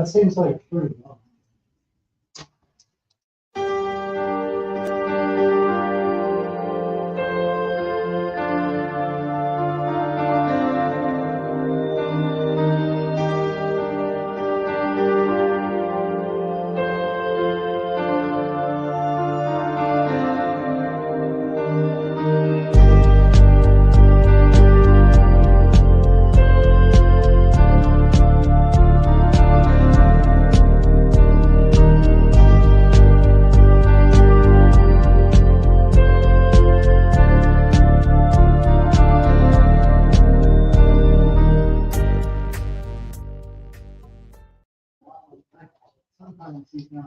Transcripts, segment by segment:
That seems like pretty long.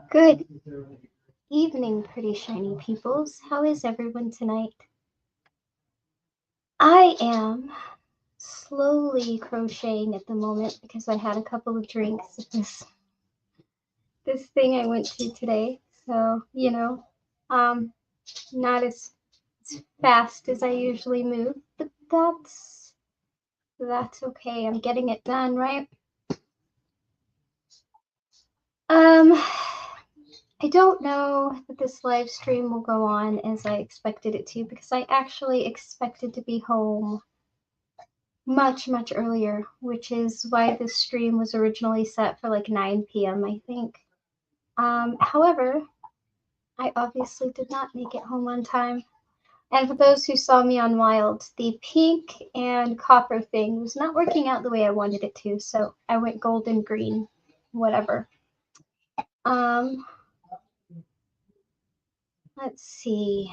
Good evening, pretty shiny peoples. How is everyone tonight? I am slowly crocheting at the moment because I had a couple of drinks at this thing I went to today. So, not as fast as I usually move, but that's okay. I'm getting it done, right? I don't know that this live stream will go on as I expected it to, because I actually expected to be home much earlier, which is why this stream was originally set for like 9 p.m. I think. However, I obviously did not make it home on time. And for those who saw me on Wild, the pink and copper thing was not working out the way I wanted it to, so I went golden green, whatever. Let's see.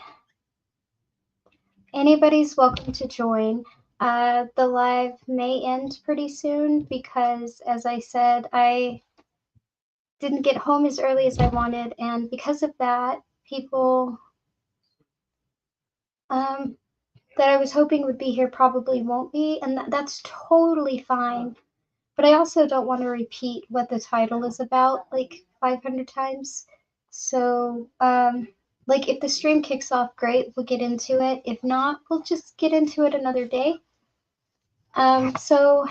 Anybody's welcome to join. The live may end pretty soon because, as I said, I didn't get home as early as I wanted, and because of that, people that I was hoping would be here probably won't be, and that's totally fine. But I also don't want to repeat what the title is about like 500 times. So, like, if the stream kicks off, great, we'll get into it. If not, we'll just get into it another day. So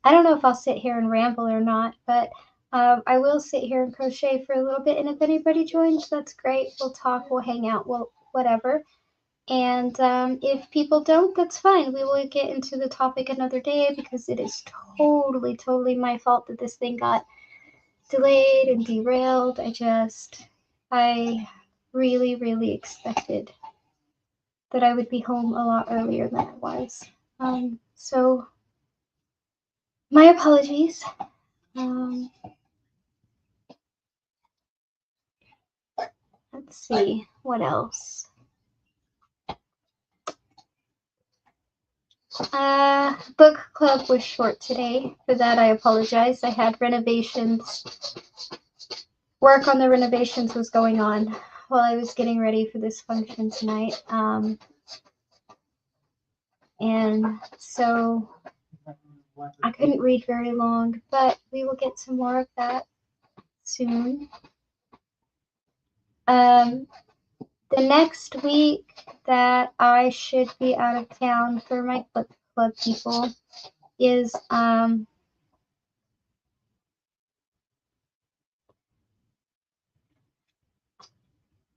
I don't know if I'll sit here and ramble or not, but I will sit here and crochet for a little bit. And if anybody joins, that's great. We'll talk, we'll hang out, we'll whatever. And if people don't, that's fine. We will get into the topic another day because it is totally my fault that this thing got delayed and derailed. I really expected that I would be home a lot earlier than I was. So my apologies. Let's see, what else? Book club was short today. For that, I apologize. I had renovations. Work on the renovations was going on while I was getting ready for this function tonight. And so I couldn't read very long, but we will get some more of that soon. The next week that I should be out of town for my book club people is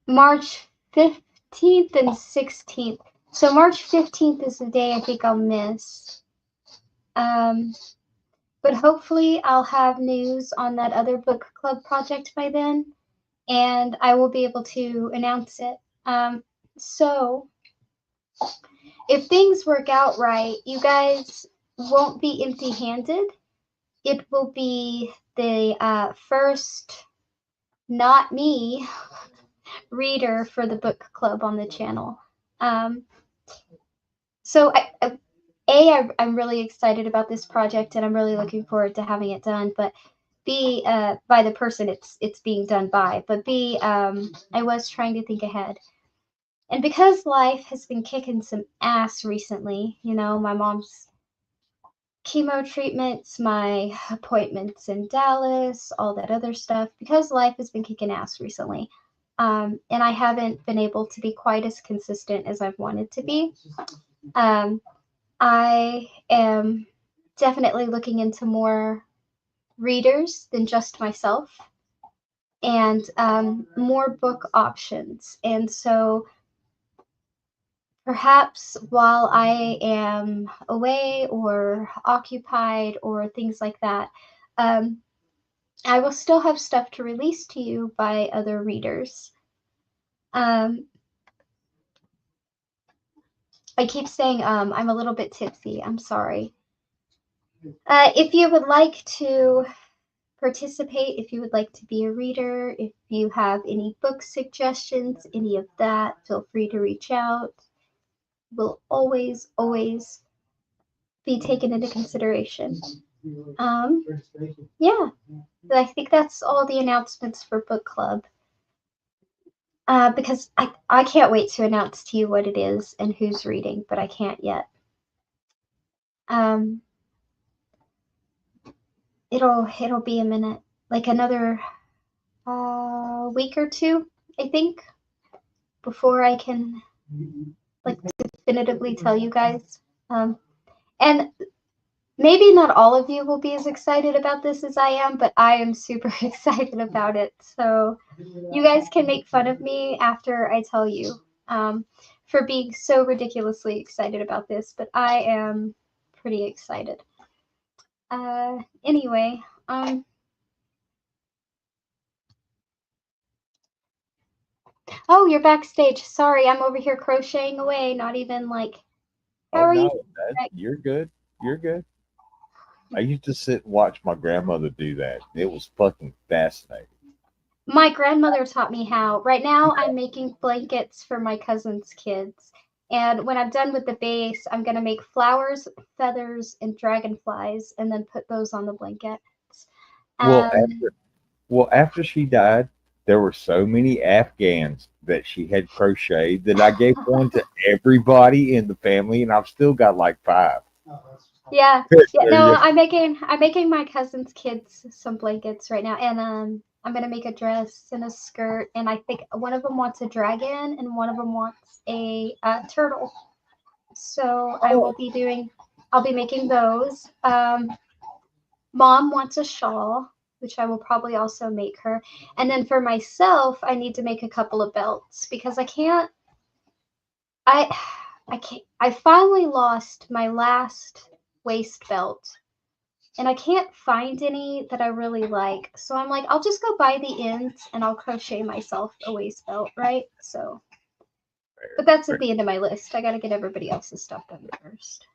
March 15th and 16th. So March 15th is the day I think I'll miss. But hopefully I'll have news on that other book club project by then, and I will be able to announce it. So if things work out right, you guys won't be empty-handed. It will be the first, not me, reader for the book club on the channel. So I'm really excited about this project, and I'm really looking forward to having it done. But B, by the person it's being done by. But B, I was trying to think ahead. And because life has been kicking some ass recently, my mom's chemo treatments, my appointments in Dallas, all that other stuff, because life has been kicking ass recently, and I haven't been able to be quite as consistent as I've wanted to be, I am definitely looking into more readers than just myself, and more book options. And so perhaps while I am away or occupied or things like that, um, I will still have stuff to release to you by other readers. Um, I keep saying I'm a little bit tipsy. I'm sorry. If you would like to participate, if you would like to be a reader, if you have any book suggestions, any of that, feel free to reach out. Will always, always be taken into consideration. Um, yeah, I think that's all the announcements for book club. Because I can't wait to announce to you what it is and who's reading, but I can't yet. Um, it'll be a minute, like another week or two, I think, before I can like definitively tell you guys. And maybe not all of you will be as excited about this as I am, but I am super excited about it. So you guys can make fun of me after I tell you for being so ridiculously excited about this, but I am pretty excited. Anyway, oh, you're backstage. Sorry, I'm over here crocheting away, not even like, how are you? You're good. You're good. I used to sit and watch my grandmother do that. It was fucking fascinating. My grandmother taught me how. Right now, I'm making blankets for my cousin's kids. And when I'm done with the base, I'm going to make flowers, feathers, and dragonflies and then put those on the blankets. Well, Um, after she died, there were so many Afghans that she had crocheted that I gave one to everybody in the family, and I've still got like five. yeah. Yeah, There no, you I'm making my cousin's kids some blankets right now, and I'm gonna make a dress and a skirt, and I think one of them wants a dragon and one of them wants a turtle. So go. I'll be making those. Mom wants a shawl, which I will probably also make her. And then for myself, I need to make a couple of belts because I I can't I finally lost my last waist belt and I can't find any that I really like. So I'm like, I'll just go buy the ends and I'll crochet myself a waist belt, right? So, but that's at the end of my list. I got to get everybody else's stuff done first.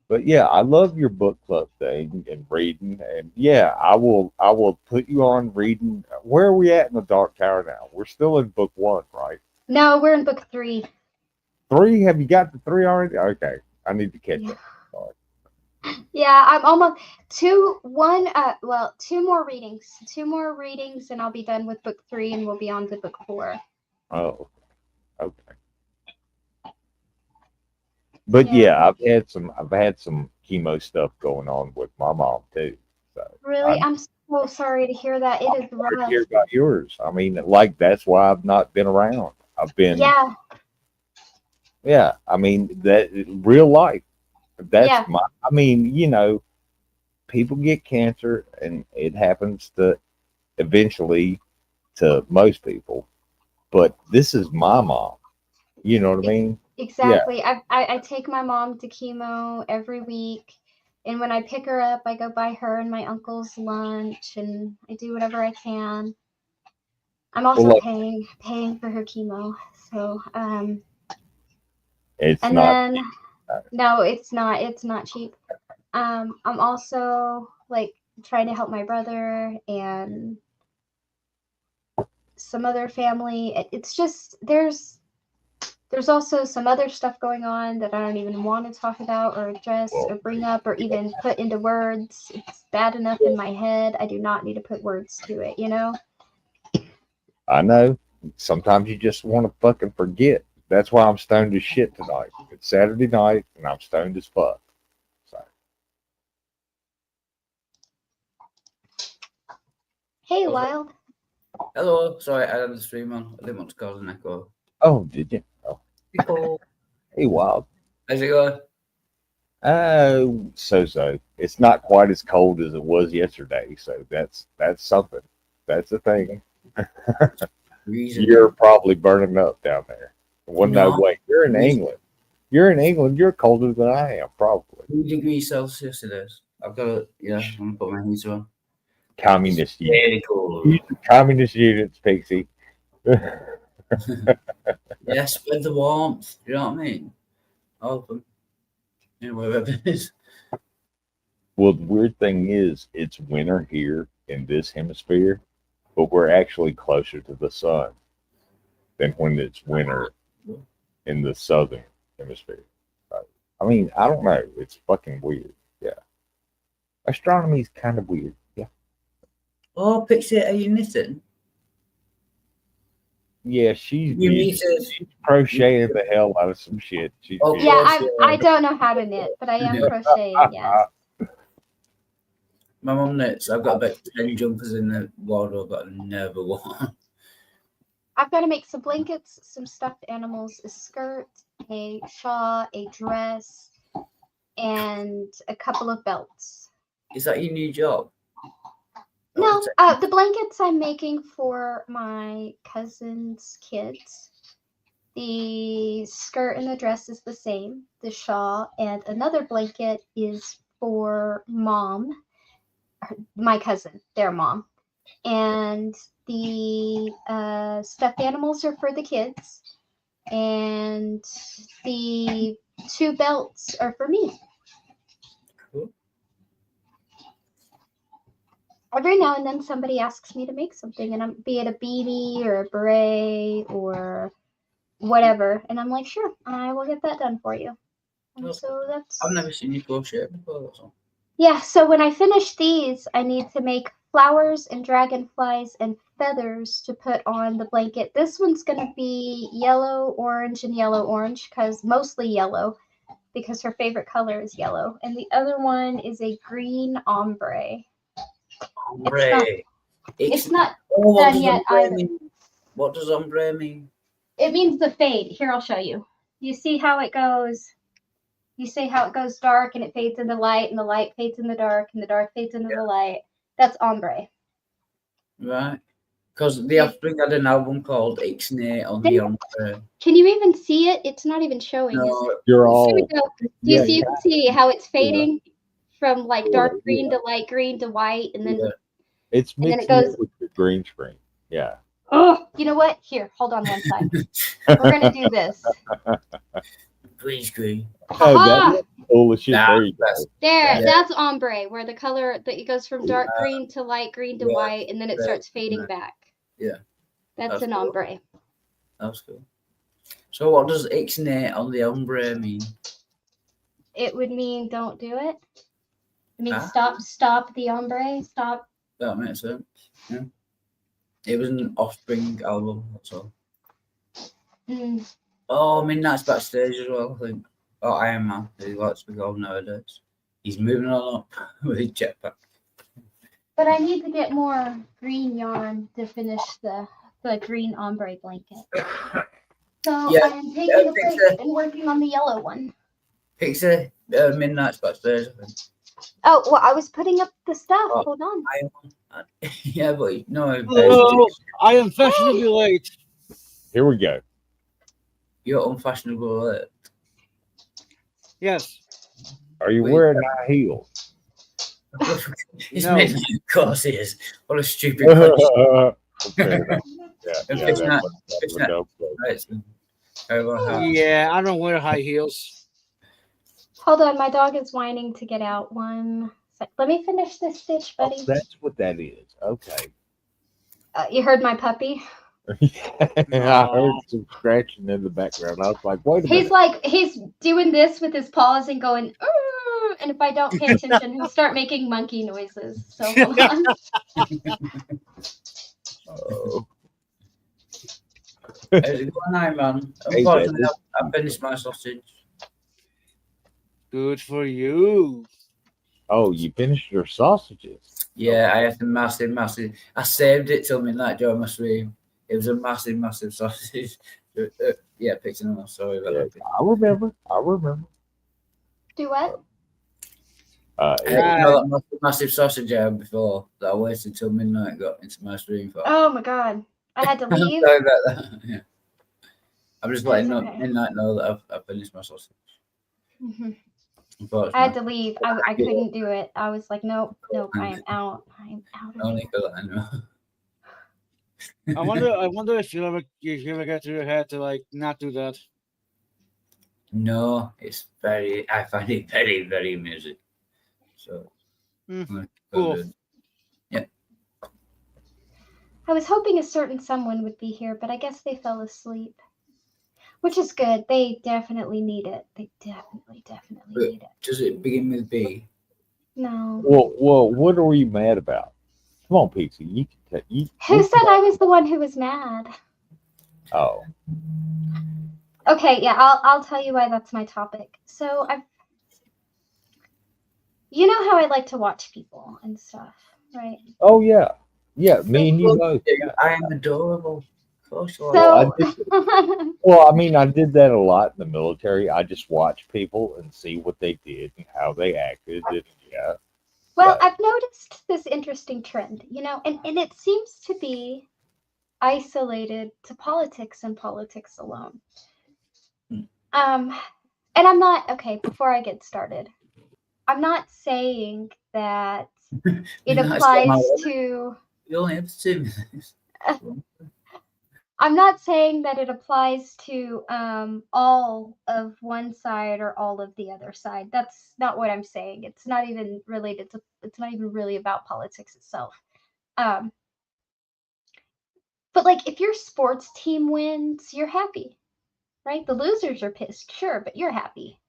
But yeah, I love your book club thing and reading, and yeah, I will put you on reading. Where are we at in the Dark Tower now? We're still in book one, right? No, we're in book 3. Three? Have you got the three already? Okay, I need to catch Yeah. up. Sorry. Yeah, I'm almost two more readings. Two more readings and I'll be done with book 3 and we'll be on to book 4. Oh, okay. But Yeah. yeah, I've had some chemo stuff going on with my mom too. So Really? I'm I'm so sorry to hear that. It is sorry to rough. hear about yours. I mean, like that's why I've not been around. I've been, Yeah. yeah. I mean that real life. That's Yeah. my. I mean, people get cancer, and it happens to eventually to most people. But this is my mom. You know what I Ex- mean? Yeah. exactly. I take my mom to chemo every week. And when I pick her up, I go buy her and my uncle's lunch and I do whatever I can. I'm Well, also look, paying for her chemo. So, it's and not. then no, it's not cheap. I'm also like trying to help my brother and some other family. It's just there's also some other stuff going on that I don't even want to talk about or address Well, or bring up or even put into words. It's bad enough in my head. I do not need to put words to it, you know? I know. Sometimes you just want to fucking forget. That's why I'm stoned as shit tonight. It's Saturday night and I'm stoned as fuck. So, Hey, what was that? Wild. Hello, sorry, I had the stream on. I didn't want to cause an echo. Oh, did you? Oh, People, hey, Wild. how's it going? So. It's not quite as cold as it was yesterday, so that's something. That's a thing. Reason. You're probably burning up down there. Well, no, No. wait. You're in England. You're in England. You're colder than I am, probably. 2 degrees Celsius it is. I've got to, I'm going to put my heater on. Communist units. Very cold. Communist units, Pixie. Yeah, spread the warmth. You know what I mean? Open. You know, wherever it is. Well, the weird thing is, it's winter here in this hemisphere, but we're actually closer to the sun than when it's winter in the southern hemisphere. I mean, I don't know. It's fucking weird. Yeah. Astronomy's kind of weird. Yeah. Oh, Pixie, are you knitting? Yeah, she's You busy. knitted. She's crocheting the hell out of some shit. She's Oh, busy. Yeah, Crochet. I don't know how to knit, but I am Yeah. crocheting. Yes. My mum knits. I've got about 10 jumpers in the wardrobe that I never worn. I've got to make some blankets, some stuffed animals, a skirt, a shawl, a dress, and a couple of belts. Is that your new job? No, the blankets I'm making for my cousin's kids. The skirt and the dress is the same. The shawl and another blanket is for mom, my cousin, their mom. And the stuffed animals are for the kids. And the 2 belts are for me. Cool. Every now and then somebody asks me to make something, and be it a beanie or a beret or whatever, and I'm like, sure, I will get that done for you. And so that's I've never seen you crochet before. That's all. yeah. So when I finish these, I need to make flowers and dragonflies and feathers to put on the blanket. This one's gonna be yellow, orange, and yellow orange, because mostly yellow, because her favorite color is yellow, and the other one is a green ombre. Ombre. It's not Oh, what done does yet ombre either. mean? What does ombre mean? It means the fade. Here, I'll show you. You see how it goes? You see how it goes dark and it fades into light, and the light fades in the dark, and the dark fades into the light. That's ombre. Right. Because the Offspring had an album called Ixnay on the ombre. Can you even see it? It's not even showing, is No, it? You're Here all. we go. Do Yeah, you can see how it's fading from like Yeah, dark green yeah. to light green to white, and then yeah. It's and then it mixing goes- it with the green screen. Yeah. oh, you know what? Here, hold on one side. We're gonna do this. Green screen. Oh, Aha! that's cool as shit. Nah, There you go. There, Yeah. that's ombre, where the color that it goes from dark green to light green to Yeah. white, and then it Yeah. starts fading back. Yeah. That's That's an cool. ombre. That's cool. So what does Ixnay on the ombre mean? It would mean don't do it. It means Ah. stop the ombre, stop. That makes sense. Yeah. It was an Offspring album, that's all. Mm. Oh, Midnight's backstage as well, I think. Oh, Iron Man, he likes to be called nowadays. He's moving on up with his jetpack. But I need to get more green yarn to finish the green ombre blanket. So Yeah, I'm taking a break picture. and working on the yellow one. Pixie, Midnight's backstage, I think. Oh, well, I was putting up the stuff. Oh. Hold on. Iron Man. Yeah, but no, Hello, I am fashionably late. Here we go. you're unfashionable. Yes. Are you Wait. wearing high heels? It's No. Midnight, of course he is. What a stupid question. Fair enough. Yeah, And yeah, fish that net, was- that fish was net. dope. Right, so, how about that? Yeah, I don't wear high heels. Hold on. My dog is whining to get out. One sec. Let me finish this stitch, Oh, buddy. that's what that is. Okay. You heard my puppy? I heard some scratching in the background. I was like, wait a He's minute. like, he's doing this with his paws and going, "Arr!" And if I don't pay attention, he'll start making monkey noises. So hold on. Oh. How's it going, Iron Man? Hey, Unfortunately, Dad. I've finished my sausage. Good for you. Oh, you finished your sausages. Yeah, I had a massive. I saved it till midnight during my stream. It was a massive sausage. Yeah, Pixie, no, sorry about Yeah, that. I remember. Do what? I It- didn't know that massive sausage I had before that I waited till midnight and got into my stream for. Oh my god. I had to I'm leave. sorry about that. Yeah. I'm just letting That's okay. midnight know that I've finished my sausage. Mhm. I Unfortunately, had to leave. I couldn't do it. I was like, nope, I am out. I am out of only here. because I know. I wonder if you ever get to your head to like not do that. No, I find it very, very amusing. So, Cool. I was hoping a certain someone would be here, but I guess they fell asleep. Which is good. They definitely need it. They definitely need it. Does it begin with B? No. well, what are you mad about? Come on, Pixie. You can Who said I was the one who was mad? Oh, Okay, yeah, I'll tell you why that's my topic. So you know how I like to watch people and stuff, right? oh yeah, Me and you both. Yeah. I am adorable. Of course you are. Well, So Well, I mean, I did that a lot in the military. I just watched people and see what they did and how they acted. And, yeah. well, But- I've noticed this interesting trend, and it seems to be isolated to politics and politics alone. And I'm not okay, before I get started, I'm not saying that it Nice, applies Emma. to You only have 2 minutes. I'm not saying that it applies to all of one side or all of the other side. That's not what I'm saying. It's not even related to. It's not even really about politics itself. But like, if your sports team wins, you're happy, right? The losers are pissed, sure, but you're happy.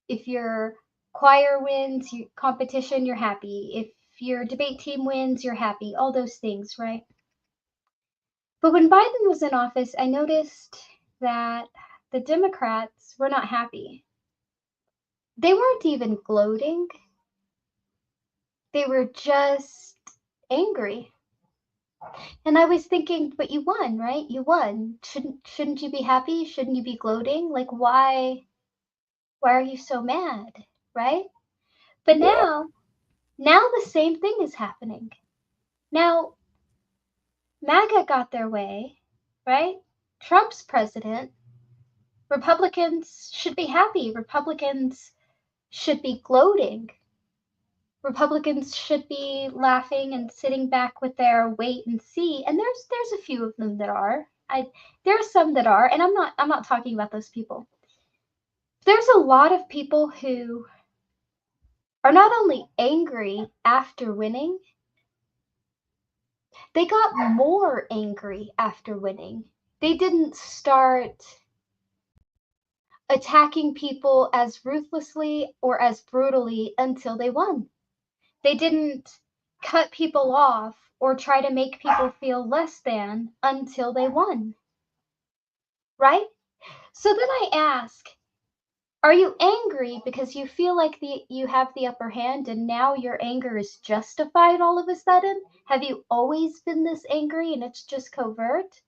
If your choir wins, your competition, you're happy. If your debate team wins, you're happy. All those things, right? But when Biden was in office, I noticed that the Democrats were not happy. They weren't even gloating. They were just angry. And I was thinking, but you won, right? You won. Shouldn't you be happy? Shouldn't you be gloating? Like, why are you so mad, right? But now the same thing is happening. Now MAGA got their way, right? Trump's president. Republicans should be happy. Republicans should be gloating. Republicans should be laughing and sitting back with their wait and see. And there's a few of them that are. There are some that are, and I'm not talking about those people. There's a lot of people who are not only angry after winning, they got more angry after winning. They didn't start attacking people as ruthlessly or as brutally until they won. They didn't cut people off or try to make people feel less than until they won. Right? So then I ask, are you angry because you feel like you have the upper hand and now your anger is justified all of a sudden? Have you always been this angry and it's just covert?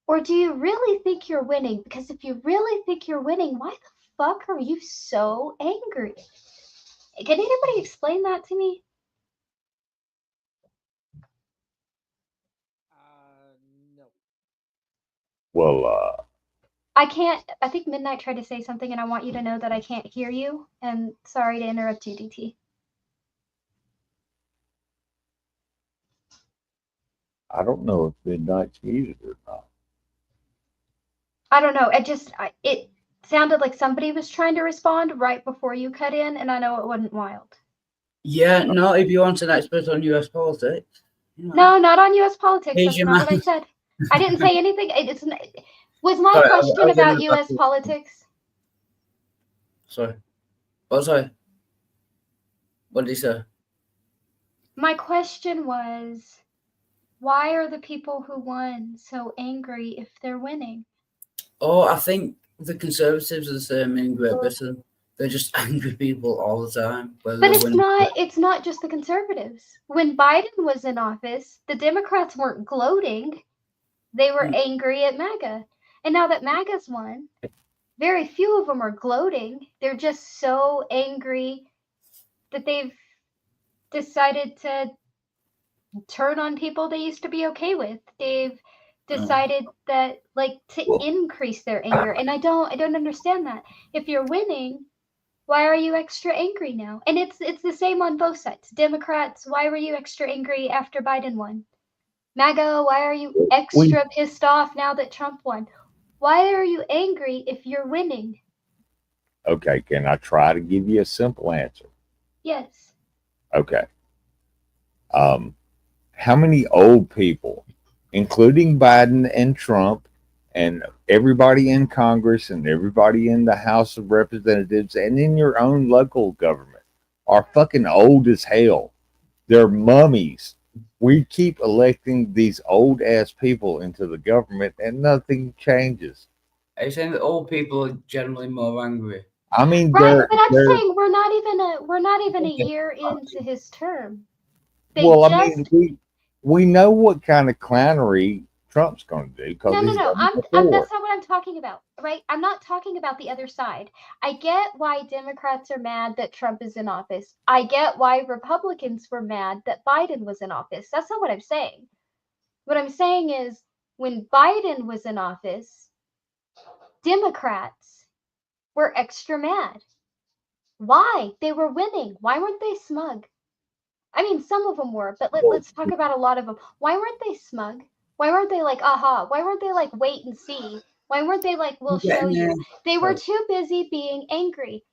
Or do you really think you're winning? Because if you really think you're winning, why the fuck are you so angry? Can anybody explain that to me? No. well, I can't. I think Midnight tried to say something, and I want you to know that I can't hear you. And sorry to interrupt you, DT. I don't know if Midnight's muted or not. I don't know. It sounded like somebody was trying to respond right before you cut in, and I know it wasn't Wild. Yeah, no, if you want an expert on US politics. No, not on U.S. politics. Here's That's your not what I man. said. I didn't say anything. Was my Sorry, I question was about in the U.S. bathroom. politics? Sorry. What, sorry? What did he say? My question was, why are the people who won so angry if they're winning? Oh, I think the Conservatives are the same in Great Britain. They're just angry people all the time. But it's not just the Conservatives. When Biden was in office, the Democrats weren't gloating. They were angry at MAGA. And now that MAGA's won, very few of them are gloating. They're just so angry that they've decided to turn on people they used to be okay with. They've decided that like to Well- increase their anger, and I don't understand that. If you're winning, why are you extra angry now? And it's the same on both sides. Democrats, why were you extra angry after Biden won? MAGA, why are you extra pissed off now that Trump won? Why are you angry if you're winning? Okay, can I try to give you a simple answer? Yes. Okay. How many old people, including Biden and Trump and everybody in Congress and everybody in the House of Representatives and in your own local government, are fucking old as hell? They're mummies. We keep electing these old ass people into the government and nothing changes. Are you saying that old people are generally more angry? I mean, Right, but I'm they're saying we're not even a year into his term. They well, just I mean, we know what kind of clownery Trump's going to do because no. he's done it That's before. not what I'm talking about, right? I'm not talking about the other side. I get why Democrats are mad that Trump is in office. I get why Republicans were mad that Biden was in office. That's not what I'm saying. What I'm saying is when Biden was in office, Democrats were extra mad. Why? They were winning. Why weren't they smug? I mean, some of them were, but let's talk about a lot of them. Why weren't they smug? Why weren't they like, aha? Why weren't they like, wait and see? Why weren't they like, we'll show you? They were too busy being angry.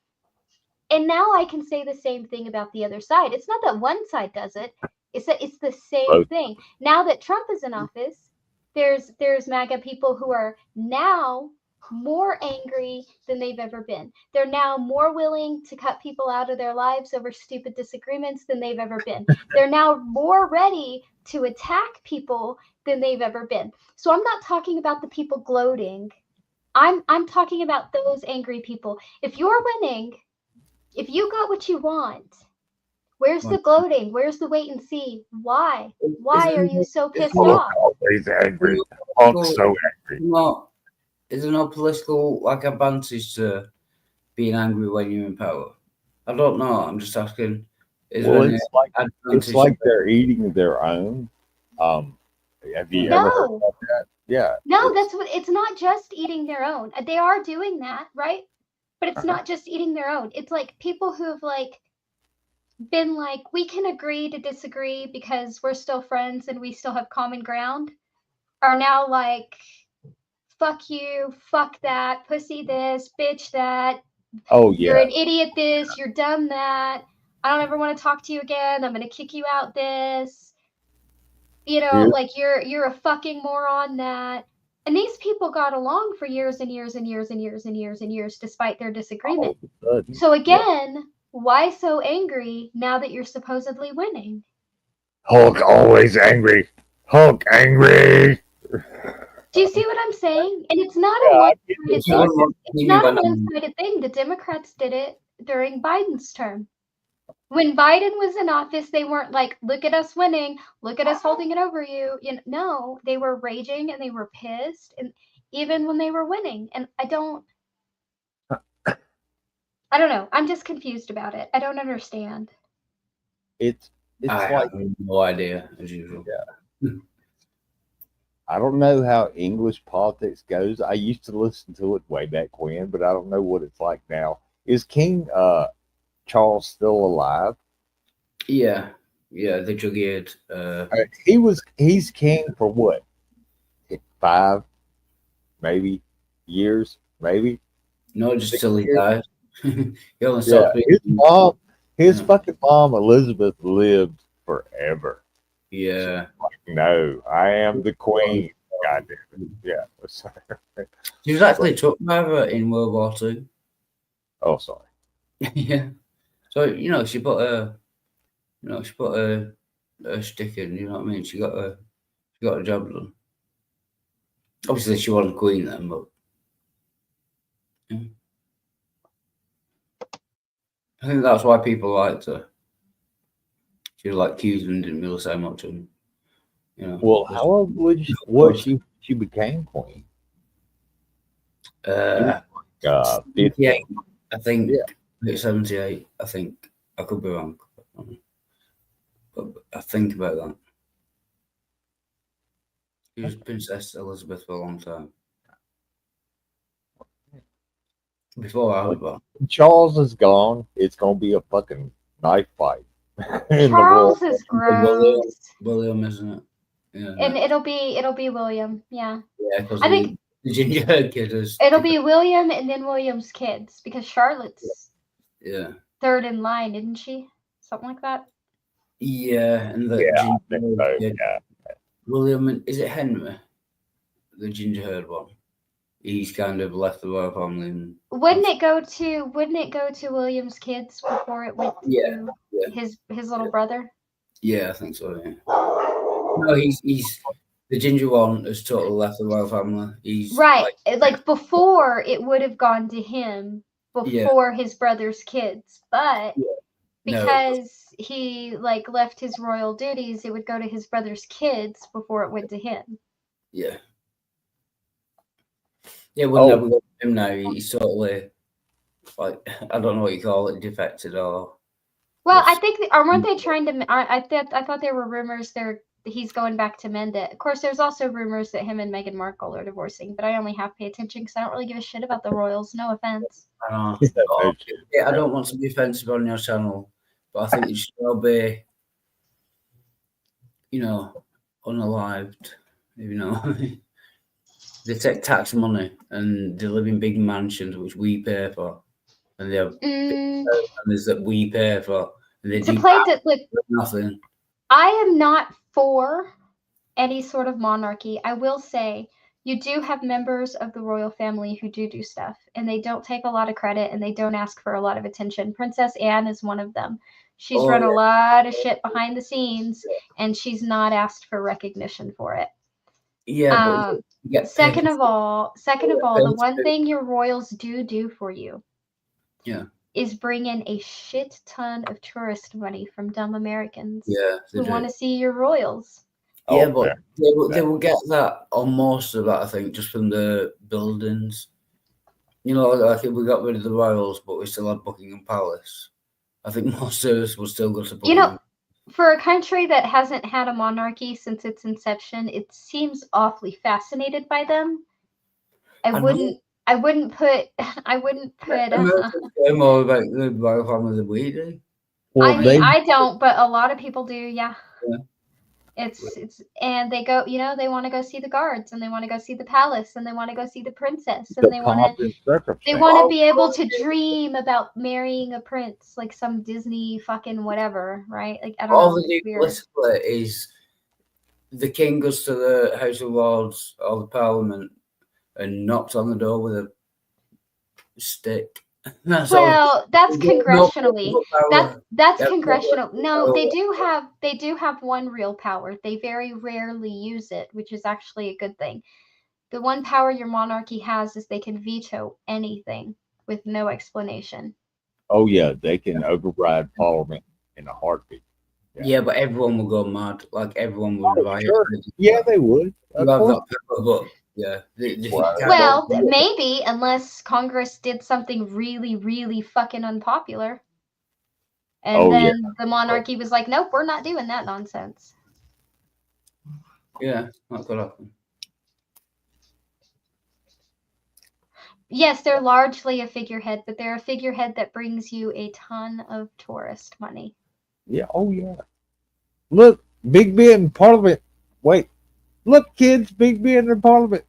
And now I can say the same thing about the other side. It's not that one side does it. It's that it's the same thing. Now that Trump is in office, there's MAGA people who are now more angry than they've ever been. They're now more willing to cut people out of their lives over stupid disagreements than they've ever been. They're now more ready to attack people than they've ever been. So I'm not talking about the people gloating. I'm talking about those angry people. If you're winning, if you got what you want, where's the gloating? Where's the wait and see? Why? Why are you so pissed off? Always angry. I'm so angry. Is there no political like advantage to being angry when you're in power? I don't know. I'm just asking. Is Well, there any it's like they're eating their own. Have you ever heard about that? Yeah. No, that's what it's not just eating their own. They are doing that, right? But it's not just eating their own. It's like people who've like been like, we can agree to disagree because we're still friends and we still have common ground, are now like, fuck you, fuck that, pussy this, bitch that. Oh You're yeah. an idiot this, you're dumb that. I don't ever want to talk to you again. I'm gonna kick you out this. You know, like you're a fucking moron that. And these people got along for years and years and years and years and years and years despite their disagreement. So again, why so angry now that you're supposedly winning? Hulk always angry. Hulk angry. Do you see what I'm saying? And it's not a one-sided thing. It's not a one-sided thing. The Democrats did it during Biden's term. When Biden was in office, they weren't like, look at us winning, look at us holding it over you. You know, no, they were raging and they were pissed, and even when they were winning. And I don't know. I'm just confused about it. I don't understand. It's I like have no idea as usual. Yeah. I don't know how English politics goes. I used to listen to it way back when, but I don't know what it's like now. Is King Charles still alive? Yeah, they juggled. He's king for what? 5, maybe years, maybe. No, just till he died. He only Yeah, stopped his fucking mom Elizabeth lived forever. Yeah. Like, no, I am the queen. God damn it. Yeah. She was actually truck driver in World War II. Oh, sorry. Yeah. So she put a stick in. You know what I mean? She got a job done. Obviously, she wasn't queen then, but yeah. I think that's why people liked her. She was like cute and didn't really say much, and Well, how old was she became queen? 58, 50. I think. 78, I think. I could be wrong. But I think about that. She was Princess Elizabeth for a long time. Before I was born. Charles is gone. It's gonna be a fucking knife fight. in the war. Charles is gross. William, isn't it? Yeah. And it'll be William. Yeah. Yeah, because I think the ginger haired kid is. it'll be William and then William's kids because Charlotte's Yeah. third in line, isn't she? Something like that. Yeah, and the Yeah, I ginger think so. kid, Yeah. William, and is it Henry? The ginger haired one. He's kind of left the royal family. And, Wouldn't it go to William's kids before it went to Yeah. his little brother? yeah, I think so. Yeah. No, he's the ginger one has totally left the royal family. He's Right. Like before it would have gone to him Yeah. before his brother's kids, but Yeah. No. because he like left his royal duties, it would go to his brother's kids before it went to him. Yeah. Yeah, we'll never go to him now. He's totally like I don't know what you call it, defected or. Well, I think weren't they trying to? I thought there were rumors he's going back to mend it. Of course, there's also rumors that him and Meghan Markle are divorcing, but I only half pay attention because I don't really give a shit about the royals. No offense. Yeah, I don't want to be offensive on your channel, but I think it should all be, unalived. They take tax money and they live in big mansions which we pay for, and they have families that we pay for, and they do nothing. I am not for any sort of monarchy. I will say you do have members of the royal family who do stuff, and they don't take a lot of credit and they don't ask for a lot of attention. Princess Anne is one of them. She's run a lot of shit behind the scenes, and she's not asked for recognition for it. Yeah. Second of all, the one thing your royals do for you, is bring in a shit ton of tourist money from dumb Americans who want to see your royals. Yeah, but they will get that, or most of that, I think, just from the buildings. Like if we got rid of the royals, but we still had Buckingham Palace, I think most of us would still go to Buckingham. For a country that hasn't had a monarchy since its inception, it seems awfully fascinated by them. I wouldn't put. Americans care more about the royal family than we do. Well, I don't, but a lot of people do. Yeah. It's and they go. They want to go see the guards, and they want to go see the palace, and they want to go see the princess, and they want to be able to dream about marrying a prince, like some Disney fucking whatever, right? Like I don't know. All they do politically is the king goes to the House of Lords or the Parliament and knocks on the door with a stick. That's congressionally. That's congressional. No, they do have one real power. They very rarely use it, which is actually a good thing. The one power your monarchy has is they can veto anything with no explanation. Oh yeah, they can override Parliament in a heartbeat. Yeah, but everyone will go mad. Like everyone will riot. Sure. Yeah, they would. Yeah. Well, maybe unless Congress did something really, really fucking unpopular. And then the monarchy was like, nope, we're not doing that nonsense. Yeah, that could happen. Yes, they're largely a figurehead, but they're a figurehead that brings you a ton of tourist money. Yeah, oh yeah. Look, Big Ben in Parliament. Wait. Look, kids, Big Ben in Parliament.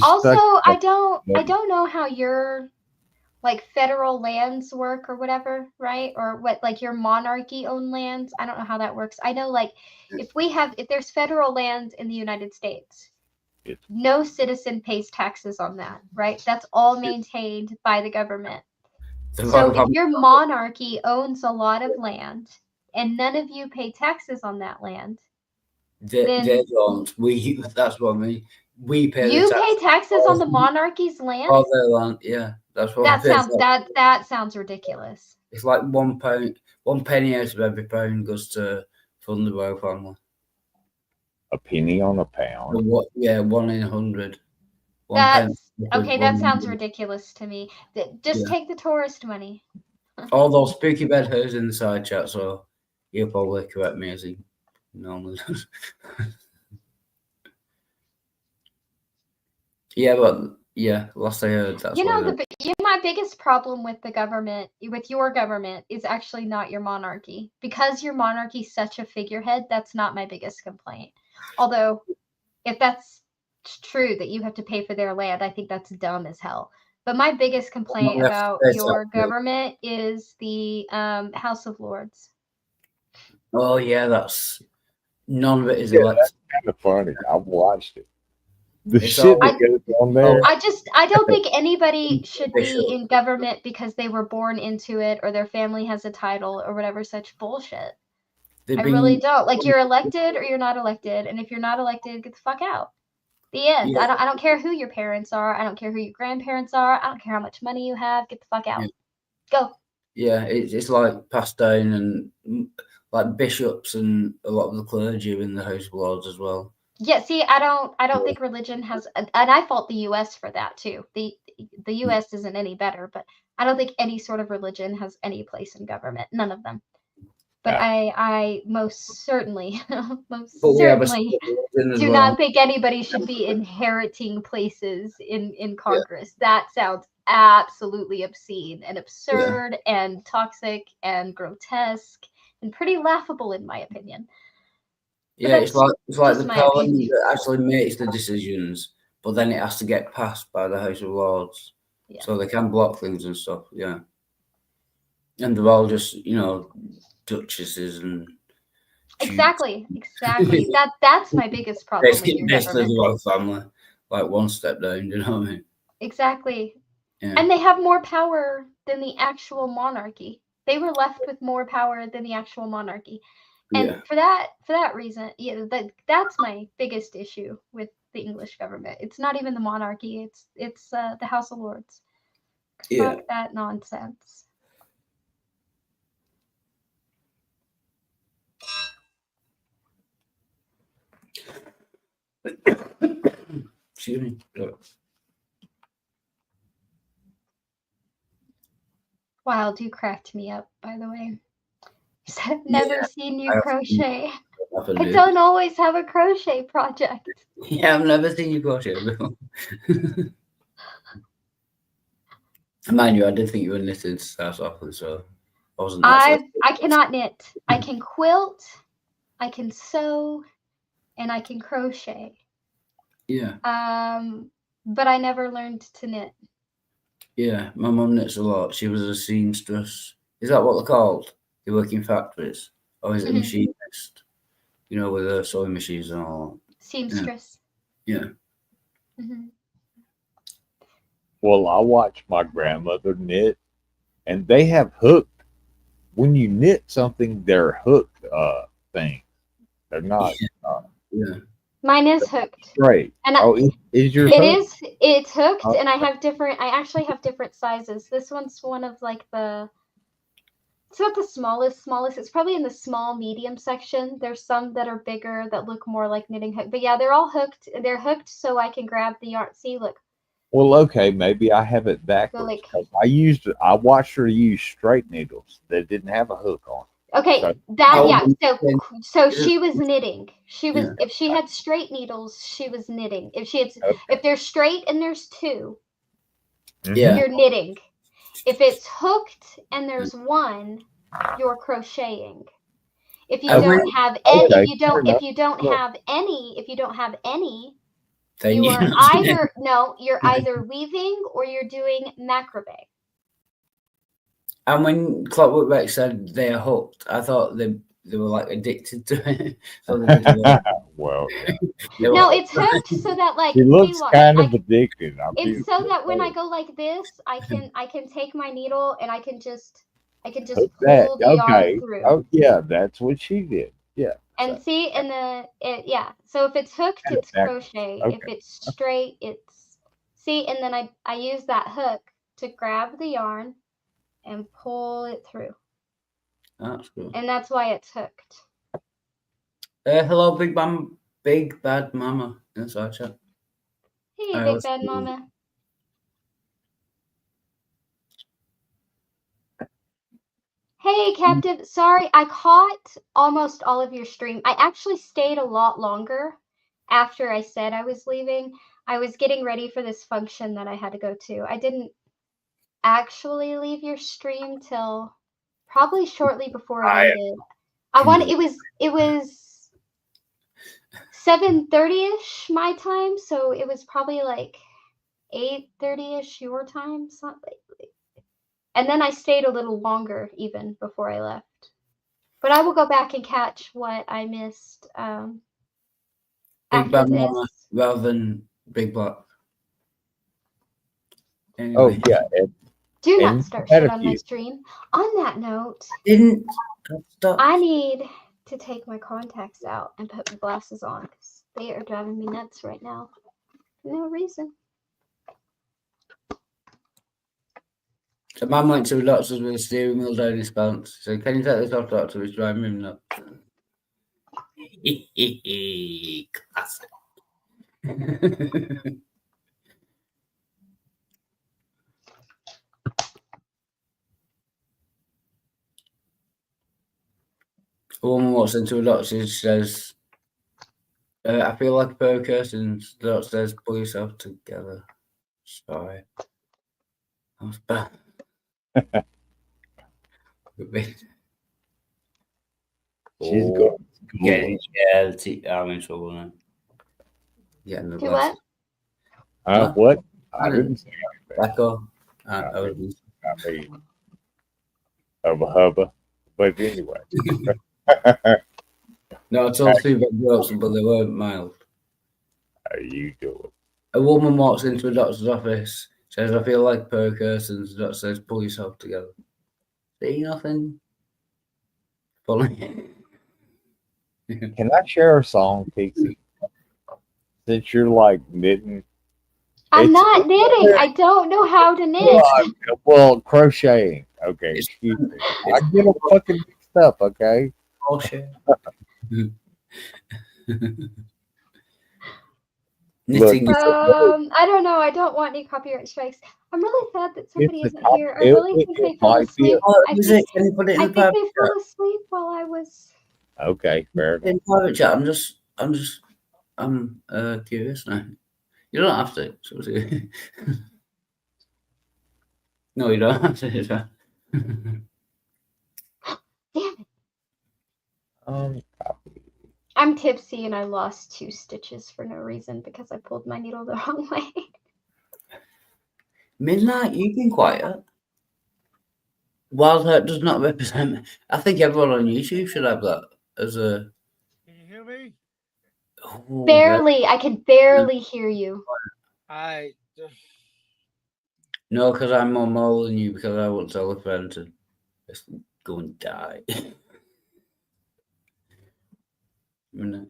Also, I don't know how your like federal lands work or whatever, right? Or what like your monarchy owned lands. I don't know how that works. I know like if there's federal land in the United States, no citizen pays taxes on that, right? That's all maintained by the government. So if your monarchy owns a lot of land and none of you pay taxes on that land, they don't. That's what I mean. We pay. You pay taxes on the monarchy's land. All their land, yeah. That's what. That sounds ridiculous. It's like £1, 1 penny out of every pound goes to fund the royal family. A penny on a pound. 1 in 100. That sounds ridiculous to me. Just take the tourist money. Although Spooky Bed Hers in the side chat, so he'll probably correct me as he normally does. Yeah, but yeah, last I heard, that's You know, what it my biggest problem with the government, with your government, is actually not your monarchy. Because your monarchy is such a figurehead, that's not my biggest complaint. Although, if that's true that you have to pay for their land, I think that's dumb as hell. But my biggest complaint Well, about that's your up to- government is the House of Lords. Oh yeah, that's none of it is Yeah, elected. Kind of funny. I've watched it. The It's shit all- that goes on there. I don't think anybody should They be should. in government because they were born into it or their family has a title or whatever such bullshit. They've I been- really don't. Like, you're elected or you're not elected, and if you're not elected, get the fuck out. The end. Yeah. I don't care who your parents are. I don't care who your grandparents are. I don't care how much money you have. Get the fuck out. Yeah. Go. Yeah, it's like passed down, and like bishops and a lot of the clergy are in the House of Lords as well. Yeah, see, I don't think religion has, and I fault the U.S. for that too. The U.S. isn't any better, but I don't think any sort of religion has any place in government. None of them. But Yeah. I most certainly, But we have a certainly religion as do well. not think anybody should be inheriting places in Congress. That sounds absolutely obscene and absurd and toxic and grotesque and pretty laughable in my opinion. Yeah, it's like just the my parliament opinion. that actually makes the decisions, but then it has to get passed by the House of Lords, Yeah. so they can block things and stuff. Yeah, and they're all just duchesses and Exactly. That's my biggest problem with basically your the government. royal family, like one step down. You know what I mean? Exactly. Yeah. And they have more power than the actual monarchy. They were left with more power than the actual monarchy. And Yeah. for that reason, that's my biggest issue with the English government. It's not even the monarchy, it's the House of Lords. Yeah. Fuck that nonsense. Excuse me. Wild, you cracked me up, by the way. You said, I've never seen you I have crochet. Nothing, I dude. don't always have a crochet project. Yeah, I've never seen you crochet before. Mind you, I did think you were knitted to start off with, so I wasn't. I cannot knit. I can quilt, I can sew, and I can crochet. Yeah. But I never learned to knit. Yeah, my mum knits a lot. She was a seamstress. Is that what they're called? They work in factories, or is it a machinist? With the sewing machines and all. Seamstress. Yeah. Mm-hmm. Well, I watched my grandmother knit, and they have hooked. When you knit something, they're hooked things. They're not Yeah. Mine is hooked. straight. And is your it's hooked, Oh. and I actually have different sizes. This one's one of like it's not the smallest. It's probably in the small medium section. There's some that are bigger that look more like knitting hook. But yeah, they're all hooked. They're hooked so I can grab the yarn. See, look. Well, okay, maybe I have it backwards. like- 'Cause I watched her use straight needles that didn't have a hook on. Okay, So- so she was knitting. She was Yeah. if she had straight needles, she was knitting. If Okay. if they're straight and there's two, Yeah. you're knitting. If it's hooked and there's one, you're crocheting. If you Okay. don't have any, Okay, if you don't fair have any, Then you you're are not- you're either weaving or you're doing macrame. And when Clockwork Rex said they're hooked, I thought they were like addicted to it. So they did it. Well, yeah. They were No, like- it's hooked so that like She looks see, kind I- of addicted. it's so that when I go like this, I can take my needle and I can just Hook pull that. the yarn through. Oh, yeah, that's what she did. Yeah. And see, and so if it's hooked, Kind of it's back- crochet. okay. If it's straight, it's see, and then I use that hook to grab the yarn and pull it through. That's cool. And that's why it's hooked. Hello, Big Bad Mama. That's our chat. Hey, I Big was Bad cool. Mama. Hey, Captive. Sorry, I caught almost all of your stream. I actually stayed a lot longer after I said I was leaving. I was getting ready for this function that I had to go to. I didn't actually leave your stream till probably shortly before it ended. It was 7:30ish my time, so it was probably like 8:30ish your time, something. And then I stayed a little longer even before I left. But I will go back and catch what I missed Big after Bad this. Mama rather than Big Black. Oh Anyway, yeah, and, Do and not start shit on my Medicute. stream. On that note, didn't stop. I need to take my contacts out and put my glasses on because they are driving me nuts right now. For no reason. So man went to the doctors with a steering wheel down his pants. So can you take this off, doctor? It's driving him nuts. Classic. A woman walks into a doctor. She says, "I feel like a pair of curtains." The doctor says, "Pull yourself together." Sorry, that was bad. She's going. Getting I'm in trouble now. Getting the Do glasses. What? What? I didn't say Back off. I mean, of a hubba. But anyway. No, I told two bad jokes, but they weren't mild. How you doing? A woman walks into a doctor's office, says, "I feel like a pair of curtains." The doctor says, "Pull yourself together." See nothing? Following. Can I share a song, Pixie? Since you're like knitting. I'm It's- not knitting. I don't know how to knit. Well, crocheting. Okay, excuse me. I get them fucking mixed up, okay? Bullshit. Look, Knitting is I don't know. I don't want any copyright strikes. I'm really sad that somebody It's a isn't here. I it- really it- think they it fell might be a- asleep. Oh, I is think, it? Can you put it in I the think private they chat? fell asleep while I was. Okay, fair enough. In private chat, I'm curious now. You don't have to. So no, you don't have to. Damn it. Copy. I'm tipsy and I lost 2 stitches for no reason because I pulled my needle the wrong way. Midnight, you've been quiet. Wild Heart does not represent me. I think everyone on YouTube should have that as a. Can you hear me? Oh, Barely. I can barely hear you. No, because I'm more moral than you because I won't tell a friend to just go and die. No,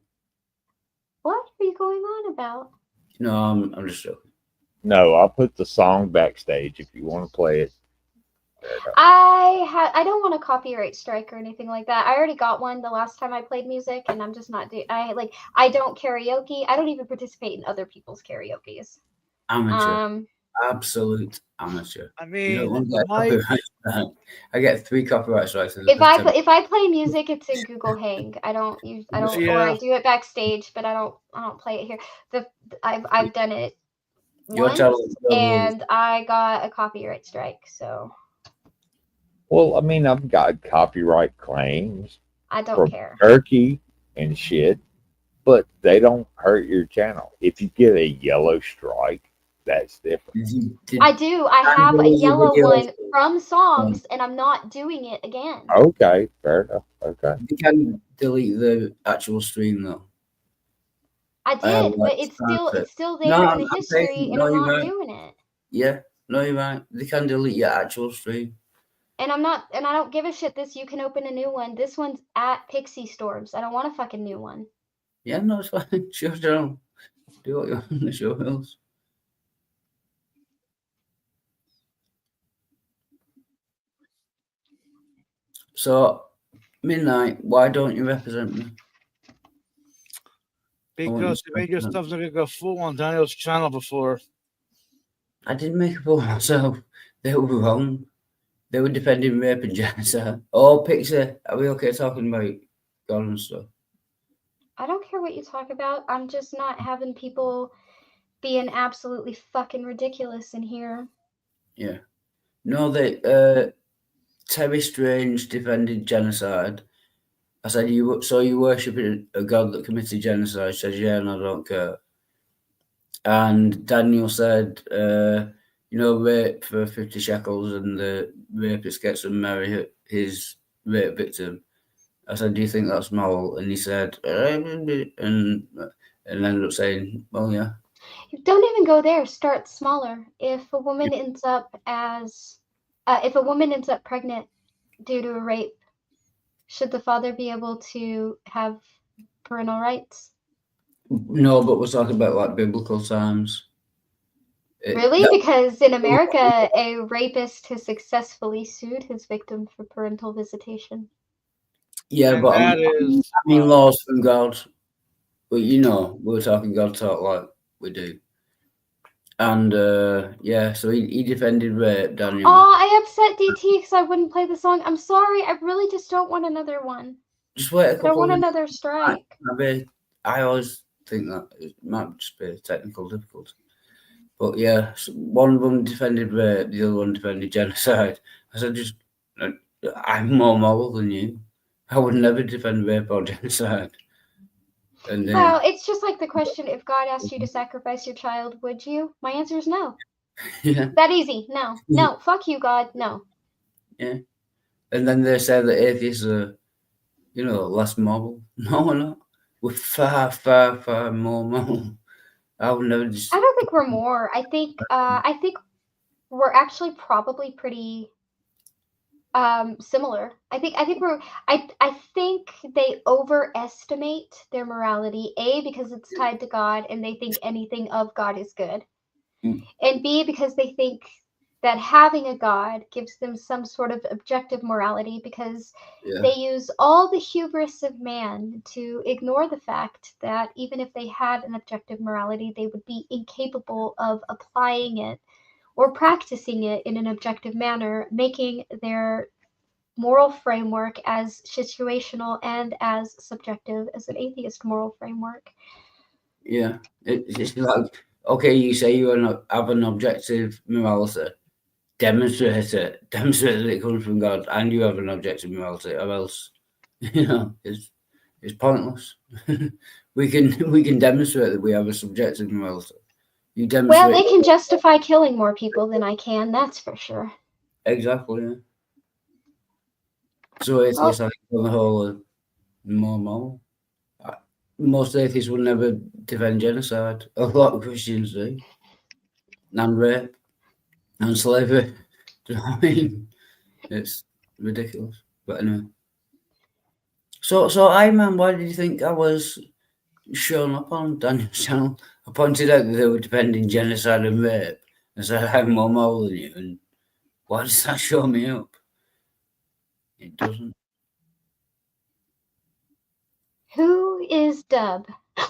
What are you going on about? I'm just joking. No, I'll put the song backstage if you want to play it. I don't want a copyright strike or anything like that. I already got one the last time I played music, and I'm just not I don't karaoke. I don't even participate in other people's karaoke's. Amateur. Absolute amateur. I You mean, don't want to get copyright strike. I get 3 copyright strikes. If I play music, it's in Google Hang. I don't, Yeah. or I do it backstage, but I don't play it here. I've done it Your once, channel is double. and I got a copyright strike. So Well, I mean, I've got copyright claims I don't from care. Turkey and shit, but they don't hurt your channel. If you get a yellow strike, that's different. I do. I I'm have a doing the yellow video. one from songs, and I'm not doing it again. Okay, fair enough. Okay. You can delete the actual stream though. I did, but let's it's still there No, in I'm the saying- history, and no, I'm you're not right. doing it. Yeah, no, you're right. They can delete your actual stream. And I don't give a shit. You can open a new one. This one's at Pixie Storms. I don't want a fucking new one. Yeah, no, it's fine. Sure, Joe. Do what you want. It's your hills. So, Midnight, why don't you represent me? because you made your stuff look like a fool on Daniel's channel before. I didn't make a fool of myself. They were wrong. They were defending rape and genocide. Oh, Pixie, are we okay talking about God and stuff? I don't care what you talk about. I'm just not having people being absolutely fucking ridiculous in here. Yeah. No, Terry Strange defended genocide. I said, you worship a God that committed genocide? She said, yeah, and I don't care. And Daniel said, rape for 50 shekels and the rapist gets to marry his rape victim. I said, do you think that's moral? And he said, and ended up saying, well, yeah. Don't even go there. Start smaller. If a woman ends up pregnant due to a rape, should the father be able to have parental rights? No, but we're talking about like biblical times. Really? Because in America, a rapist has successfully sued his victim for parental visitation. Yeah, And but that I mean laws from God. But we're talking God talk like we do. And so he defended rape, Daniel. Oh, I upset DT because I wouldn't play the song. I'm sorry. I really just don't want another one. Just wait a couple. I don't want another strike. I always think that it might just be technical difficulty. But yeah, one of them defended rape, the other one defended genocide. I said, I'm more moral than you. I would never defend rape or genocide. And Well, it's just like the question, if God asked you to sacrifice your child, would you? My answer is no. Yeah. That easy. No. No. Fuck you, God. No. Yeah. And then they say that atheists are, less moral. No, we're not. We're far, far, far more moral. I would never just... I don't think we're more. I think we're actually probably pretty similar. I think they overestimate their morality, A, because it's tied to God and they think anything of God is good. And B, because they think that having a God gives them some sort of objective morality, because they use all the hubris of man to ignore the fact that even if they had an objective morality, they would be incapable of applying it or practicing it in an objective manner, making their moral framework as situational and as subjective as an atheist moral framework. Yeah, it's like, okay, you say you have an objective morality, demonstrate that it comes from God, and you have an objective morality, or else, it's pointless. we can demonstrate that we have a subjective morality. Well, they can justify killing more people than I can, that's for sure. Exactly, yeah. So atheists, I think, on the whole, are more moral. Most atheists would never defend genocide. A lot of Christians do. And rape. And slavery. Do you know what I mean? It's ridiculous. But anyway. So Iron Man, why did you think I was showing up on Daniel's channel? I pointed out that they were defending genocide and rape. And said I'm more moral than you. And why does that show me up? It doesn't. Who is Dub? Bond!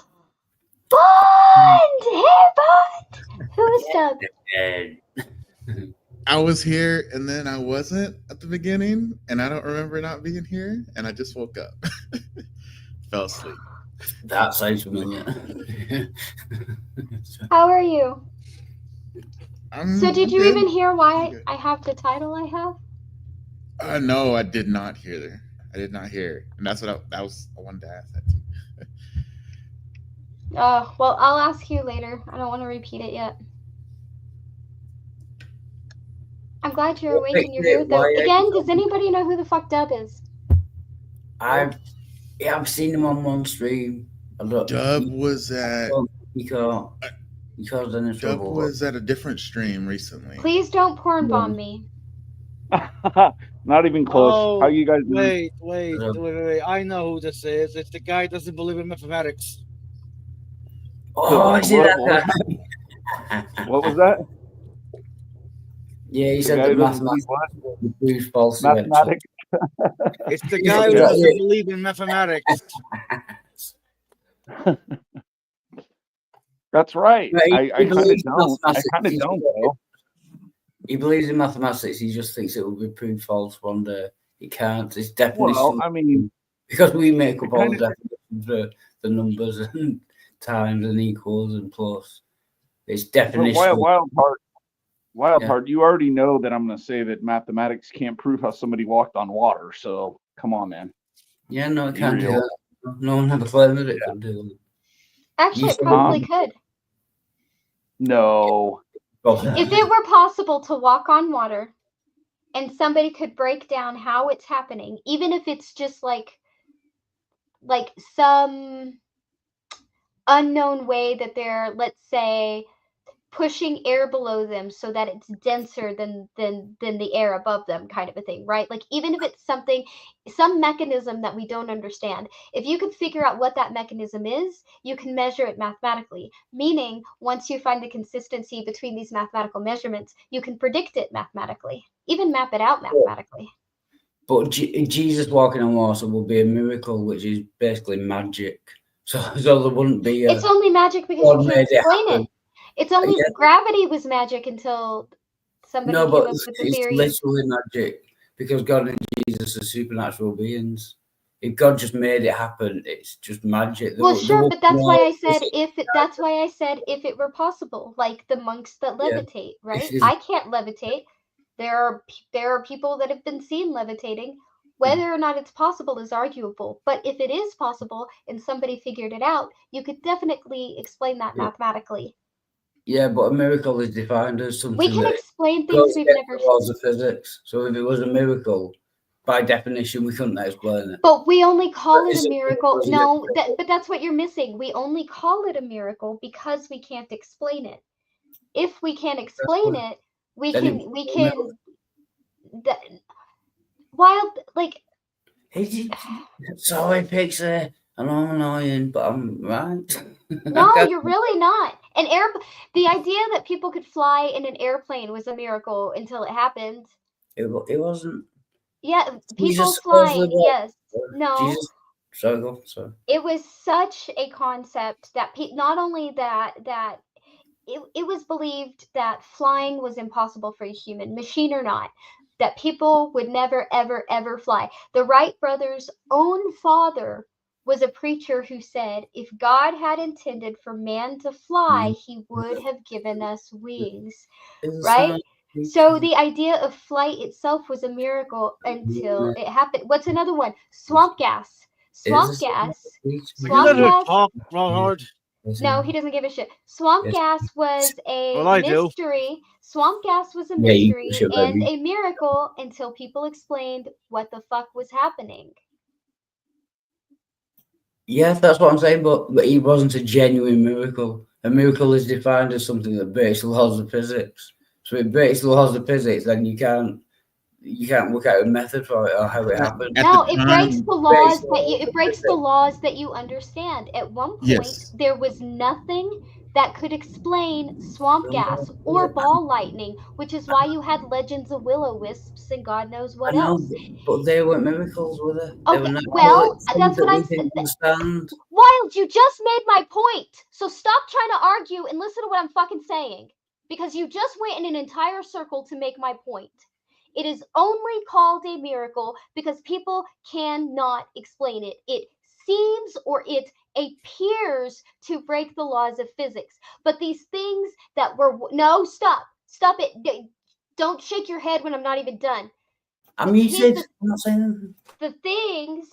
Hey, Bond! Who is Dub? I was here and then I wasn't at the beginning, and I don't remember not being here, and I just woke up. Fell asleep. That sounds familiar. How are you? So did you good. even hear why I have the title I have? No, I did not hear. I did not hear, and that's what I wanted to ask that too. Well, I'll ask you later. I don't want to repeat it yet. I'm glad you're awake and you're here. Though, again, does anybody know who the fuck Dub is? I've seen him on one stream. Dub was at. Dub was at a different stream recently. Please don't porn bomb me. Not even close. Oh, How you guys doing? Wait. I know who this is. It's the guy who doesn't believe in mathematics. Oh, I see that guy. What was that? Yeah, he said that mathematics proves false. Mathematics. It's the guy who doesn't believe in mathematics. That's right. Yeah, I kind of don't. I kind of don't, though. He believes in mathematics. He just thinks it will be proved false one day. It can't. It's definition. Well, I mean, because we make up all kind the definitions for the numbers and times and equals and plus. It's definition. Wild Yeah. Heart, you already know that I'm going to say that mathematics can't prove how somebody walked on water. So come on, man. Yeah, no, it Be can't do real. that. No one ever claimed that it could do that. Actually, it probably could. No. If it were possible to walk on water and somebody could break down how it's happening, even if it's just like some unknown way that they're, let's say, pushing air below them so that it's denser than the air above them, kind of a thing, right? Like, even if it's some mechanism that we don't understand, if you could figure out what that mechanism is, you can measure it mathematically. Meaning, once you find the consistency between these mathematical measurements, you can predict it mathematically, even map it out mathematically. But Jesus walking on water will be a miracle, which is basically magic. So there wouldn't be. It's only magic because you can't explain it. It's only gravity was magic until somebody came up with the theory. It's literally magic because God and Jesus are supernatural beings. If God just made it happen, it's just magic. Well, sure, but that's why I said if it were possible, like the monks that levitate, right? I can't levitate. There are people that have been seen levitating. Whether or not it's possible is arguable, but if it is possible and somebody figured it out, you could definitely explain that mathematically. Yeah, but a miracle is defined as something we can explain things we've never seen. Laws of physics. So if it was a miracle, by definition, we couldn't explain it. But we only call it a miracle. No, but that's what you're missing. We only call it a miracle because we can't explain it. If we can't explain it, we can. Wild, like. Sorry, Pixie. I know I'm annoying, but I'm right. No, you're really not. The idea that people could fly in an airplane was a miracle until it happened. It wasn't. Yeah, people flying. Yes. No. Jesus. Sorry. It was such a concept that not only that it was believed that flying was impossible for a human, machine or not, that people would never, ever, ever fly. The Wright brothers' own father was a preacher who said, if God had intended for man to fly, he would have given us wings, right? So the idea of flight itself was a miracle until it happened. What's another one? Swamp gas. Swamp gas. No, he doesn't give a shit. Swamp gas was a mystery. Swamp gas was a mystery and a miracle until people explained what the fuck was happening. Yeah, that's what I'm saying, but it wasn't a genuine miracle. A miracle is defined as something that breaks the laws of physics. So if it breaks the laws of physics, then you can't work out a method for it or how it happened. No, it breaks the laws that you understand. At one point, there was nothing that could explain swamp gas or ball lightning, which is why you had legends of will-o-wisps and God knows what else. But they weren't miracles, were they? Okay, well, that's what I'm saying. Wild, you just made my point. So stop trying to argue and listen to what I'm fucking saying. Because you just went in an entire circle to make my point. It is only called a miracle because people cannot explain it. It seems or it appears to break the laws of physics. But these things that were... No, stop it. Don't shake your head when I'm not even done. I'm not saying the things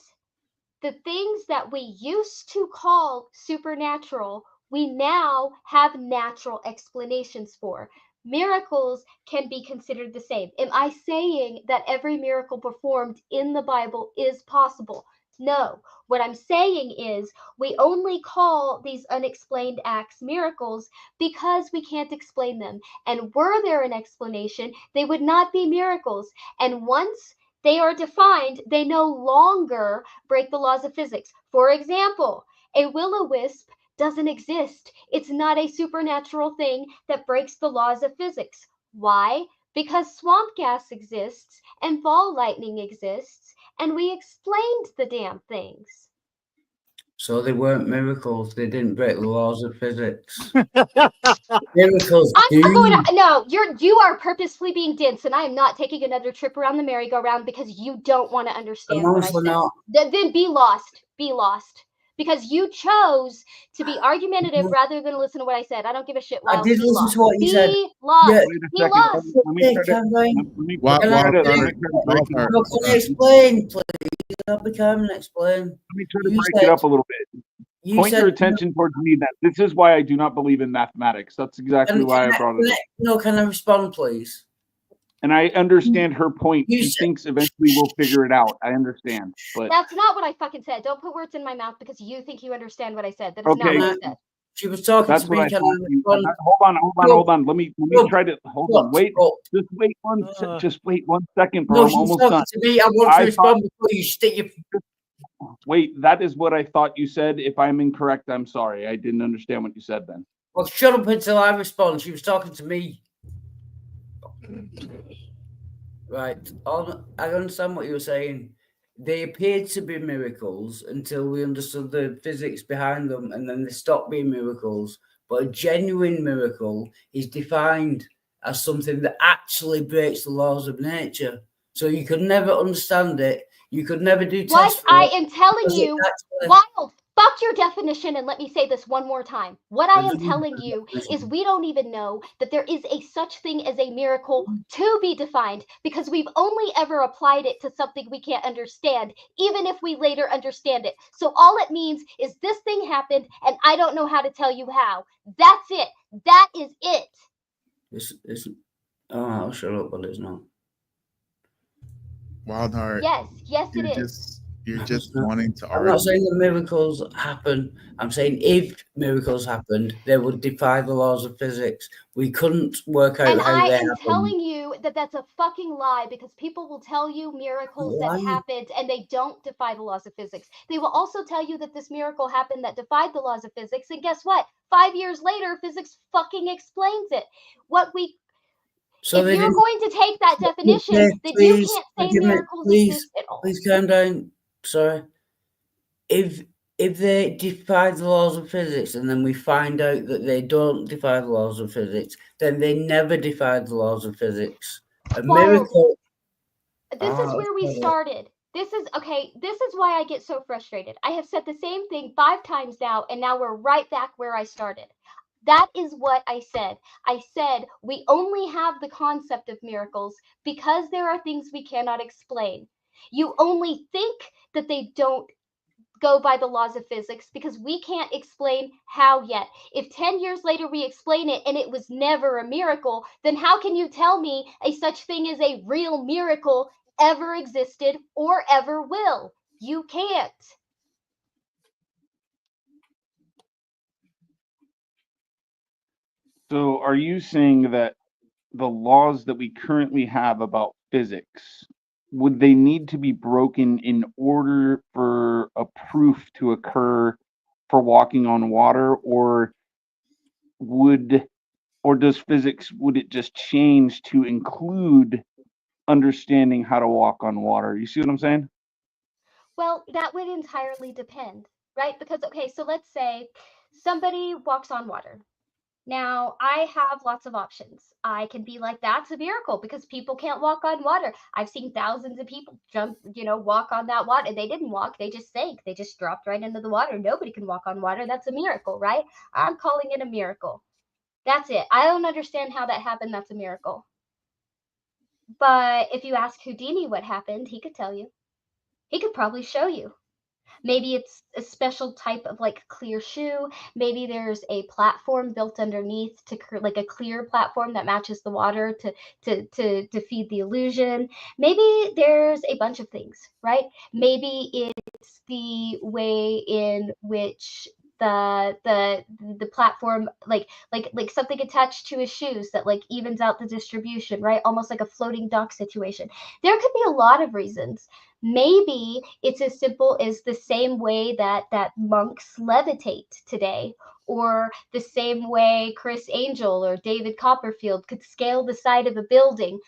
that we used to call supernatural, we now have natural explanations for. Miracles can be considered the same. Am I saying that every miracle performed in the Bible is possible? No. What I'm saying is we only call these unexplained acts miracles because we can't explain them. And were there an explanation, they would not be miracles. And once they are defined, they no longer break the laws of physics. For example, a will-o-wisp doesn't exist. It's not a supernatural thing that breaks the laws of physics. Why? Because swamp gas exists and ball lightning exists, and we explained the damn things. So they weren't miracles. They didn't break the laws of physics. Miracles I'm do. not going to. No, you are purposefully being dense, and I am not taking another trip around the merry-go-round because you don't want to understand what I Honestly said. not. Then be lost. Be lost. Because you chose to be argumentative rather than listen to what I said. I don't give a shit. I Wild, did be listen lost. to what you said. Be lost. Yeah. Wait a Be second. lost. Let me try to. Cameron. Let me Wild, Can I try to explain? break it up. No, can I explain, please? I'll be calm and explain. Let me try to You break it said- up a little bit. You Point said your attention towards me. That this is why I do not believe in mathematics. That's exactly why I brought it up. No, can I respond, please? And I understand her point. You She said- thinks eventually we'll figure it out. I understand, but That's not what I fucking said. Don't put words in my mouth because you think you understand what I said. That is not Okay. what I said. She was talking that's to what me. I Can thought. I respond? Hold on. Let me Go. try to hold Go. on. Wait, Go. just wait just wait 1 second, bro. No, I'm she's almost talking done. to me. I want I to respond before you stick your. Wait, that is what I thought you said. If I'm incorrect, I'm sorry. I didn't understand what you said then. Well, shut up until I respond. She was talking to me. Right. I understand what you were saying. They appeared to be miracles until we understood the physics behind them, and then they stopped being miracles. But a genuine miracle is defined as something that actually breaks the laws of nature. So you could never understand it. You could never do What tests for I it am telling because it you, actually- Wild, fuck your definition and let me say this one more time. What I am telling you is we don't even know that there is a such thing as a miracle to be defined because we've only ever applied it to something we can't understand, even if we later understand it. So all it means is this thing happened and I don't know how to tell you how. That's it. That is it. It's oh, I'll shut up, but it's not. Wild Heart. Yes, it is. You're just wanting to I'm argue. not saying that miracles happen. I'm saying if miracles happened, they would defy the laws of physics. We couldn't work out And how I they am happened. telling you that that's a fucking lie because people will tell you miracles that Lying. happened and they don't defy the laws of physics. They will also tell you that this miracle happened that defied the laws of physics. And guess what? 5 years later, physics fucking explains it. So if they you're didn't. going to take that definition, Okay, then please, you can't say forgive me. miracles Please, exist at all. please calm down. Sorry. If they defy the laws of physics and then we find out that they don't defy the laws of physics, then they never defied the laws of physics. A Wild. miracle. This is where we okay. started. This is why I get so frustrated. I have said the same thing 5 times now, and now we're right back where I started. That is what I said. I said we only have the concept of miracles because there are things we cannot explain. You only think that they don't go by the laws of physics because we can't explain how yet. If 10 years later we explain it and it was never a miracle, then how can you tell me a such thing as a real miracle ever existed or ever will? You can't. So are you saying that the laws that we currently have about physics, would they need to be broken in order for a proof to occur for walking on water, or does physics, would it just change to include understanding how to walk on water? You see what I'm saying? Well, that would entirely depend, right? Because, okay, so let's say somebody walks on water. Now, I have lots of options. I can be like, that's a miracle because people can't walk on water. I've seen thousands of people walk on that water. They didn't walk, they just sank. They just dropped right into the water. Nobody can walk on water. That's a miracle, right? I'm calling it a miracle. That's it. I don't understand how that happened. That's a miracle. But if you ask Houdini what happened, he could tell you. He could probably show you. Maybe it's a special type of like clear shoe. Maybe there's a platform built underneath to like a clear platform that matches the water to feed the illusion. Maybe there's a bunch of things, right? Maybe it's the way in which the platform like something attached to his shoes that like evens out the distribution, right? Almost like a floating dock situation. There could be a lot of reasons. Maybe it's as simple as the same way that monks levitate today, or the same way Chris Angel or David Copperfield could scale the side of a building.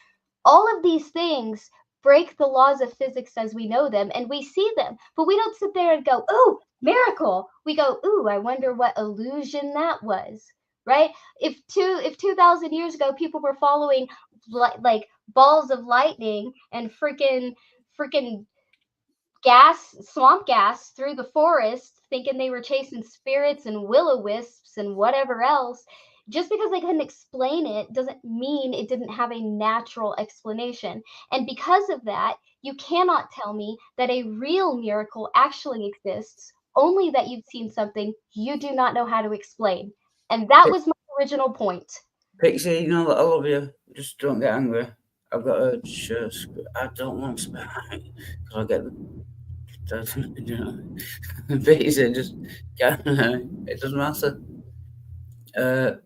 All of these things break the laws of physics as we know them, and we see them, but we don't sit there and go, oh, miracle, we go, ooh, I wonder what illusion that was, right? If 2,000 years ago people were following like balls of lightning and freaking swamp gas through the forest, thinking they were chasing spirits and will-o-wisps and whatever else, just because they couldn't explain it doesn't mean it didn't have a natural explanation. And because of that, you cannot tell me that a real miracle actually exists, only that you've seen something you do not know how to explain. And that was my original point. Pixie, you know that I love you. Just don't get angry. I've got a shirt. I don't want to spare because I get the. You know, Pixie, just get. It doesn't matter.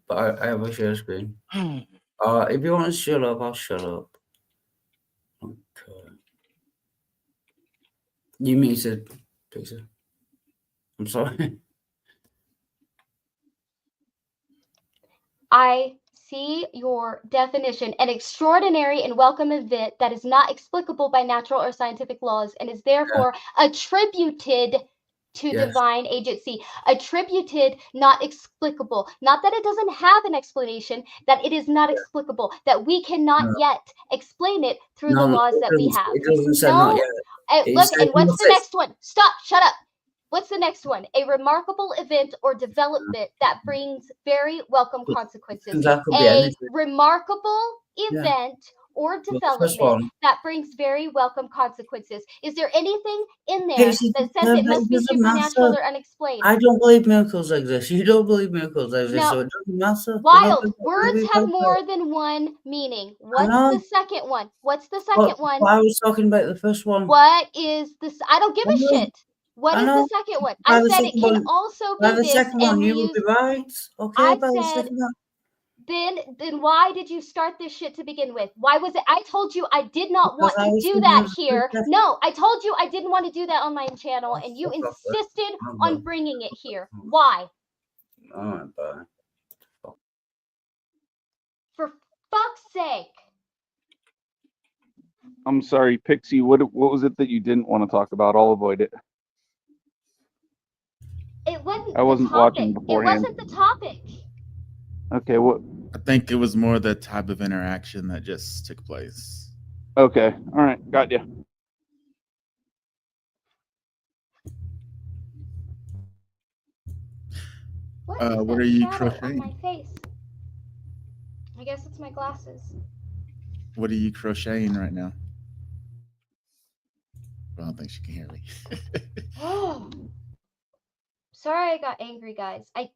But I have a share screen. If you want to shut up, I'll shut up. Okay. You muted, Pixie. I'm sorry. I see your definition, an extraordinary and welcome event that is not explicable by natural or scientific laws and is therefore attributed to divine agency. Attributed, not explicable. Not that it doesn't have an explanation, that it is not explicable, that we cannot yet explain it through the laws that we have. It doesn't say not yet. Look, and what's the next one? Stop, shut up. What's the next one? A remarkable event or development that brings very welcome consequences. A remarkable event or development that brings very welcome consequences. Is there anything in there that says it must be supernatural or unexplained? I don't believe miracles exist. You don't believe miracles exist, so it doesn't matter. Wild. Words have more than one meaning. What's the second one? What's the second one? I was talking about the first one. What is this? I don't give a shit. What is the second one? I said it can also be by the this. second one, you will be right. Okay, by the second one. Then why did you start this shit to begin with? Why was it? I told you I did not want to do that here. No, I told you I didn't want to do that on my channel, and you insisted on bringing it here. Why? All right, bye. For fuck's sake. I'm sorry, Pixie. What was it that you didn't want to talk about? I'll avoid it. It wasn't. I wasn't watching beforehand. It wasn't the topic. Okay, what? I think it was more the type of interaction that just took place. Okay, all right, got you. What are you crocheting? On my face. I guess it's my glasses. What are you crocheting right now? I don't think she can hear me. Oh, sorry, I got angry, guys. I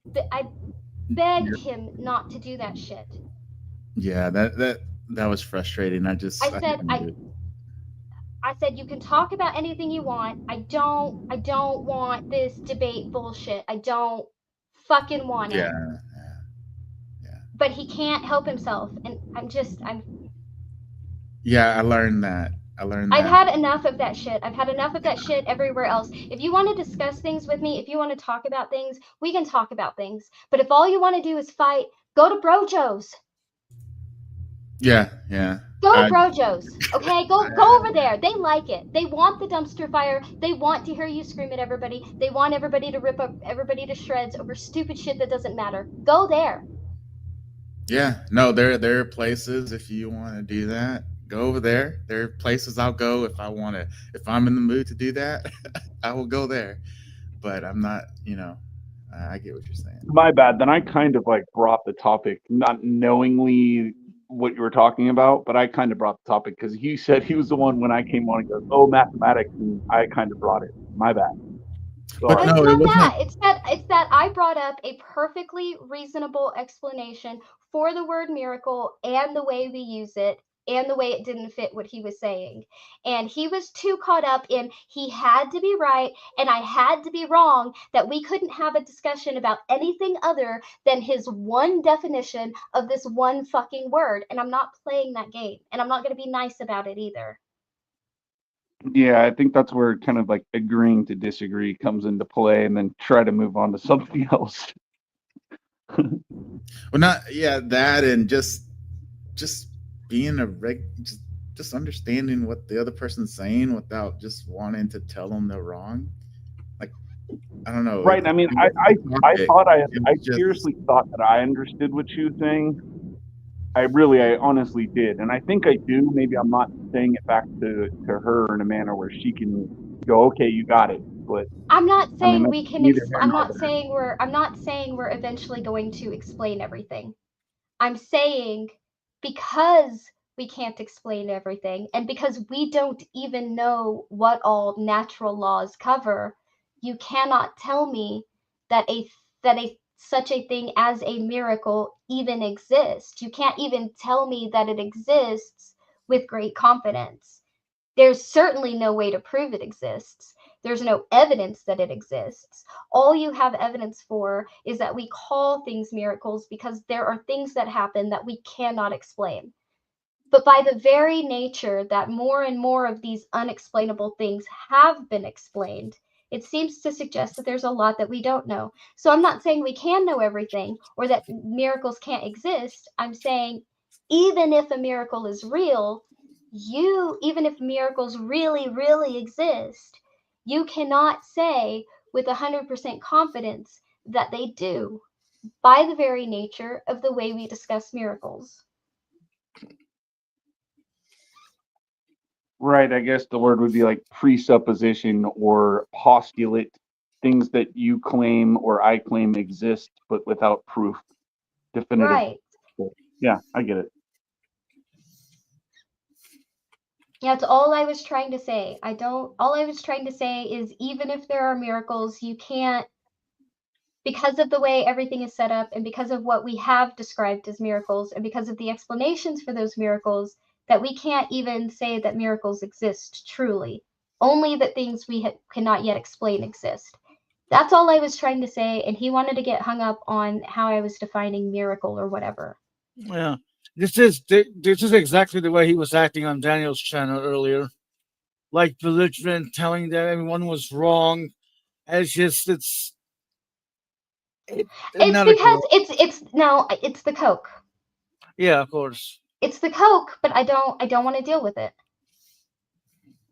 begged him not to do that shit. Yeah, that was frustrating. I said you can talk about anything you want. I don't want this debate bullshit. I don't fucking want it. Yeah. But he can't help himself, and Yeah, I learned that. I've had enough of that shit. I've had enough of that shit everywhere else. If you want to discuss things with me, if you want to talk about things, we can talk about things. But if all you want to do is fight, go to Brojo's. Yeah. Go to Brojo's, okay? Go over there. They like it. They want the dumpster fire. They want to hear you scream at everybody. They want everybody to rip up everybody to shreds over stupid shit that doesn't matter. Go there. Yeah. No, there are places if you want to do that. Go over there. There are places I'll go if I want to. If I'm in the mood to do that, I will go there. But I'm not, I get what you're saying. My bad. Then I kind of brought the topic, not knowingly what you were talking about, but I kind of brought the topic because he said he was the one when I came on and goes, "Oh, mathematics," and I kind of brought it. My bad. But no, it's not that. It's that I brought up a perfectly reasonable explanation for the word miracle and the way we use it, and the way it didn't fit what he was saying. And he was too caught up in he had to be right and I had to be wrong that we couldn't have a discussion about anything other than his one definition of this one fucking word. And I'm not playing that game. And I'm not going to be nice about it either. Yeah, I think that's where kind of agreeing to disagree comes into play and then try to move on to something else. That and just being just understanding what the other person's saying without just wanting to tell them they're wrong. I don't know. Right. I mean, I Just- seriously thought that I understood what she was saying. I honestly did. And I think I do. Maybe I'm not saying it back to her in a manner where she can go, okay, you got it. But I'm not I mean, saying that's we can. neither here I'm nor not there. saying we're. I'm not saying we're eventually going to explain everything. I'm saying because we can't explain everything, and because we don't even know what all natural laws cover, you cannot tell me that a such a thing as a miracle even exists. You can't even tell me that it exists with great confidence. There's certainly no way to prove it exists. There's no evidence that it exists. All you have evidence for is that we call things miracles because there are things that happen that we cannot explain. But by the very nature that more and more of these unexplainable things have been explained, it seems to suggest that there's a lot that we don't know. So I'm not saying we can know everything or that miracles can't exist. I'm saying even if a miracle is real, even if miracles really exist, you cannot say with 100% confidence that they do by the very nature of the way we discuss miracles. Right. I guess the word would be like presupposition or postulate, things that you claim or I claim exist, but without proof, definitive. Right. Yeah, I get it. Yeah, that's all I was trying to say. All I was trying to say is even if there are miracles, you can't, because of the way everything is set up and because of what we have described as miracles and because of the explanations for those miracles, that we can't even say that miracles exist truly. Only that things we cannot yet explain exist. That's all I was trying to say, and he wanted to get hung up on how I was defining miracle or whatever. Yeah, this is exactly the way he was acting on Daniel's channel earlier, like belligerent, telling that everyone was wrong. It's just It's not a because good. it's the Coke. Yeah, of course. It's the Coke, but I don't want to deal with it.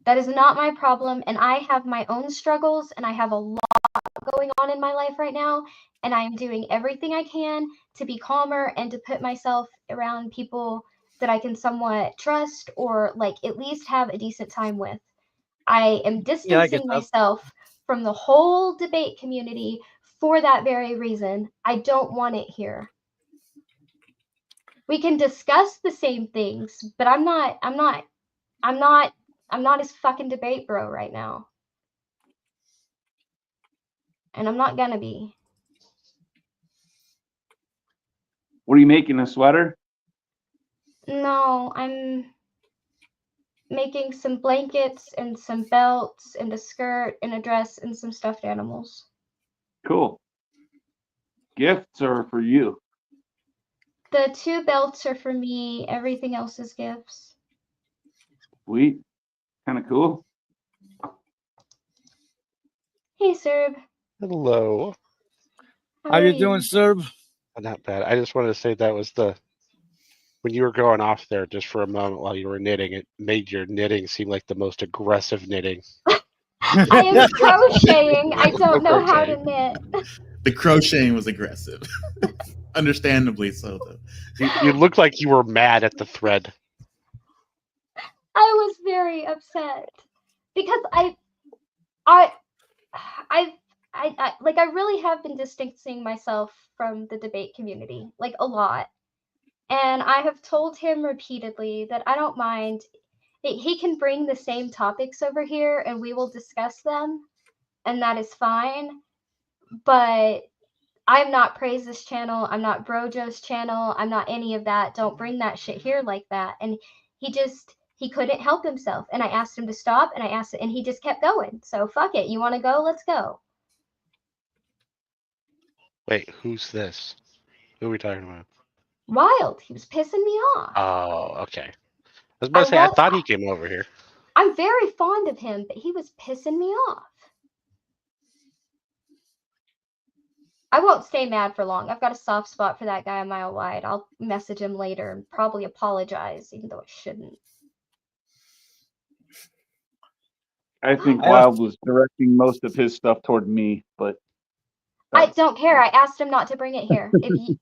That is not my problem, and I have my own struggles, and I have a lot going on in my life right now, and I am doing everything I can to be calmer and to put myself around people that I can somewhat trust or like at least have a decent time with. I am Yeah, I get distancing that. myself from the whole debate community for that very reason. I don't want it here. We can discuss the same things, but I'm not his fucking debate bro right now. And I'm not gonna be. What are you making, a sweater? No, I'm making some blankets and some belts and a skirt and a dress and some stuffed animals. Cool. Gifts are for you. The 2 belts are for me, everything else is gifts. Sweet. Kind of cool. Hey, Serb. Hello. How How are you doing, Serb? Not bad. I just wanted to say that was when you were going off there just for a moment while you were knitting, it made your knitting seem like the most aggressive knitting. I am crocheting. I don't know how to Crocheting. knit. The crocheting was aggressive. Understandably so, though. You looked like you were mad at the thread. I was very upset because I really have been distancing myself from the debate community, like a lot. And I have told him repeatedly that I don't mind. He can bring the same topics over here and we will discuss them, and that is fine. But I'm not Praise's channel. I'm not Brojo's channel. I'm not any of that. Don't bring that shit here like that. And he couldn't help himself. And I asked him to stop, and he just kept going. So fuck it. You want to go? Let's go. Wait, who's this? Who are we talking about? Wild. He was pissing me off. Oh, okay. I was about to say, I thought he came over here. I'm very fond of him, but he was pissing me off. I won't stay mad for long. I've got a soft spot for that guy a mile wide. I'll message him later and probably apologize, even though I shouldn't. I think I Wild was directing most of his stuff toward me, but I that's- don't care. I asked him not to bring it here. If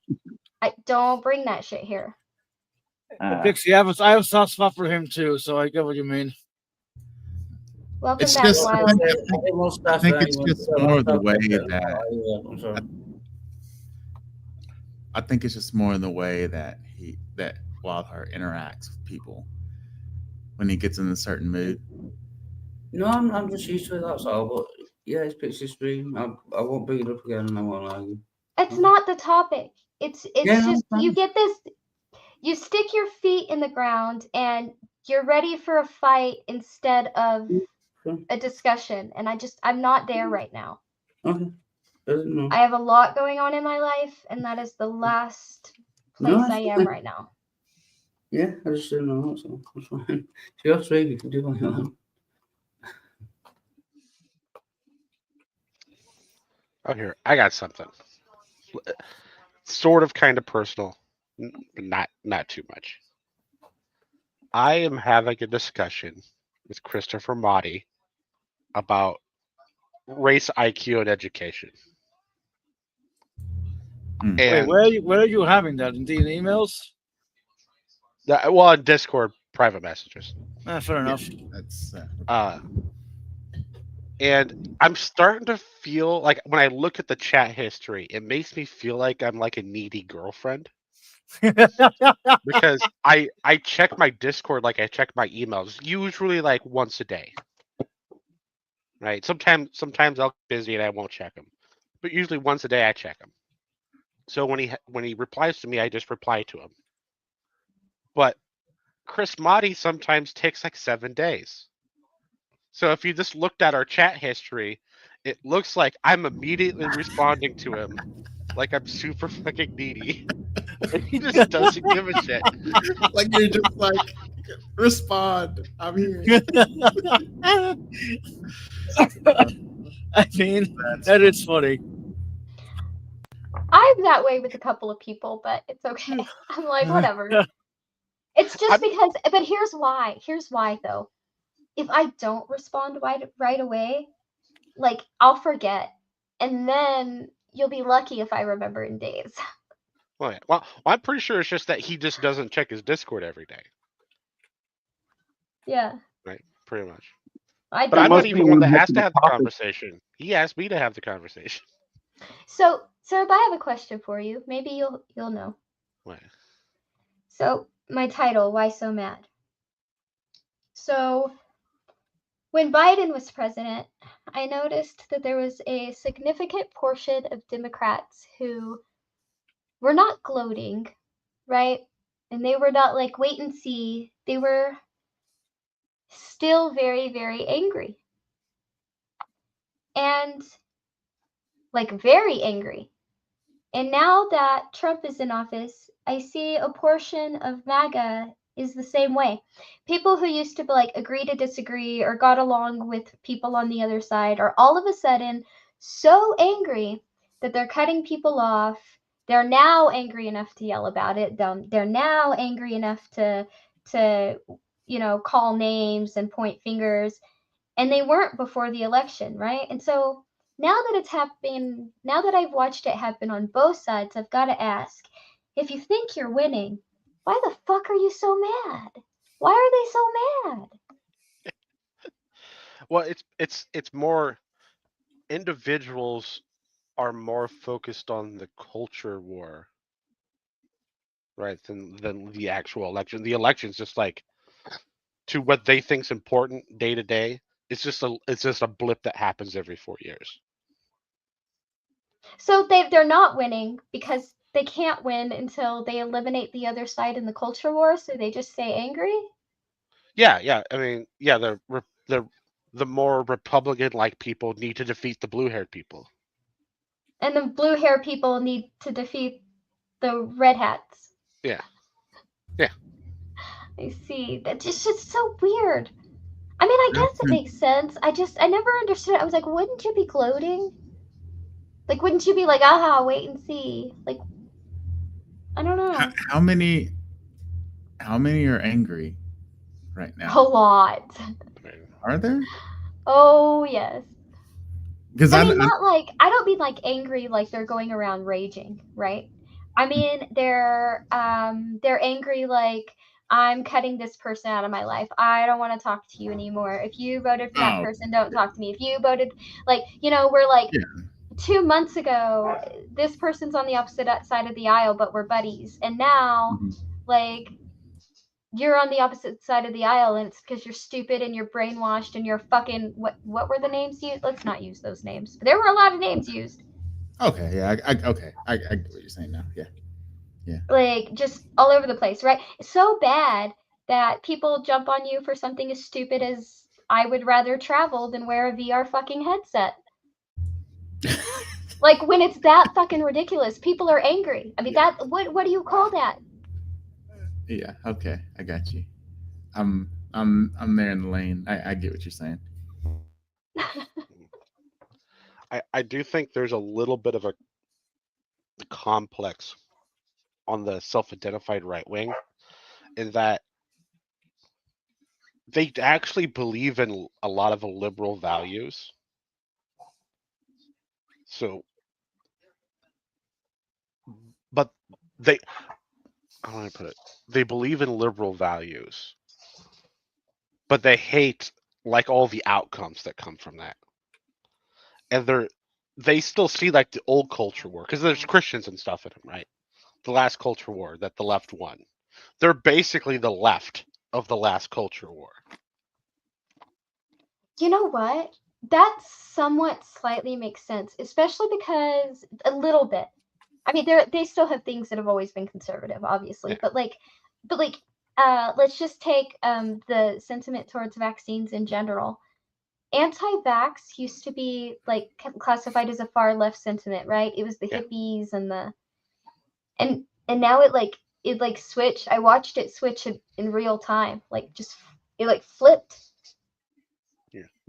I don't bring that shit here. Pixie, I have a soft spot for him too, so I get what you mean. Welcome It's back, just- Wild. I think it's just more the way that I'm sorry. I think it's just more in the way that Wildheart interacts with people when he gets in a certain mood. No, I'm just used to it, that's all. But yeah, it's Pixie stream. I won't bring it up again and I won't argue. It's not the topic. It's Yeah, just I'm you fine. get this. You stick your feet in the ground and you're ready for a fight instead of Sure. a discussion. And I'm not there right now. Okay. No. I have a lot going on in my life, and that is the last place No, I that's am fine. right now. Yeah, I just didn't know. That's all. That's fine. If you're stream, you can do what you want. Oh, here, I got something. Sort of, kind of personal, but not too much. I am having a discussion with Christopher Motti about race, IQ, and education. Hmm. Wait, And where are you having that? In the emails? well, in Discord private messages. Fair enough. That's And I'm starting to feel like when I look at the chat history, it makes me feel like I'm like a needy girlfriend because I check my Discord like I check my emails, usually like once a day. Right? Sometimes I'll get busy and I won't check them, but usually once a day I check them. So when he replies to me, I just reply to him. But Chris Motti sometimes takes like 7 days. So if you just looked at our chat history, it looks like I'm immediately responding to him like I'm super fucking needy. And he just doesn't give a shit. like you're just like respond. I'm here. I mean, that is funny. I'm that way with a couple of people, but it's okay. I'm like, whatever. It's just because, but here's why. Here's why, though. If I don't respond right away, like, I'll forget. And then you'll be lucky if I remember in days. Well, yeah. Well, I'm pretty sure it's just that he just doesn't check his Discord every day. Yeah. Right? Pretty much. I But I'm don't. not must be even one when that you has get to to have the the topic. conversation. He asked me to have the conversation. So, Serb, I have a question for you. Maybe you'll know. What? So, my title, Why So Mad? So, when Biden was president, I noticed that there was a significant portion of Democrats who were not gloating, right? And they were not like, wait and see. They were still very, very angry. And like very angry. And now that Trump is in office, I see a portion of MAGA is the same way. People who used to like agree to disagree or got along with people on the other side are all of a sudden so angry that they're cutting people off. They're now angry enough to yell about it. They're now angry enough to call names and point fingers. And they weren't before the election, right? And so now that it's happening, now that I've watched it happen on both sides, I've got to ask, if you think you're winning, why the fuck are you so mad? Why are they so mad? Well, it's more individuals are more focused on the culture war, right, than the actual election. The election's just like to what they think's important day to day. It's just a blip that happens every 4 years. So they're not winning because they can't win until they eliminate the other side in the culture war, so they just stay angry? Yeah. I mean, yeah, the more Republican-like people need to defeat the blue-haired people. And the blue hair people need to defeat the red hats. Yeah. I see. That's just so weird. I mean, I guess it makes sense. I never understood it. I was like, wouldn't you be gloating? Like, wouldn't you be like, aha, wait and see? Like, I don't know. How many are angry right A now? lot. Are there? Oh yes. Because I mean, not like, I don't mean like angry, like they're going around raging, right? I mean they're angry like, I'm cutting this person out of my life. I don't want to talk to you anymore. If you voted for that oh person, don't talk to me. If you voted, like, we're like, yeah. 2 months ago, this person's on the opposite side of the aisle, but we're buddies. And now, Mhm. like, you're on the opposite side of the aisle, and it's because you're stupid and you're brainwashed and you're fucking, what were the names used? Let's not use those names. There were a lot of names used. Okay, yeah, okay, I get what you're saying now. Yeah. Like, just all over the place, right? It's so bad that people jump on you for something as stupid as, I would rather travel than wear a VR fucking headset. Like, when it's that fucking ridiculous, people are angry. I mean, Yeah. that, what do you call that? Yeah. Okay, I got you. I'm there in the lane. I get what you're saying. I do think there's a little bit of a complex on the self-identified right wing, in that they actually believe in a lot of the liberal values. So, but they, how do I put it? They believe in liberal values, but they hate like all the outcomes that come from that. And they still see like the old culture war, because there's Christians and stuff in them, right? The last culture war that the left won. They're basically the left of the last culture war. You know what? That somewhat slightly makes sense, especially because a little bit. I mean, they still have things that have always been conservative, obviously, Yeah. but let's just take the sentiment towards vaccines in general. Anti-vax used to be like classified as a far left sentiment, right? It was the Yeah. hippies and the and now it switched. I watched it switch in real time, like just it like flipped.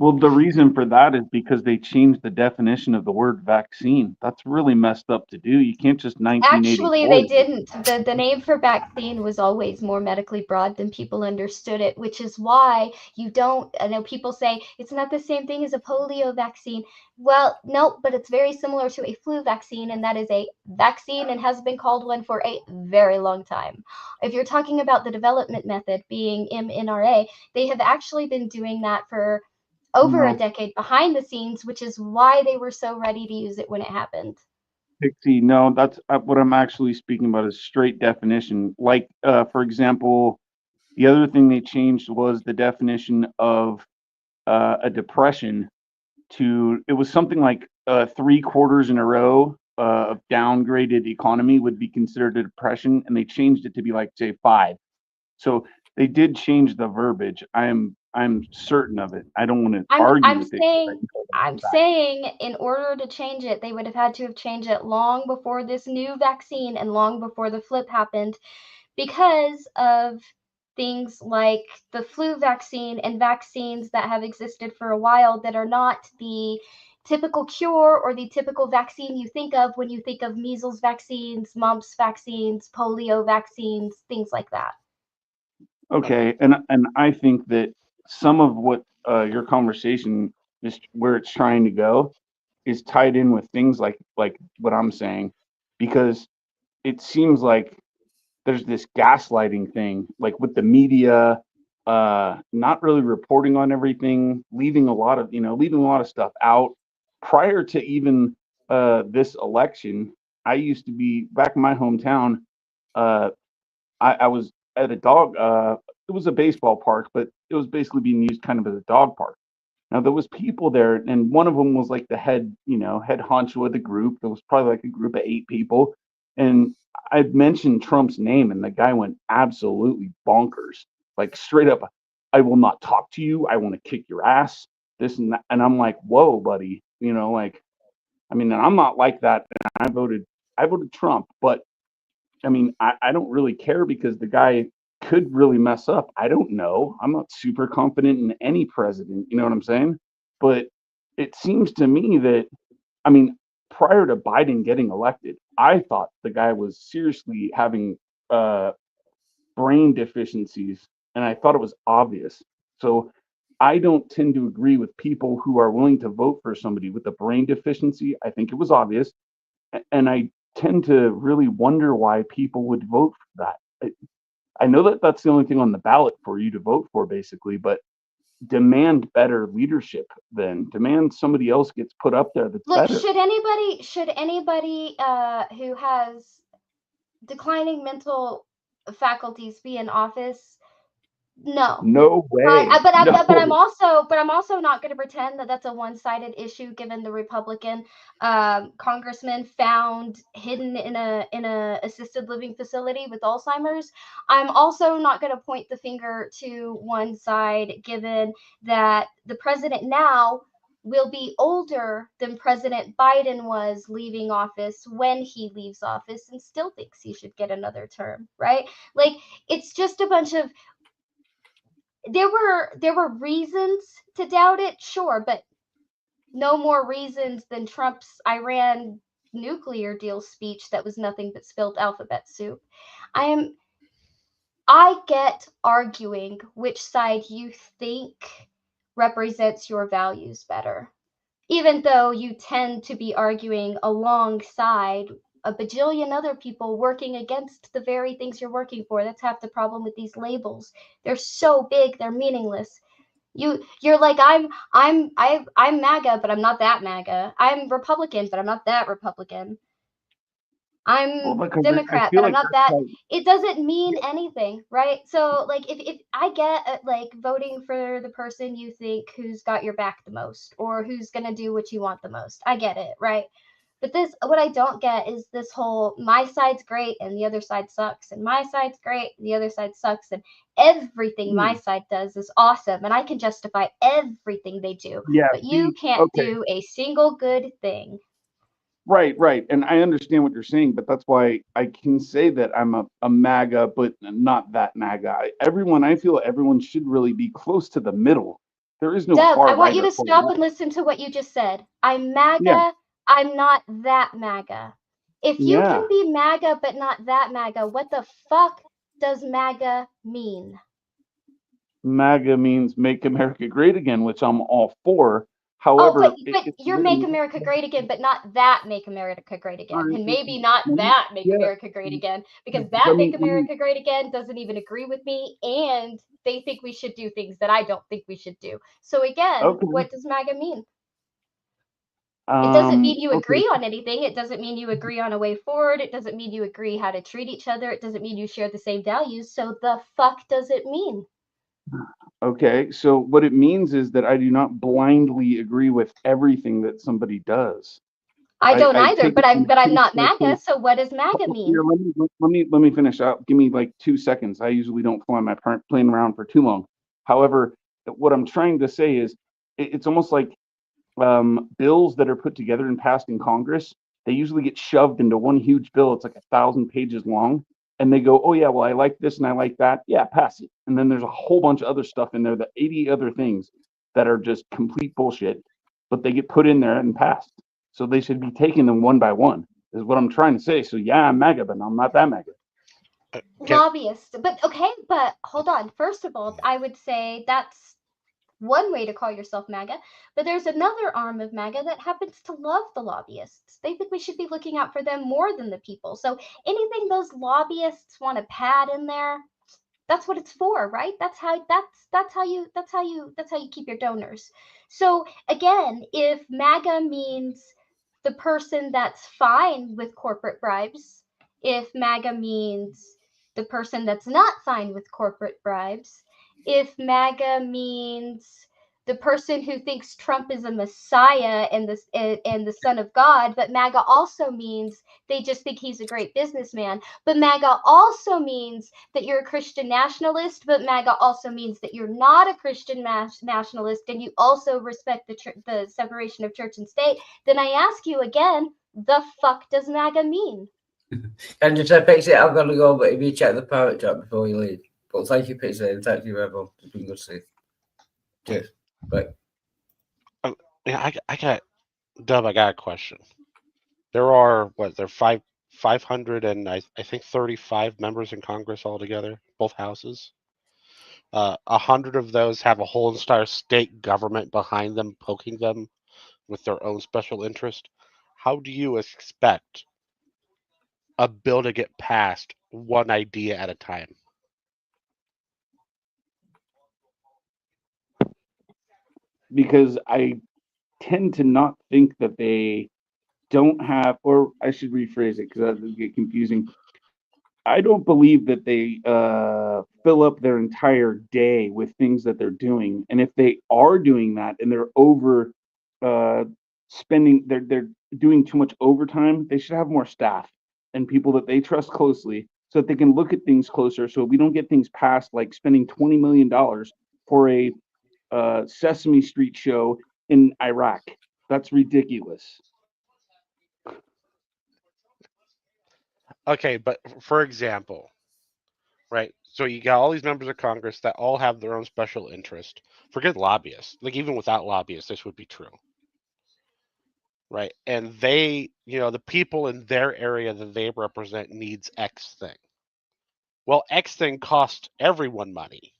Well, the reason for that is because they changed the definition of the word vaccine. That's really messed up to do. You can't just Actually, 1984. they didn't. The name for vaccine was always more medically broad than people understood it, which is why you don't. I know people say it's not the same thing as a polio vaccine. Well, no, but it's very similar to a flu vaccine, and that is a vaccine and has been called one for a very long time. If you're talking about the development method being mRNA, they have actually been doing that for over a No, decade behind the scenes, which is why they were so ready to use it when it happened. Pixie, no, that's what I'm actually speaking about is straight definition. Like, for example, the other thing they changed was the definition of a depression to, it was something like 3 quarters in a row of downgraded economy would be considered a depression, and they changed it to be like, say, 5. So they did change the verbiage. I'm certain of it. I don't want to argue with it. I'm saying in order to change it, they would have had to have changed it long before this new vaccine and long before the flip happened, because of things like the flu vaccine and vaccines that have existed for a while that are not the typical cure or the typical vaccine you think of when you think of measles vaccines, mumps vaccines, polio vaccines, things like that. Okay, and I think that some of what your conversation is where it's trying to go is tied in with things like what I'm saying, because it seems like there's this gaslighting thing, like with the media, not really reporting on everything, leaving a lot of stuff out. Prior to even this election, I used to be back in my hometown. Uh, I was at a dog. It was a baseball park, but it was basically being used kind of as a dog park. Now there was people there, and one of them was like the head honcho of the group. There was probably like a group of 8 people, and I'd mentioned Trump's name, and the guy went absolutely bonkers, like straight up, "I will not talk to you. I want to kick your ass." This and that, and I'm like, "Whoa, buddy," like, I mean, and I'm not like that. And I voted Trump, but I mean, I don't really care because the guy could really mess up. I don't know. I'm not super confident in any president. You know what I'm saying? But it seems to me that, I mean, prior to Biden getting elected, I thought the guy was seriously having uh, brain deficiencies, and I thought it was obvious. So I don't tend to agree with people who are willing to vote for somebody with a brain deficiency. I think it was obvious. And I tend to really wonder why people would vote for that. I know that that's the only thing on the ballot for you to vote for, basically, but demand better leadership then. Demand somebody else gets put up there that's Look, better. should anybody who has declining mental faculties be in office? No. No way. But I'm No. also not going to pretend that that's a one-sided issue, given the Republican congressman found hidden in a assisted living facility with Alzheimer's. I'm also not going to point the finger to one side, given that the president now will be older than President Biden was leaving office when he leaves office, and still thinks he should get another term, right? Like, it's just a bunch of, there were reasons to doubt it, sure, but no more reasons than Trump's Iran nuclear deal speech that was nothing but spilled alphabet soup. I get arguing which side you think represents your values better, even though you tend to be arguing alongside a bajillion other people working against the very things you're working for. That's half the problem with these labels. They're so big, they're meaningless. You're like, I'm MAGA, but I'm not that MAGA. I'm Republican, but I'm not that Republican. I'm Democrat, but I'm not that. It doesn't mean anything, right? So, like, if I get like voting for the person you think who's got your back the most, or who's gonna do what you want the most, I get it, right? But what I don't get is this whole my side's great and the other side sucks, and my side's great and the other side sucks, and everything my side does is awesome, and I can justify everything they do. Yeah, but you can't do a single good thing. Right. And I understand what you're saying, but that's why I can say that I'm a MAGA, but not that MAGA. I feel everyone should really be close to the middle. There is no Deb, far I want right you or to far stop left. and listen to what you just said. I'm MAGA. Yeah. I'm not that MAGA. If you Yeah. can be MAGA but not that MAGA, what the fuck does MAGA mean? MAGA means Make America Great Again, which I'm all for. Oh, However, but you're Make America Great Again, but not that Make America Great Again. And maybe not that Make America Great Again, because that Make America Great Again doesn't even agree with me, and they think we should do things that I don't think we should do. So again, what does MAGA mean? It doesn't mean you agree on anything. It doesn't mean you agree on a way forward. It doesn't mean you agree how to treat each other. It doesn't mean you share the same values. So the fuck does it mean? Okay, so what it means is that I do not blindly agree with everything that somebody does. I don't either, but I'm not MAGA. So what does MAGA mean? Here, let me finish up. Give me like 2 seconds. I usually don't fly my plane around for too long. However, what I'm trying to say is, it's almost like bills that are put together and passed in Congress. They usually get shoved into one huge bill. It's like 1,000 pages long. And they go, oh yeah, well, I like this and I like that. Yeah, pass it. And then there's a whole bunch of other stuff in there, the 80 other things that are just complete bullshit, but they get put in there and passed. So they should be taking them one by one, is what I'm trying to say. So yeah, I'm MAGA, but I'm not that MAGA. Lobbyists. But okay, but hold on. First of all, I would say that's one way to call yourself MAGA, but there's another arm of MAGA that happens to love the lobbyists. They think we should be looking out for them more than the people. So anything those lobbyists want to pad in there, that's what it's for, right? That's how you keep your donors. So again, if MAGA means the person that's fine with corporate bribes, if MAGA means the person that's not fine with corporate bribes, if MAGA means the person who thinks Trump is a messiah and the son of God, but MAGA also means they just think he's a great businessman. But MAGA also means that you're a Christian nationalist, but MAGA also means that you're not a Christian nationalist and you also respect the separation of church and state. Then I ask you again, the fuck does MAGA mean? And just say, Pixie, I've got to go, but if you check the pirate chat before you leave. But thank you, Pixie, and thank you, everyone. It's been good to see you. Cheers. Bye. Yeah, I got Dub. I got a question. There are 500 and I think 35 members in Congress altogether, both houses. 100 of those have a whole entire state government behind them, poking them with their own special interest. How do you expect a bill to get passed one idea at a time? Because I tend to not think that they don't have, or I should rephrase it because that would get confusing. I don't believe that they fill up their entire day with things that they're doing, and if they are doing that and they're over uh, spending, they're doing too much overtime, they should have more staff and people that they trust closely so that they can look at things closer. So we don't get things passed like spending $20 million for a Sesame Street show in Iraq. That's ridiculous. Okay, but for example, right? So you got all these members of Congress that all have their own special interest. Forget lobbyists. Like even without lobbyists, this would be true. Right? And they, the people in their area that they represent needs X thing. Well, X thing costs everyone money.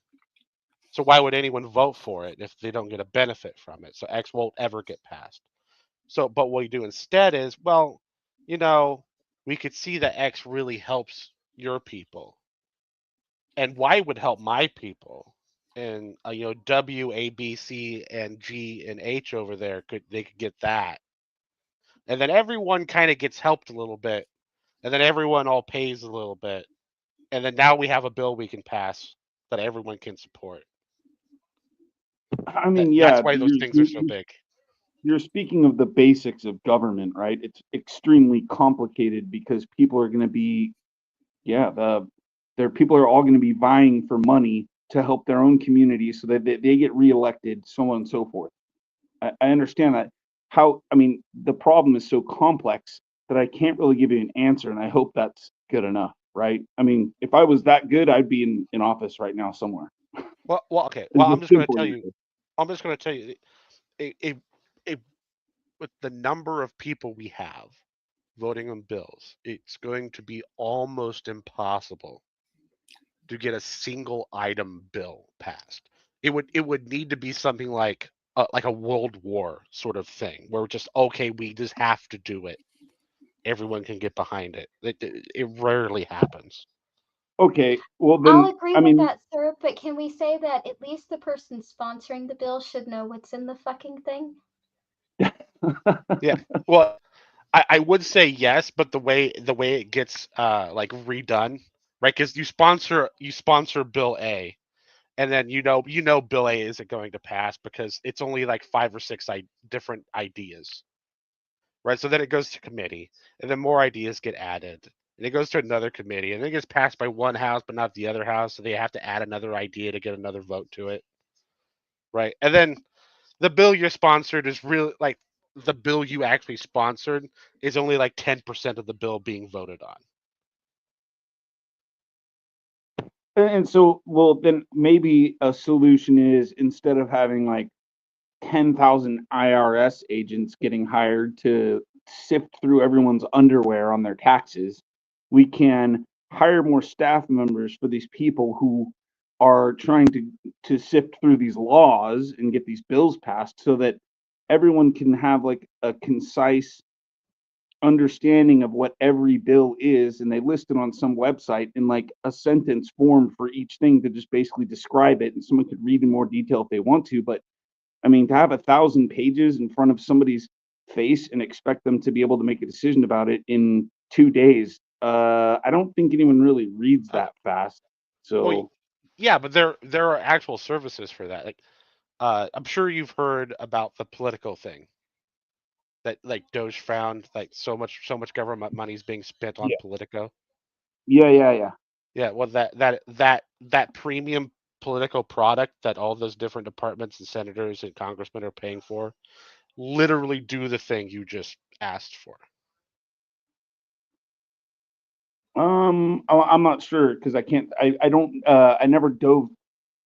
So why would anyone vote for it if they don't get a benefit from it? So X won't ever get passed. So, but what we do instead is, well, we could see that X really helps your people. And Y would help my people. And W, A, B, C, and G and H over there could get that. And then everyone kind of gets helped a little bit. And then everyone all pays a little bit. And then now we have a bill we can pass that everyone can support. I mean, That's why those things are so big. You're speaking of the basics of government, right? It's extremely complicated because people are going to be, people are all going to be vying for money to help their own community so that they get reelected, so on and so forth. I understand that. The problem is so complex that I can't really give you an answer, and I hope that's good enough, right? I mean, if I was that good, I'd be in office right now somewhere. Well, okay. Well, I'm just going to tell you. With the number of people we have voting on bills, it's going to be almost impossible to get a single item bill passed. It would need to be something like a world war sort of thing, where just we just have to do it. Everyone can get behind it. It rarely happens. Okay, well then, I'll agree with that, sir, but can we say that at least the person sponsoring the bill should know what's in the fucking thing? Yeah. Well, I would say yes, but the way it gets redone, right? Because you sponsor Bill A, and then Bill A isn't going to pass because it's only like 5 or 6 different ideas, right? So then it goes to committee, and then more ideas get added, and it goes to another committee, and then it gets passed by one house but not the other house, so they have to add another idea to get another vote to it, right? And then the bill you're sponsored is really like the bill you actually sponsored is only like 10% of the bill being voted on. And so, well, then maybe a solution is instead of having like 10,000 IRS agents getting hired to sift through everyone's underwear on their taxes, we can hire more staff members for these people who are trying to sift through these laws and get these bills passed so that everyone can have like a concise understanding of what every bill is, and they list it on some website in like a sentence form for each thing to just basically describe it, and someone could read in more detail if they want to. But I mean, to have 1,000 pages in front of somebody's face and expect them to be able to make a decision about it in 2 days, I don't think anyone really reads that fast. So well, yeah, but there are actual services for that. Like I'm sure you've heard about the Politico thing. That like Doge found like so much government money is being spent on Politico. Yeah. Yeah, well that premium Politico product that all those different departments and senators and congressmen are paying for literally do the thing you just asked for. I'm not sure because I never dove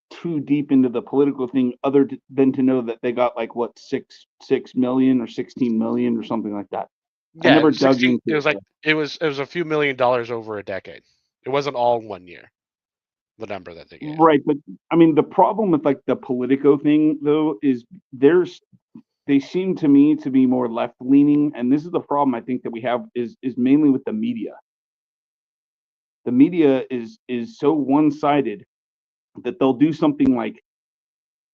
too deep into the political thing other than to know that they got like what 6 million or 16 million or something like that. Yeah, I never dug into it was like it was a few $1 million over a decade. It wasn't all in 1 year. the number that they get. Right, but I mean, the problem with like the Politico thing, though, is they seem to me to be more left leaning, and this is the problem I think that we have is mainly with the media. The media is so one sided that they'll do something like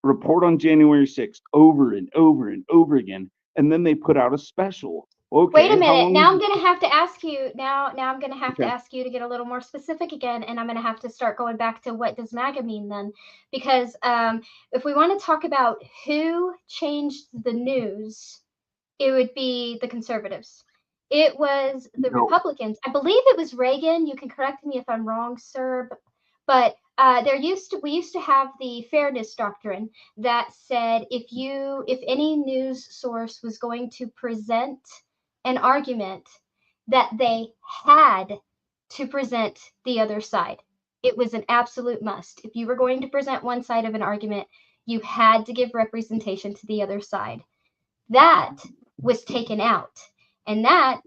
report on January 6th over and over and over again, and then they put out a special. Okay, Wait a how minute. long Now is I'm going to have to ask you. Now I'm going to have to Okay. ask you to get a little more specific again, and I'm going to have to start going back to what does MAGA mean then? Because if we want to talk about who changed the news, it would be the conservatives. It was the No. Republicans. I believe it was Reagan. You can correct me if I'm wrong, sir. But we used to have the fairness doctrine that said if any news source was going to present an argument, that they had to present the other side. It was an absolute must. If you were going to present one side of an argument, you had to give representation to the other side. That was taken out, and that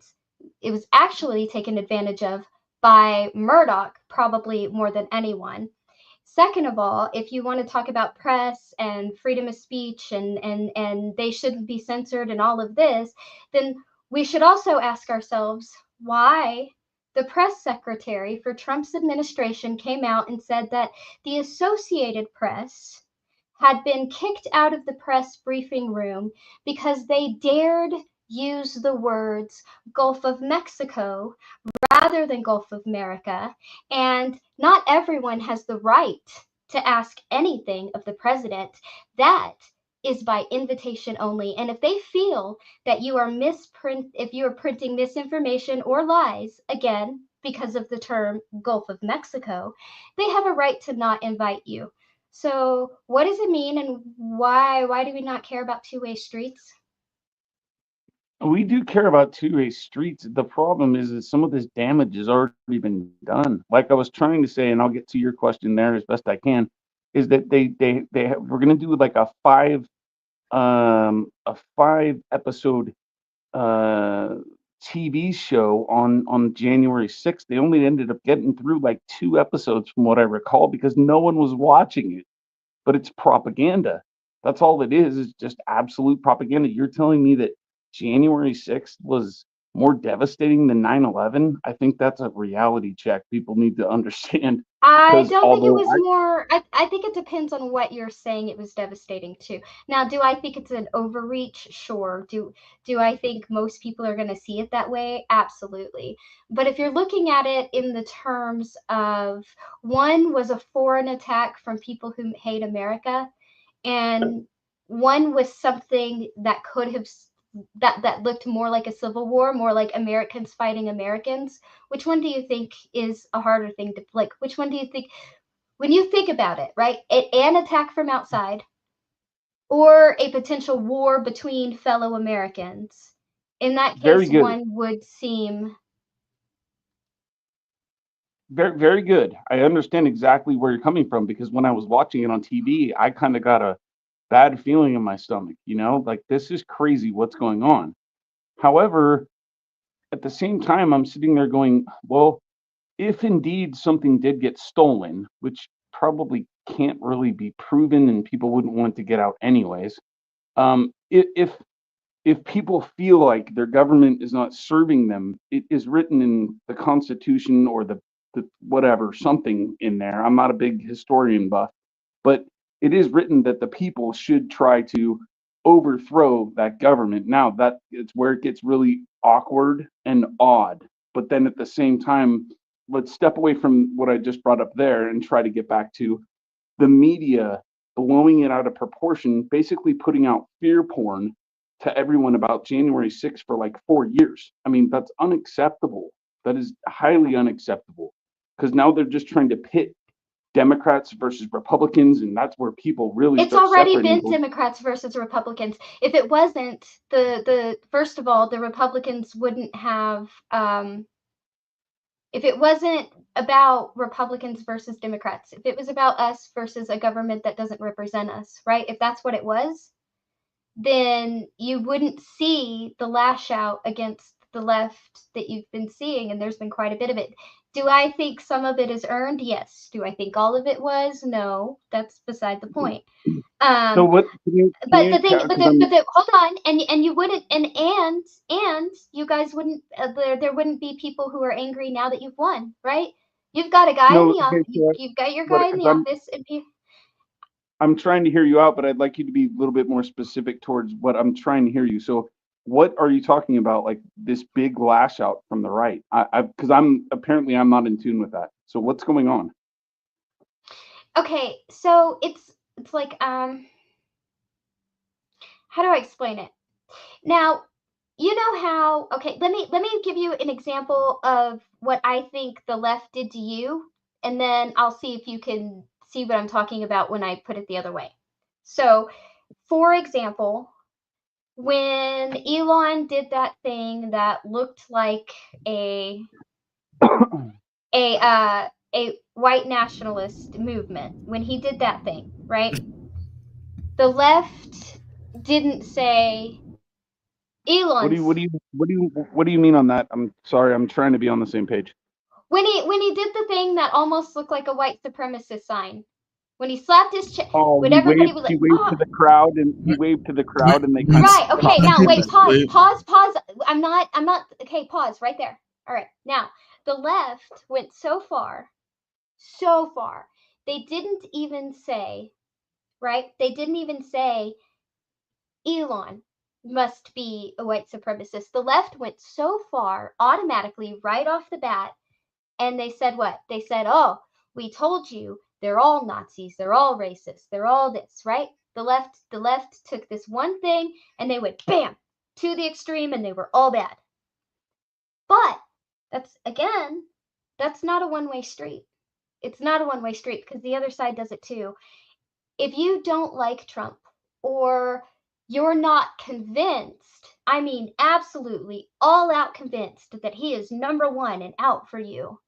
it was actually taken advantage of by Murdoch, probably more than anyone. Second of all, if you want to talk about press and freedom of speech and they shouldn't be censored and all of this, then we should also ask ourselves why the press secretary for Trump's administration came out and said that the Associated Press had been kicked out of the press briefing room because they dared use the words Gulf of Mexico rather than Gulf of America. And not everyone has the right to ask anything of the president. That is by invitation only. And if they feel that you are if you are printing misinformation or lies, again, because of the term Gulf of Mexico, they have a right to not invite you. So what does it mean, and why do we not care about two-way streets? We do care about two-way streets. The problem is that some of this damage has already been done. Like I was trying to say, and I'll get to your question there as best I can, is that we're going to do like a five episode TV show on January 6th. They only ended up getting through like 2 episodes from what I recall because no one was watching it. But it's propaganda. That's all it is just absolute propaganda. You're telling me that January 6th was more devastating than 9/11? I think that's a reality check people need to understand. I 'Cause don't think it although was more. I think it depends on what you're saying. It was devastating too. Now, do I think it's an overreach? Sure. Do I think most people are going to see it that way? Absolutely. But if you're looking at it in the terms of one was a foreign attack from people who hate America, and one was something that could have that looked more like a civil war, more like Americans fighting Americans. Which one do you think is a harder thing to like? Which one do you think, when you think about it, right? An attack from outside or a potential war between fellow Americans? In that Very case, good. one would seem. Very, very good. I understand exactly where you're coming from because when I was watching it on TV, I kind of got a bad feeling in my stomach, like this is crazy what's going on. However, at the same time, I'm sitting there going, well, if indeed something did get stolen, which probably can't really be proven and people wouldn't want to get out anyways, if people feel like their government is not serving them, it is written in the Constitution or the whatever, something in there. I'm not a big historian buff, but it is written that the people should try to overthrow that government. Now that it's where it gets really awkward and odd. But then at the same time, let's step away from what I just brought up there and try to get back to the media blowing it out of proportion, basically putting out fear porn to everyone about January 6th for like 4 years. I mean, that's unacceptable. That is highly unacceptable because now they're just trying to pit Democrats versus Republicans, and that's where people really It's start already separating been Democrats versus Republicans. If it wasn't, the first of all, the Republicans wouldn't have. If it wasn't about Republicans versus Democrats, if it was about us versus a government that doesn't represent us, right? If that's what it was, then you wouldn't see the lash out against the left that you've been seeing, and there's been quite a bit of it. Do I think some of it is earned? Yes. Do I think all of it was? No. That's beside the point. So what? But the thing, hold on, and you wouldn't, and you guys wouldn't, there wouldn't be people who are angry now that you've won, right? You've got a guy in the office. You've got your guy in the office, and I'm trying to hear you out, but I'd like you to be a little bit more specific towards what I'm trying to hear you. So, what are you talking about? Like this big lash out from the right? Because I'm not in tune with that. So, what's going on? Okay, so it's like how do I explain it? Now, you know how, okay, let me give you an example of what I think the left did to you, and then I'll see if you can see what I'm talking about when I put it the other way. So, for example, when Elon did that thing that looked like a white nationalist movement, when he did that thing, right? The left didn't say Elon. What do you mean on that? I'm sorry, I'm trying to be on the same page. When he did the thing that almost looked like a white supremacist sign, when he slapped his chest, when everybody was like, he waved to the crowd, and he waved to the crowd, and they kind right. of Okay, now wait, pause. I'm not. Okay, pause right there. All right, now the left went so far. They didn't even say, right? They didn't even say Elon must be a white supremacist. The left went so far automatically right off the bat, and they said what? They said, oh, we told you they're all Nazis, they're all racist, they're all this, right? The left took this one thing and they went bam to the extreme, and they were all bad. But that's not a one-way street. It's not a one-way street, because the other side does it too. If you don't like Trump, or you're not convinced, I mean absolutely all out convinced that he is number one and out for you,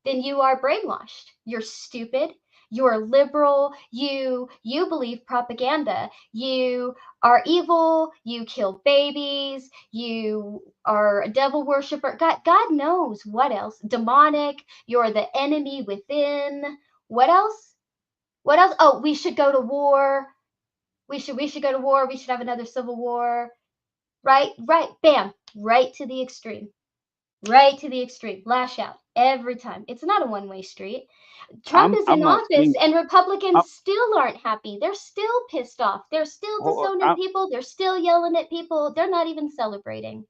then you are brainwashed. You're stupid. You're liberal. You believe propaganda. You are evil. You kill babies. You are a devil worshiper. God knows what else. Demonic. You're the enemy within. What else? What else? Oh, we should go to war. We should go to war. We should have another civil war. Right. Bam. Right to the extreme. Right to the extreme. Lash out every time. It's not a one-way street. Trump is in office, and Republicans still aren't happy. They're still pissed off. They're still disowning people. They're still yelling at people. They're not even celebrating.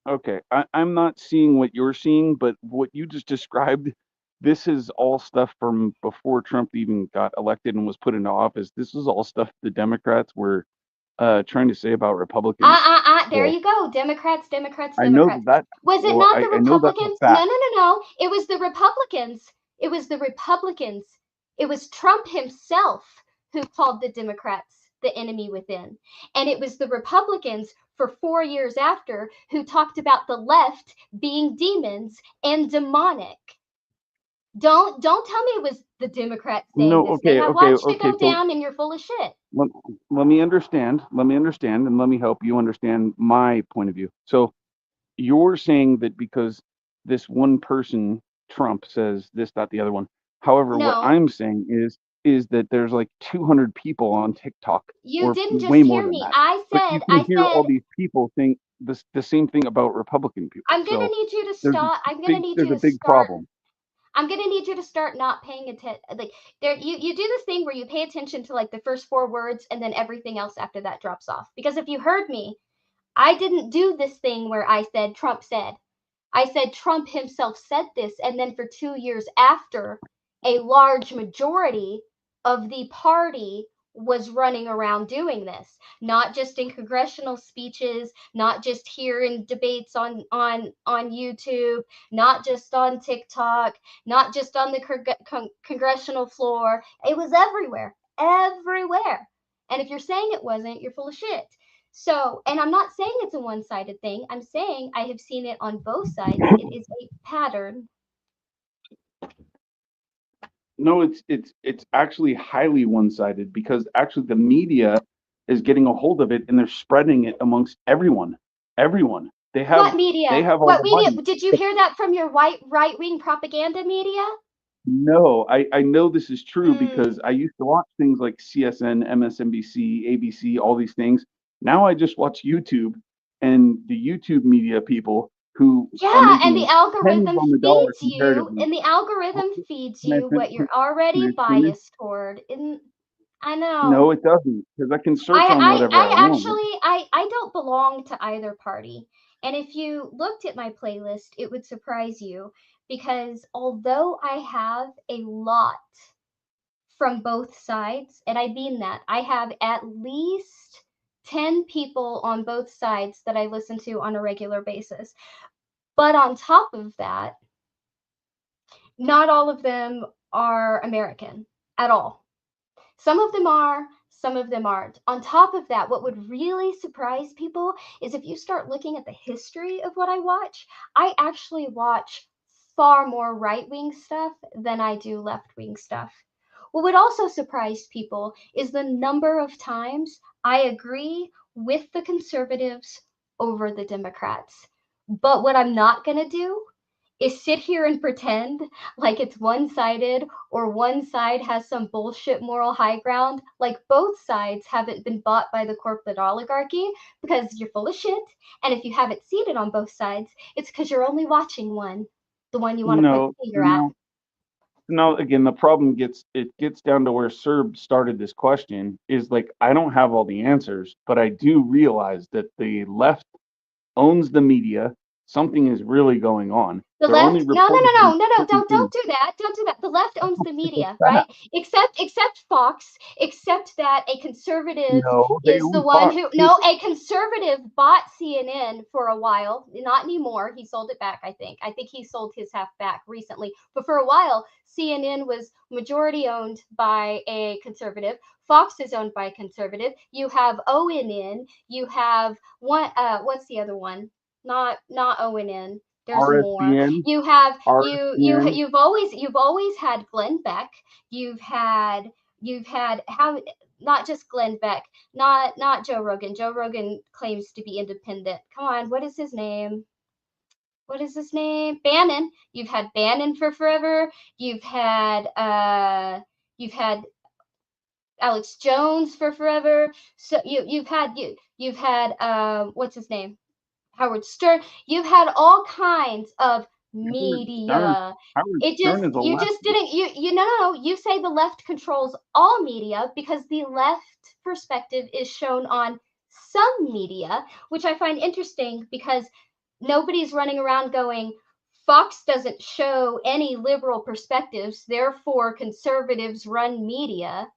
Okay, I'm not seeing what you're seeing, but what you just described, this is all stuff from before Trump even got elected and was put into office. This is all stuff the Democrats were trying to say about Republicans. There you go. Democrats. I know that. Was it not the Republicans? No. It was the Republicans. It was the Republicans. It was Trump himself who called the Democrats the enemy within. And it was the Republicans for 4 years after who talked about the left being demons and demonic. Don't tell me it was the Democrats saying this thing. I watched it go down, and you're full of shit. Let me understand, and let me help you understand my point of view. So you're saying that because this one person, Trump, says this, that, the other one. However, what I'm saying is that there's like 200 people on TikTok. You didn't just hear me. I said all these people think the same thing about Republican people. I'm gonna need you to stop. There's a big problem. I'm gonna need you to start not paying attention. Like you do this thing where you pay attention to like the first 4 words, and then everything else after that drops off. Because if you heard me, I didn't do this thing where I said Trump said. I said Trump himself said this, and then for 2 years after, a large majority of the party was running around doing this, not just in congressional speeches, not just here in debates on YouTube, not just on TikTok, not just on the congressional floor. It was everywhere. And if you're saying it wasn't, you're full of shit. So, and I'm not saying it's a one-sided thing. I'm saying I have seen it on both sides. It is a pattern. No, it's actually highly one-sided, because actually the media is getting a hold of it, and they're spreading it amongst everyone. They have What media? they have all What the media? money. Did you hear that from your right-wing propaganda media? No, I know this is true Mm. because I used to watch things like CSN, MSNBC, ABC, all these things. Now I just watch YouTube and the YouTube media people who are Yeah, and the making pennies algorithm on the dollar feeds you, comparatively. and the algorithm feeds Can I you what finish? you're Can already I finish? biased toward. And I know. No, it doesn't, because I can search on whatever I want. Actually, I don't belong to either party. And if you looked at my playlist, it would surprise you because although I have a lot from both sides, and I mean that, I have at least 10 people on both sides that I listen to on a regular basis. But on top of that, not all of them are American at all. Some of them are, some of them aren't. On top of that, what would really surprise people is if you start looking at the history of what I watch, I actually watch far more right-wing stuff than I do left-wing stuff. What would also surprise people is the number of times I agree with the conservatives over the Democrats. But what I'm not going to do is sit here and pretend like it's one-sided or one side has some bullshit moral high ground, like both sides haven't been bought by the corporate oligarchy, because you're full of shit. And if you have it seated on both sides, it's because you're only watching one, the one you want to point the finger at. No, again, the problem gets down to where Serb started this question is like, I don't have all the answers, but I do realize that the left owns the media. Something is really going on. The They're left, only no, reporting don't do that. Don't do that. The left owns the media, right? Except Fox, except that a conservative No, they is the own one Fox. who, no, a conservative bought CNN for a while, not anymore. He sold it back, I think. I think he sold his half back recently. But for a while, CNN was majority owned by a conservative. Fox is owned by a conservative. You have ONN. You have one. What's the other one? Not ONN. There's more. RSBN. You have RSBN. you've always had Glenn Beck. You've had how, not just Glenn Beck, not Joe Rogan. Joe Rogan claims to be independent. Come on, what is his name? What is his name? Bannon. You've had Bannon for forever. You've had Alex Jones for forever. So you've had what's his name? Howard Stern. You've had all kinds of media. You just didn't, no. You say the left controls all media because the left perspective is shown on some media, which I find interesting because nobody's running around going, Fox doesn't show any liberal perspectives, therefore conservatives run media.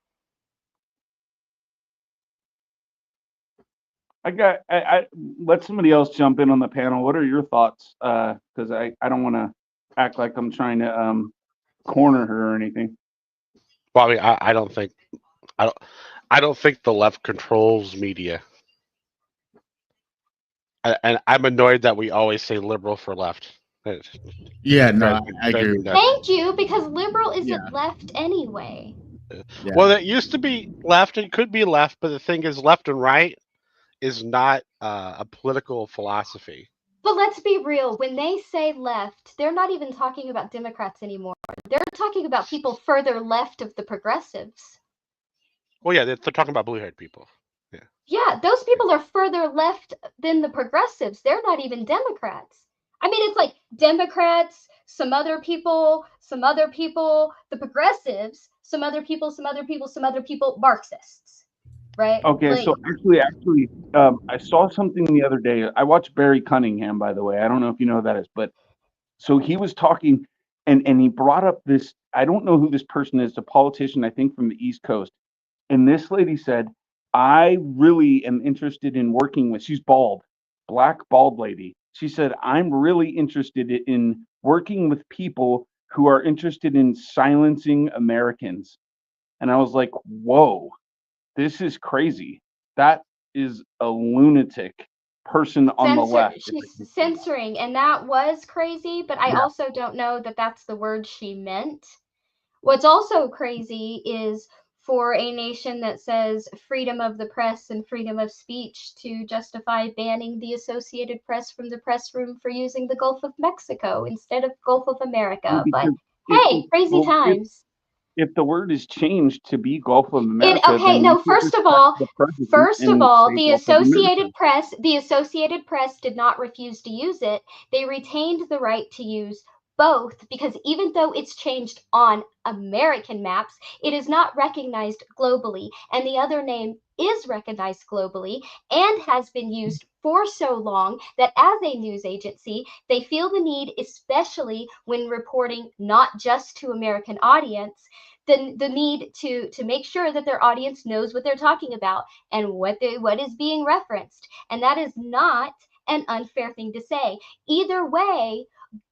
I let somebody else jump in on the panel. What are your thoughts? Because I don't want to act like I'm trying to corner her or anything. Well, I mean, I don't think the left controls media. And I'm annoyed that we always say liberal for left. Yeah, no, I agree. Thank you, because liberal isn't left anyway. Yeah. Well, it used to be left. It could be left, but the thing is, left and right is not a political philosophy. But let's be real. When they say left, they're not even talking about Democrats anymore. They're talking about people further left of the progressives. Well, yeah, they're talking about blue-haired people. Yeah, those people are further left than the progressives. They're not even Democrats. I mean, it's like Democrats, some other people, the progressives, some other people, Marxists, right? Okay, so actually, I saw something the other day. I watched Barry Cunningham, by the way. I don't know if you know who that is, but so he was talking, and he brought up this. I don't know who this person is. A politician, I think, from the East Coast. And this lady said, I really am interested in working with, she's bald, black bald lady. She said, I'm really interested in working with people who are interested in silencing Americans. And I was like, whoa, this is crazy. That is a lunatic person on the left. She's censoring, and that was crazy, but I also don't know that that's the word she meant. What's also crazy is for a nation that says freedom of the press and freedom of speech to justify banning the Associated Press from the press room for using the Gulf of Mexico instead of Gulf of America. But hey, crazy times. If the word is changed to be Gulf of America, Okay, then no, we should first of respect all, the president and say the Gulf of America. Associated Press did not refuse to use it. They retained the right to use both because even though it's changed on American maps, it is not recognized globally, and the other name is recognized globally and has been used for so long that as a news agency, they feel the need, especially when reporting not just to American audience, the need to make sure that their audience knows what they're talking about and what is being referenced. And that is not an unfair thing to say. Either way,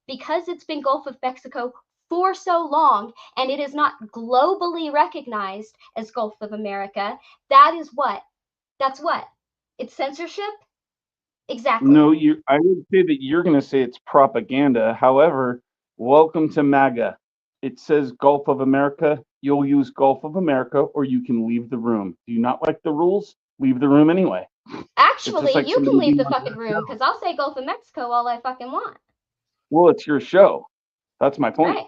because it's been Gulf of Mexico for so long and it is not globally recognized as Gulf of America, that's what? It's censorship? Exactly. No, I would say that you're going to say it's propaganda. However, welcome to MAGA. It says Gulf of America. You'll use Gulf of America or you can leave the room. Do you not like the rules? Leave the room anyway. Actually, like you can somebody leave the being on fucking room because I'll say Gulf of Mexico all I fucking want. Well, it's your show. That's my point. Right.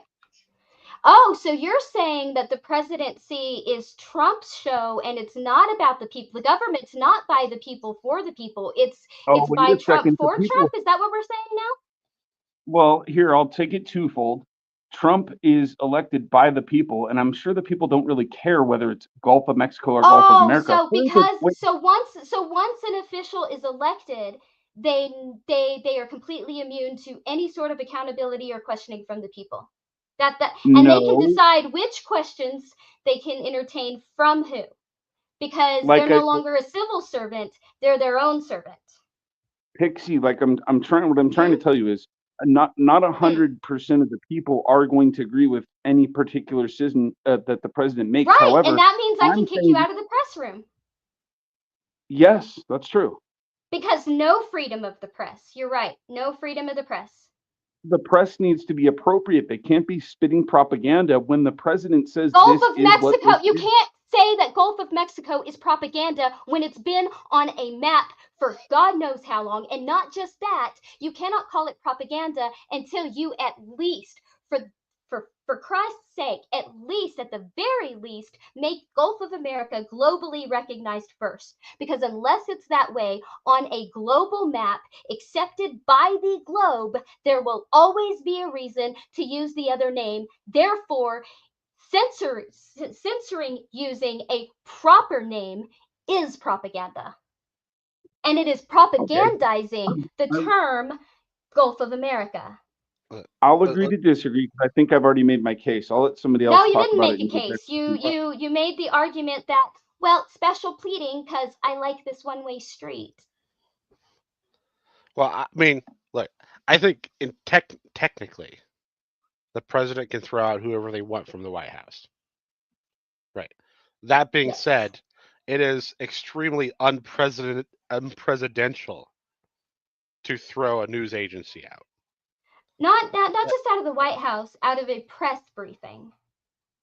Oh, so you're saying that the presidency is Trump's show and it's not about the people. The government's not by the people for the people. It's wait by a Trump second. for Trump. Is that what we're saying now? Well, here, I'll take it twofold. Trump is elected by the people, and I'm sure the people don't really care whether it's Gulf of Mexico or Gulf of America. So once an official is elected, they are completely immune to any sort of accountability or questioning from the people. They can decide which questions they can entertain from who, because they're no longer a civil servant; they're their own servant. Pixie, what I'm trying to tell you is not 100% of the people are going to agree with any particular decision that the president makes. Right, however, and that means I can kick you out of the press room. Yes, that's true. Because no freedom of the press. You're right. No freedom of the press. The press needs to be appropriate. They can't be spitting propaganda when the president says Gulf of Mexico. You can't say that Gulf of Mexico is propaganda when it's been on a map for God knows how long. And not just that, you cannot call it propaganda until you at least, for Christ's sake, at the very least, make Gulf of America globally recognized first. Because unless it's that way on a global map accepted by the globe, there will always be a reason to use the other name. Therefore, censoring using a proper name is propaganda. And it is propagandizing the term Gulf of America. I'll agree to disagree because I think I've already made my case. I'll let somebody else talk about it. No, you didn't make a case. You made the argument that, well, special pleading because I like this one-way street. Well, I mean, look, I think technically, the president can throw out whoever they want from the White House. Right. That being said, it is extremely unpresidential to throw a news agency out. Not just out of the White House, out of a press briefing.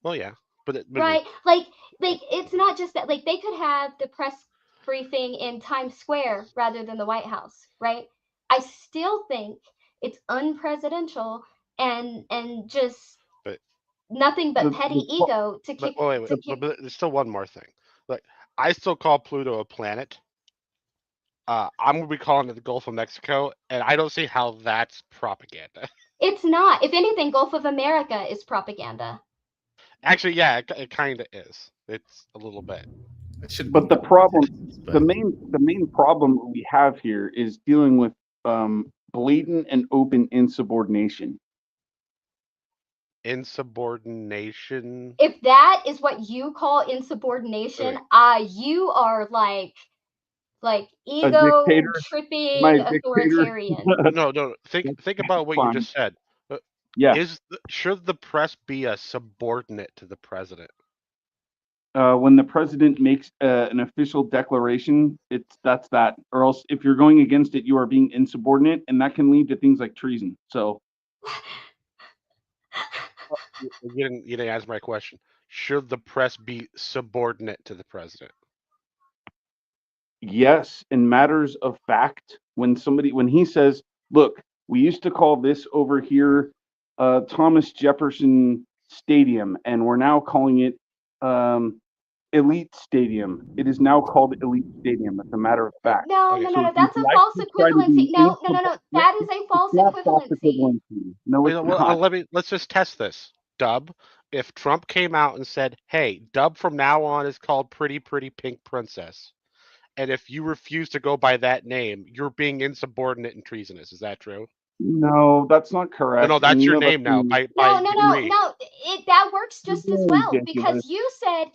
Well, yeah, but right, like it's not just that. Like they could have the press briefing in Times Square rather than the White House, right? I still think it's unpresidential and just nothing but petty ego to kick. But there's still one more thing. Like I still call Pluto a planet. I'm going to be calling it the Gulf of Mexico, and I don't see how that's propaganda. It's not. If anything, Gulf of America is propaganda. Actually, yeah, it kind of is. It's a little bit. But the problem, the main problem we have here is dealing with blatant and open insubordination. Insubordination. If that is what you call insubordination, you are like ego tripping authoritarian. No. Think about what you just said. Yeah. Should the press be a subordinate to the president? When the president makes an official declaration, that's that. Or else, if you're going against it, you are being insubordinate, and that can lead to things like treason. So, you didn't answer my question. should the press be subordinate to the president? Yes, in matters of fact, when he says, look, we used to call this over here Thomas Jefferson Stadium, and we're now calling it Elite Stadium. It is now called Elite Stadium, as a matter of fact. No, Okay. no, So no, no. if That's a you'd like false to try to be equivalency. No, no, no, no. That is a false It's not false equivalency. equivalency. No, it's Well, not. let's just test this. Dub, if Trump came out and said, "Hey, Dub from now on is called Pretty Pretty Pink Princess," and if you refuse to go by that name, you're being insubordinate and treasonous. Is that true? No, that's not correct. No, and that's you your know that's name now. being- By No, no, no, degree. no. That works You're just as being well ridiculous. because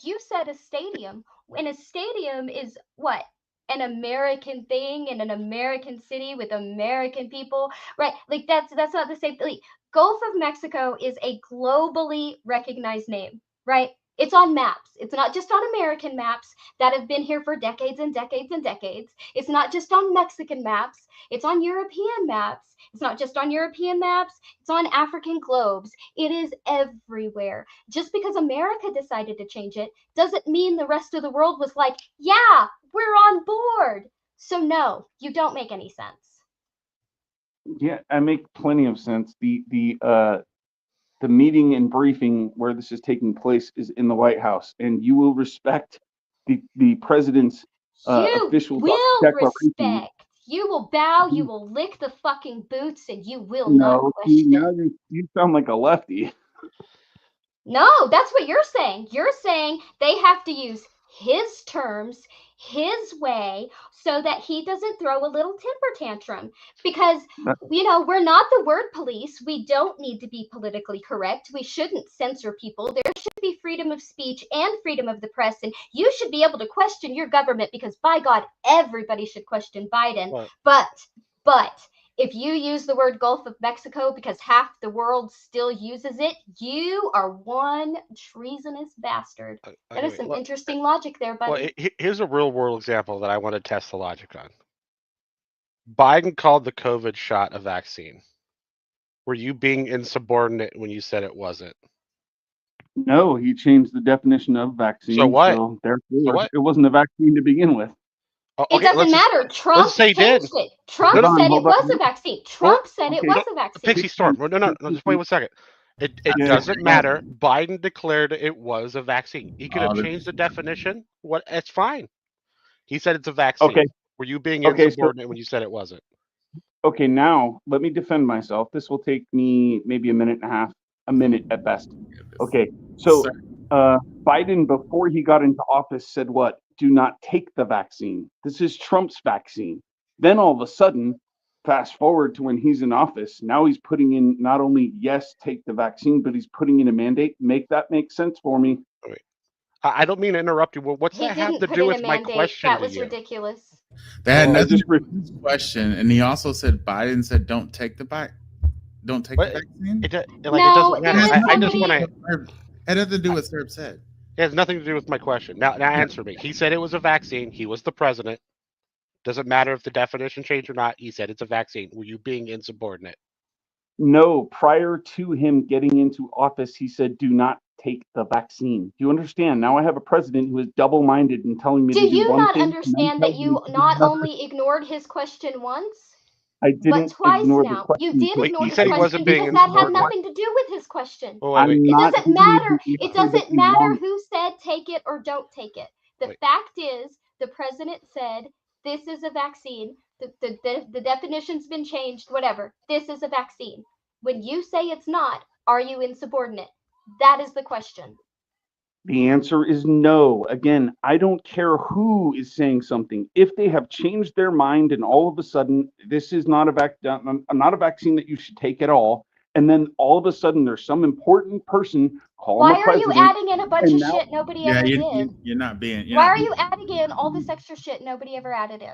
you said a stadium, and a stadium is what? An American thing in an American city with American people, right? Like that's not the same. Like, Gulf of Mexico is a globally recognized name, right? It's on maps. It's not just on American maps that have been here for decades and decades and decades. It's not just on Mexican maps. It's on European maps. It's not just on European maps. It's on African globes. It is everywhere. Just because America decided to change it doesn't mean the rest of the world was like, yeah, we're on board. So no, you don't make any sense. Yeah, I make plenty of sense. The meeting and briefing where this is taking place is in the White House, and you will respect the president's You official will declaration. respect. You will bow, you will lick the fucking boots, and you will No, not see, now question. you sound like a lefty. No, that's what you're saying. You're saying they have to use his terms, his way, so that he doesn't throw a little temper tantrum. Because, That- we're not the word police. We don't need to be politically correct. We shouldn't censor people. There should be freedom of speech and freedom of the press. And you should be able to question your government because, by God, everybody should question Biden. But if you use the word Gulf of Mexico because half the world still uses it, you are one treasonous bastard. That is some interesting logic there, buddy. Here's a real world example that I want to test the logic on. Biden called the COVID shot a vaccine. Were you being insubordinate when you said it wasn't? No, he changed the definition of vaccine. So what? So therefore, So what? it wasn't a vaccine to begin with. Oh, It okay, doesn't matter. Trump say he changed did. it. Trump Hold on, said it hold on. was a vaccine. Trump said it okay. was a vaccine. Pixie Storm. No, just wait 1 second. It Yeah. doesn't matter. Biden declared it was a vaccine. He could have Oh, changed the definition. What? It's fine. He said it's a vaccine. Okay. Were you being Okay, so- insubordinate when you said it wasn't? Okay, now let me defend myself. This will take me maybe a minute and a half, a minute at best. Okay, so Biden, before he got into office, said what? Do not take the vaccine. This is Trump's vaccine. Then all of a sudden, fast forward to when he's in office, now he's putting in not only yes, take the vaccine, but he's putting in a mandate. Make that make sense for me. I don't mean to interrupt you. Well, what's He that have didn't to put do in with a my mandate. question That to was you? ridiculous. That had I nothing just to do with his question, and he also said Biden said don't take the vaccine. But vaccine. It No, doesn't there matter. was I just somebody- want to. It had nothing to do with what Serb said. It has nothing to do with my question. Now answer me. He said it was a vaccine. He was the president. Doesn't matter if the definition changed or not. He said it's a vaccine. Were you being insubordinate? No, prior to him getting into office, he said, do not take the vaccine. Do you understand? Now I have a president who is double-minded and telling me Do to do you one not thing. and understand then that you tells me to do not another. only ignored his question once, I but didn't twice ignore the now? question. You did Wait, ignore he his said he question wasn't being because that had insubordinate. nothing to do with his question. Oh, wait. I'm It not doesn't giving matter. you the It answer that doesn't you matter want. who said take it or don't take it. The Wait. fact is, the president said this is a vaccine. The definition's been changed. Whatever. This is a vaccine. When you say it's not, are you insubordinate? That is the question. The answer is no. Again, I don't care who is saying something. If they have changed their mind and all of a sudden this is not a vaccine that you should take at all, and then all of a sudden there's some important person calling Why the are you president. adding in a bunch and of now- shit nobody Yeah, ever you, did? you're not being. You're Why not are being, you adding in all this extra shit nobody ever added in?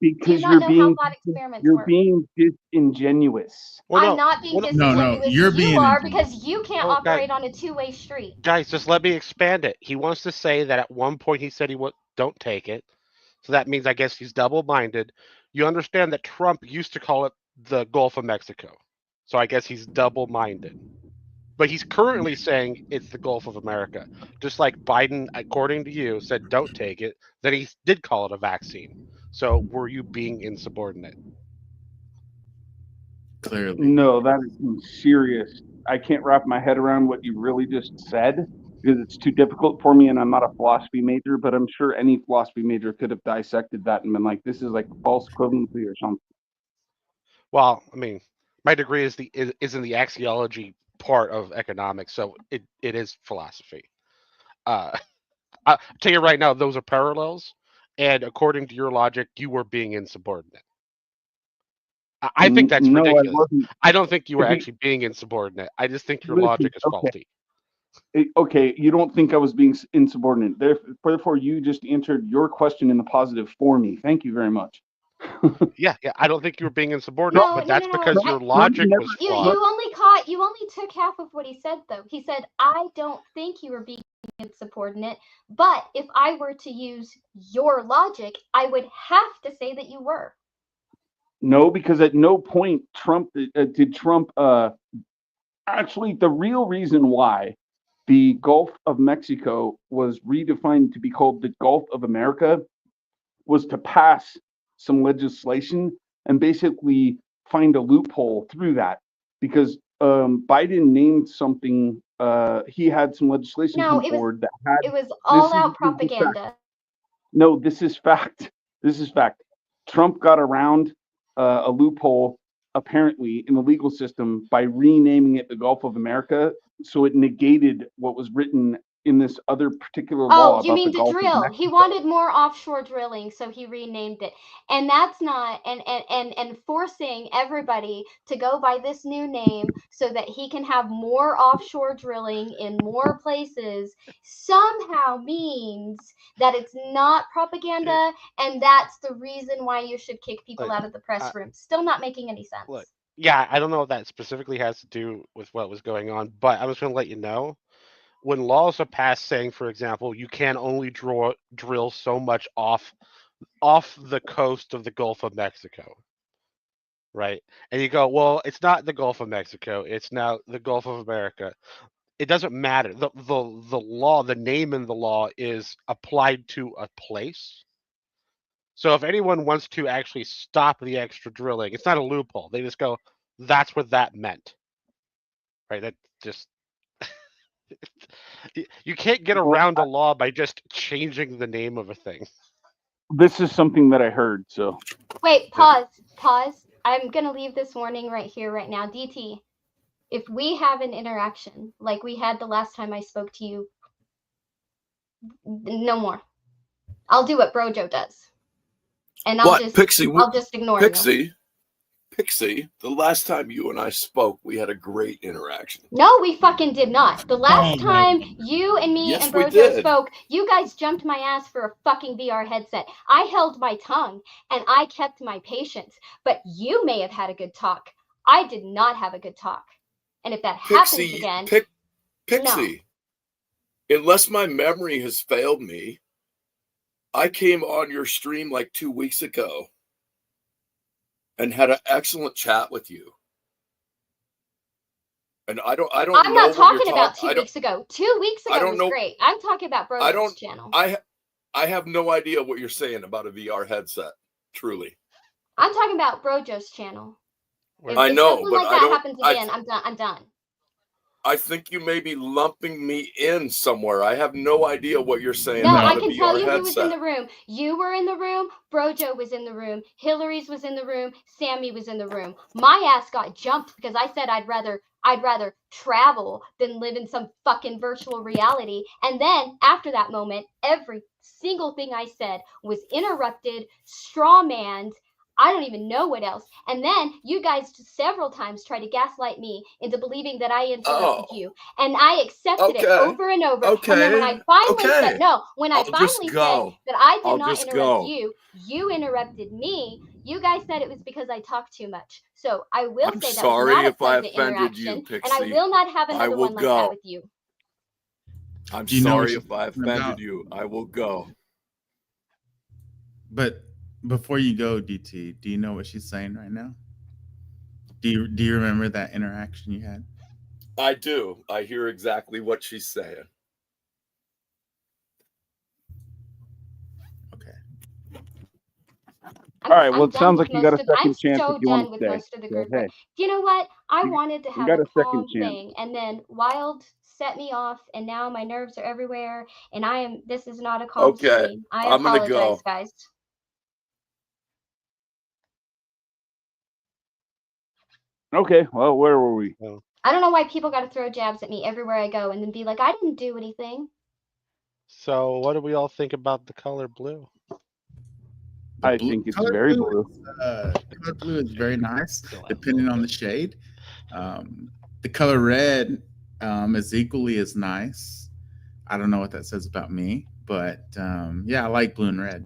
Because not you're know how being thought experiments you're work? being disingenuous. Well, no, I'm not being well, no, disingenuous. you're you being are ingenuous. because you can't Oh, guys. operate on a two-way street. Guys, just let me expand it. He wants to say that at one point he said he would don't take it. So that means I guess he's double-minded. You understand that Trump used to call it the Gulf of Mexico. So I guess he's double-minded. But he's currently saying it's the Gulf of America. Just like Biden, according to you, said don't take it, then he did call it a vaccine. So were you being insubordinate? Clearly. No, that is some serious. I can't wrap my head around what you really just said because it's too difficult for me, and I'm not a philosophy major. But I'm sure any philosophy major could have dissected that and been like, "This is like false equivalency or something." Well, I mean, my degree is in the axiology part of economics, so it is philosophy. I'll tell you right now, those are parallels, and according to your logic, you were being insubordinate. I think that's No, I ridiculous. wasn't. I don't think you were If you- actually being insubordinate. I just think your Listen, logic is okay. faulty. Okay, you don't think I was being insubordinate. Therefore, you just answered your question in the positive for me. Thank you very much. Yeah, I don't think you were being insubordinate, No, but no, that's no, no. because your Trump logic never- was You flawed. you only took half of what he said though. He said, "I don't think you were being insubordinate, but if I were to use your logic, I would have to say that you were." No, because at no point did Trump. Actually, the real reason why the Gulf of Mexico was redefined to be called the Gulf of America was to pass some legislation and basically find a loophole through that because Biden named something. He had some legislation No, come it was forward that had. it was all out this is fact. propaganda. No, this is fact. This is fact. Trump got around a loophole apparently in the legal system by renaming it the Gulf of America, so it negated what was written in this other particular law Oh, you about mean the to Gulf of drill? Mexico. He wanted more offshore drilling, so he renamed it. And that's not and forcing everybody to go by this new name so that he can have more offshore drilling in more places somehow means that it's not propaganda, and that's the reason why you should kick people Look, out of the press room. Still not making any sense. Look, yeah, I don't know what that specifically has to do with what was going on, but I'm just going to let you know. When laws are passed saying, for example, you can only drill so much off the coast of the Gulf of Mexico, right? And you go, well, it's not the Gulf of Mexico, it's now the Gulf of America. It doesn't matter. The law, the name in the law is applied to a place. So if anyone wants to actually stop the extra drilling, it's not a loophole. They just go, that's what that meant. Right? That just you can't get around a law by just changing the name of a thing. This is something that I heard. So Wait, pause. I'm going to leave this warning right here, right now. DT, if we have an interaction like we had the last time I spoke to you, no more. I'll do what Brojo does. And I'll just ignore you. Pixie, the last time you and I spoke, we had a great interaction. No, we fucking did not. The last time you and me Yes, and we Brojo did. spoke, you guys jumped my ass for a fucking VR headset. I held my tongue and I kept my patience. But you may have had a good talk. I did not have a good talk. And if that happens again, Pixie, unless my memory has failed me, I came on your stream like 2 weeks ago and had an excellent chat with you. And I don't I'm know not what talking you're about talking. 2 weeks ago. 2 weeks I ago don't was know- great. I'm talking about Brojo's channel. I have no idea what you're saying about a VR headset. Truly, I'm talking about Brojo's channel. I know, something but like I that don't. happens again, I'm done. I think you may be lumping me in somewhere. I have no idea what you're saying No, I about a can VR tell you headset. who was in the room. You were in the room. Brojo was in the room. Hillary's was in the room. Sammy was in the room. My ass got jumped because I said I'd rather travel than live in some fucking virtual reality. And then after that moment, every single thing I said was interrupted, strawmanned. I don't even know what else. And then you guys several times tried to gaslight me into believing that I interrupted you. And I accepted it over and over. And then when I finally said, said that I did not interrupt you, you interrupted me. You guys said it was because I talked too much. So I will I'm say that sorry was not if I a pleasant offended you, interaction. And I Pixie. will not have I another will one like that go. with you. I'm Do you know what sorry she's if I talking offended about? you. I will go. But before you go, DT, do you know what she's saying right now? Do you remember that interaction you had? I do. I hear exactly what she's saying. Okay. All right, well, I'm it sounds done like with you got a most of. I'm second chance so if you want done to with stay. most of the So, group. hey, Do you know what? I you- wanted to you have got a a second calm chance. thing, and then Wild set me off, and now my nerves are everywhere, and I am. This is not a calm Okay, stream. I I'm gonna apologize, go. guys. Okay, well, where were we? I don't know why people got to throw jabs at me everywhere I go, and then be like, "I didn't do anything." So, what do we all think about the color blue? I think it's very blue. Color blue is very nice, depending on the shade. The color red is equally as nice. I don't know what that says about me, but yeah, I like blue and red.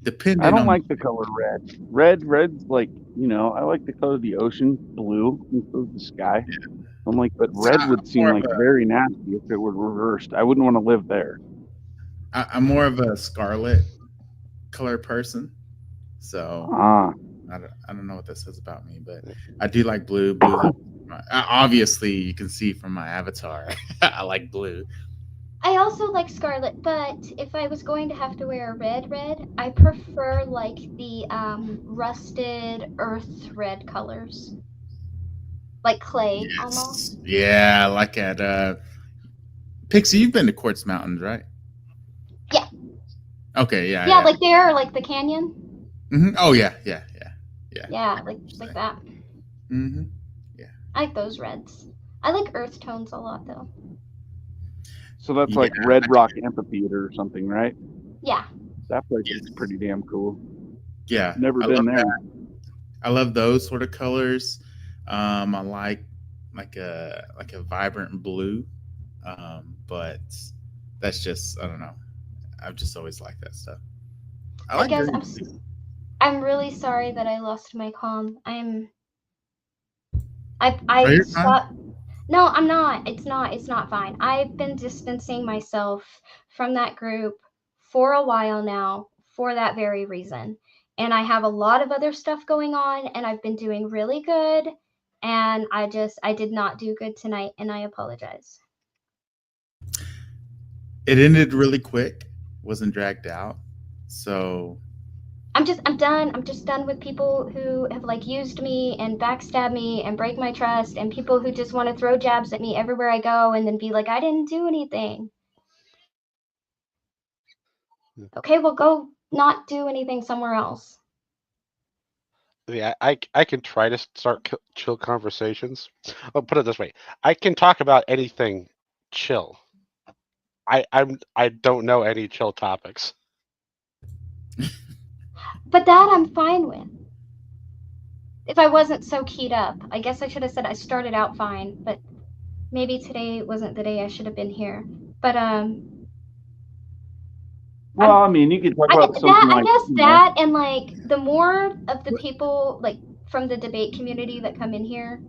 Depending I don't on like the color red. Red's like, I like the color of the ocean, blue, and the sky. I'm like, but red would seem more of like a- very nasty if it were reversed. I wouldn't want to live there. I'm more of a scarlet color person, so Ah, I don't know what that says about me, but I do like blue. Blue, obviously, you can see from my avatar, I like blue. I also like scarlet, but if I was going to have to wear a red, I prefer like the rusted earth red colors, like clay almost. Yeah, like at Pixie. You've been to Quartz Mountains, right? Yeah. Okay, yeah. Yeah, like there, like the canyon. Mm-hmm. Oh yeah. Yeah, like that. Mm-hmm. I like those reds. I like earth tones a lot though. so that's like Red Rock Amphitheater or something, right? Yeah. That place is pretty damn cool. Yeah, Never I been love there. that. I love those sort of colors. I like a vibrant blue, but that's just I don't know. I've just always liked that stuff. I like guess green. I'm really sorry that I lost my calm. I you're fine. stopped. No, I'm not. It's not fine. I've been distancing myself from that group for a while now for that very reason. And I have a lot of other stuff going on, and I've been doing really good. And I did not do good tonight, and I apologize. It ended really quick. Wasn't dragged out. So I'm done. I'm just done with people who have like used me and backstab me and break my trust, and people who just want to throw jabs at me everywhere I go and then be like, I didn't do anything. Okay, well, go not do anything somewhere else. Yeah, I can try to start chill conversations. I'll put it this way: I can talk about anything chill. I don't know any chill topics. But that I'm fine with. If I wasn't so keyed up, I guess I should have said I started out fine, but maybe today wasn't the day I should have been here. But Well, I mean, you could talk about something like I guess that, and like the more of the people like from the debate community that come in here,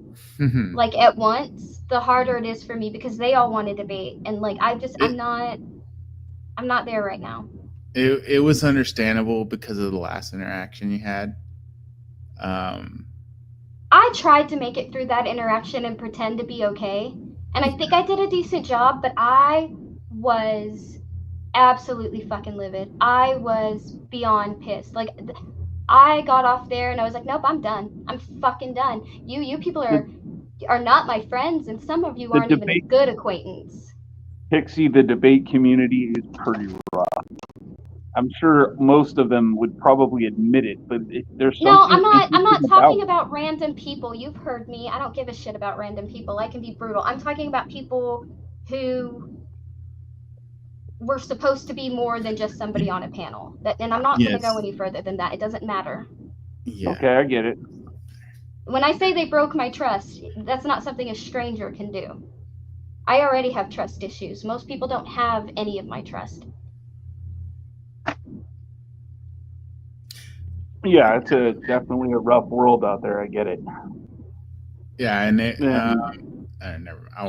like at once, the harder it is for me because they all want to debate, and like I'm not there right now. it was understandable because of the last interaction you had. I tried to make it through that interaction and pretend to be okay, and I think I did a decent job, but I was absolutely fucking livid. I was beyond pissed. Like I got off there and I was like, nope, I'm done. I'm fucking done. You people are not my friends, and some of you aren't even a good acquaintance. Pixie, the debate community is pretty rough. I'm sure most of them would probably admit it, but there's No, something. I'm not talking about random people. You've heard me. I don't give a shit about random people. I can be brutal. I'm talking about people who were supposed to be more than just somebody on a panel. And I'm not going to go any further than that. It doesn't matter. Yeah. Okay, I get it. When I say they broke my trust, that's not something a stranger can do. I already have trust issues. Most people don't have any of my trust. Yeah, it's definitely a rough world out there. I get it. Yeah, and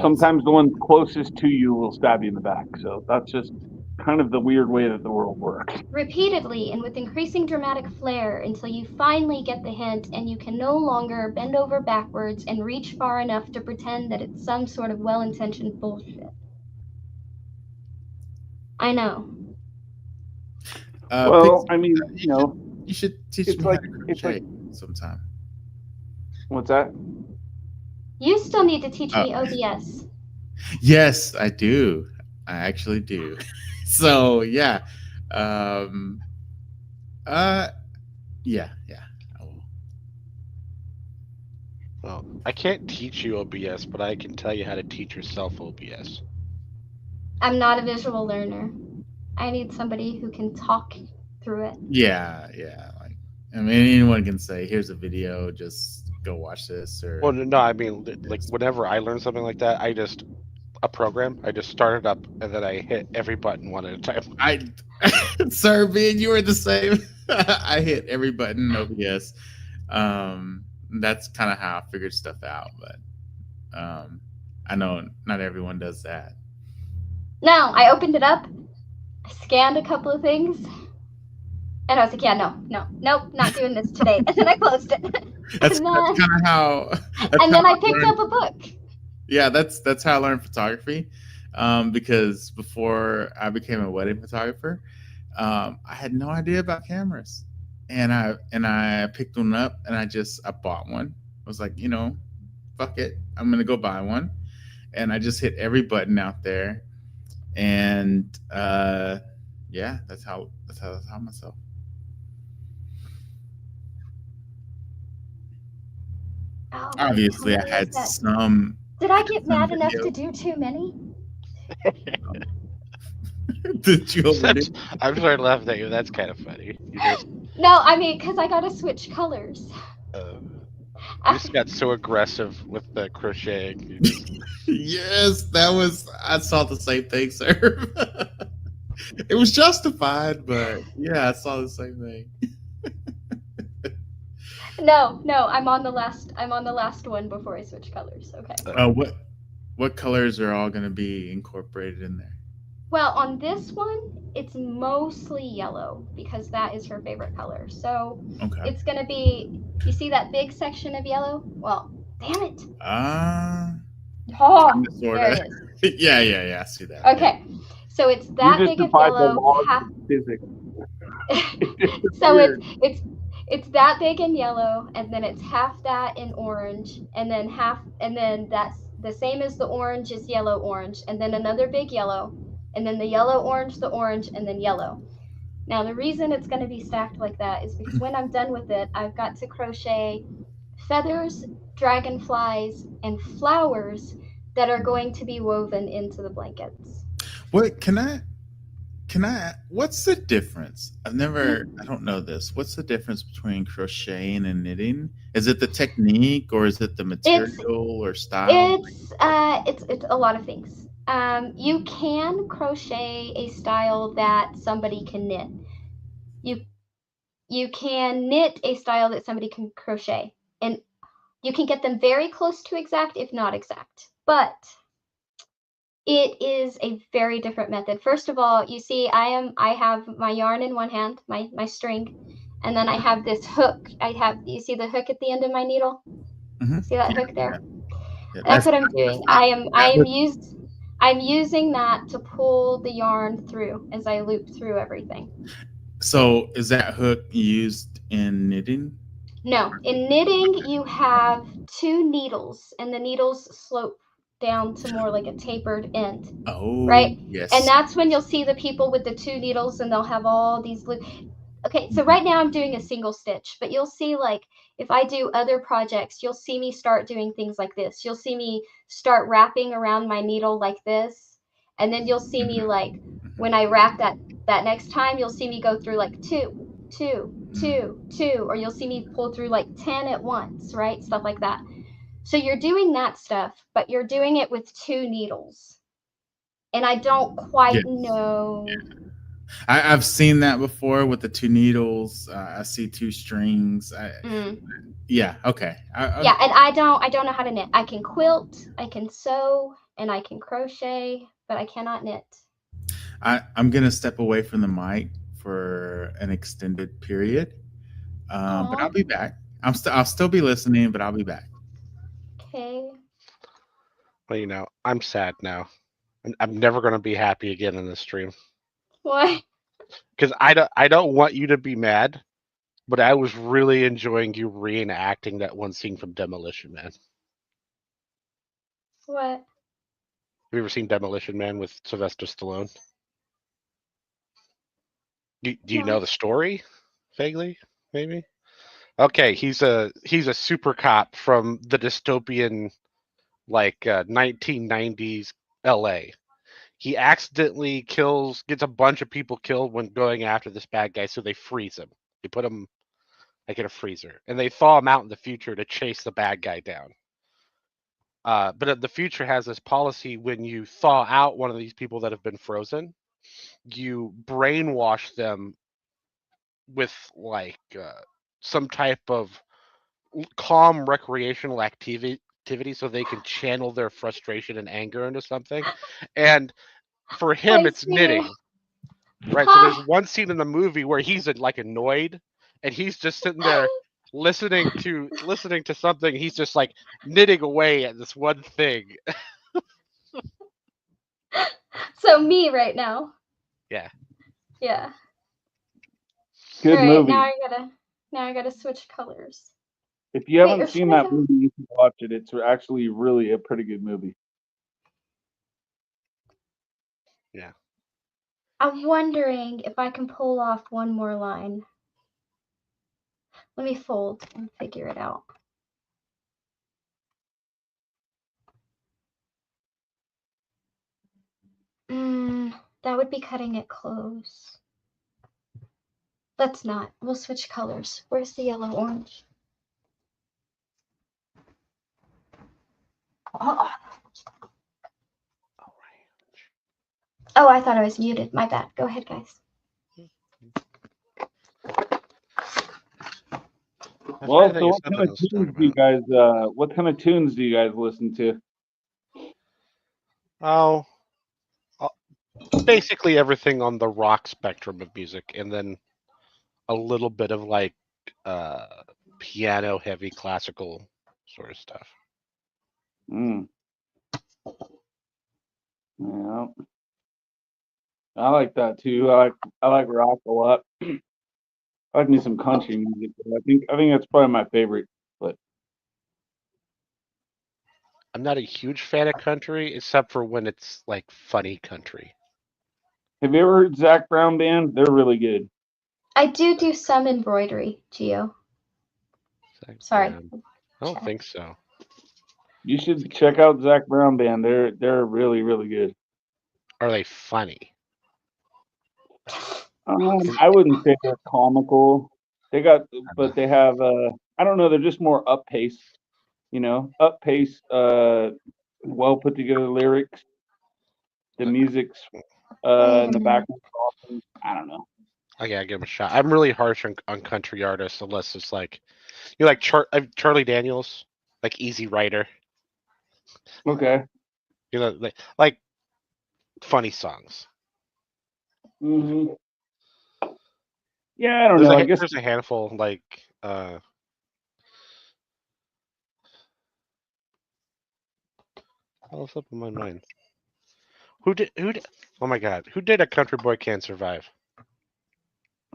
sometimes the one closest to you will stab you in the back. So that's just kind of the weird way that the world works. Repeatedly and with increasing dramatic flair until you finally get the hint and you can no longer bend over backwards and reach far enough to pretend that it's some sort of well-intentioned bullshit. I know. Well, Pixie, I mean, you know, you should teach it's me like- how to it's crochet like- sometime. what's that? You still need to teach me Oh. OBS. Yes, I do. I actually do. So yeah. Yeah. I will. Well, I can't teach you OBS, but I can tell you how to teach yourself OBS. I'm not a visual learner. I need somebody who can talk through it. Yeah. Like, I mean, anyone can say, "Here's a video. Just go watch this." Or Well, no, I mean, like, whenever I learn something like that, I just start it up, and then I hit every button one at a time. Sir, me and you are the same. I hit every button in OBS. That's kind of how I figured stuff out, but I know not everyone does that. No, I opened it up, I scanned a couple of things, and I was like, yeah, nope, not doing this today. And then I closed it. That's And kind then- of how. And then I picked up a book. Yeah, that's how I learned photography. Because before I became a wedding photographer, I had no idea about cameras, and I picked one up and I bought one. I was like, fuck it, I'm gonna go buy one, and I just hit every button out there, and yeah, that's how I taught myself. Oh, Obviously, I had some. Did I get some mad enough video. to do too many? Did you already? I'm sorry to laugh at you. That's kind of funny. You just, No, I mean, because I got to switch colors. you just got so aggressive with the crocheting. You just- Yes, I saw the same thing, sir. It was justified, but yeah, I saw the same thing. No, I'm on the last one before I switch colors. Okay. What colors are all going to be incorporated in there? Well, on this one, it's mostly yellow because that is her favorite color. So Okay. it's gonna be. You see that big section of yellow? Well, damn it. Oh, there Sorta. it is. Yeah. I see that. Okay. So it's that you just big of defied the yellow. laws Half, of physics. so weird. it's that big in yellow, and then it's half that in orange, and then that's the same as the orange is yellow orange, and then another big yellow, and then the yellow orange, the orange, and then yellow. Now the reason it's going to be stacked like that is because when I'm done with it, I've got to crochet feathers, dragonflies, and flowers that are going to be woven into the blankets. What can I? What's the difference? I don't know this. What's the difference between crocheting and knitting? Is it the technique, or is it the material or style? It's a lot of things. You can crochet a style that somebody can knit. You can knit a style that somebody can crochet, and you can get them very close to exact, if not exact. But it is a very different method. First of all, you see, I have my yarn in one hand, my string, and then I have this hook. You see the hook at the end of my needle? Mhm. See that hook there? Yeah, That's what I'm doing. I'm using that to pull the yarn through as I loop through everything. So is that hook used in knitting? No, in knitting you have two needles, and the needles slope down to more like a tapered end. Oh, Right? yes. And that's when you'll see the people with the two needles, and they'll have all these Okay, so right now I'm doing a single stitch, but you'll see, like, if I do other projects, you'll see me start doing things like this. You'll see me start wrapping around my needle like this, and then you'll see me, like, when I wrap that next time, you'll see me go through like 2, 2, 2, 2, or you'll see me pull through like 10 at once, right? Stuff like that. So you're doing that stuff, but you're doing it with two needles. And I don't quite Yes. know. I've seen that before with the two needles. I see two strings. Yeah. Okay. Yeah, and I don't know how to knit. I can quilt, I can sew, and I can crochet, but I cannot knit. I'm gonna step away from the mic for an extended period, but Aw. I'll be back. I'll still be listening, but I'll be back. Okay. Well, I'm sad now. I'm never gonna be happy again in this stream Why? because I don't want you to be mad, but I was really enjoying you reenacting that one scene from Demolition Man. What? Have you ever seen Demolition Man with Sylvester Stallone? Do you know No. the story vaguely? Maybe. Okay, he's a super cop from the dystopian 1990s LA. He accidentally gets a bunch of people killed when going after this bad guy, so they freeze him. They put him in a freezer, and they thaw him out in the future to chase the bad guy down. But the future has this policy: when you thaw out one of these people that have been frozen, you brainwash them with some type of calm recreational activity so they can channel their frustration and anger into something. And for him, I it's see. knitting. Right. So there's one scene in the movie where he's annoyed and he's just sitting there listening to something. He's just knitting away at this one thing. So me right now. Yeah. Yeah. Good All right, movie. now I gotta switch colors. If you Wait, haven't or seen should I that go- movie, you should watch it. It's actually really a pretty good movie. Yeah. I'm wondering if I can pull off one more line. Let me fold and figure it out. That would be cutting it close. Let's not. We'll switch colors. Where's the yellow orange? Oh, I thought I was muted. My bad. Go ahead, guys. Well, so what kind of tunes do you guys? What kind of tunes do you guys listen to? Oh, basically everything on the rock spectrum of music, and then a little bit of piano heavy classical sort of stuff. Yeah, I like that too. I like rock a lot. I like me some country music. But I think that's probably my favorite. But I'm not a huge fan of country, except for when it's funny country. have you ever heard Zac Brown Band? They're really good. I do some embroidery, Gio. Sorry. I don't think so. You should check out Zac Brown Band. They're really, really good. Are they funny? I wouldn't say they're comical. They have I don't know, they're just more up pace, up pace, well put together lyrics. The music's in the background often. I don't know. I gotta give them a shot. I'm really harsh on country artists unless it's Charlie Daniels, Easy Rider. Okay. Like funny songs. Mm-hmm. Yeah, I don't know. I guess there's a handful what's up in my mind? Who did oh my god, who did A Country Boy Can't Survive?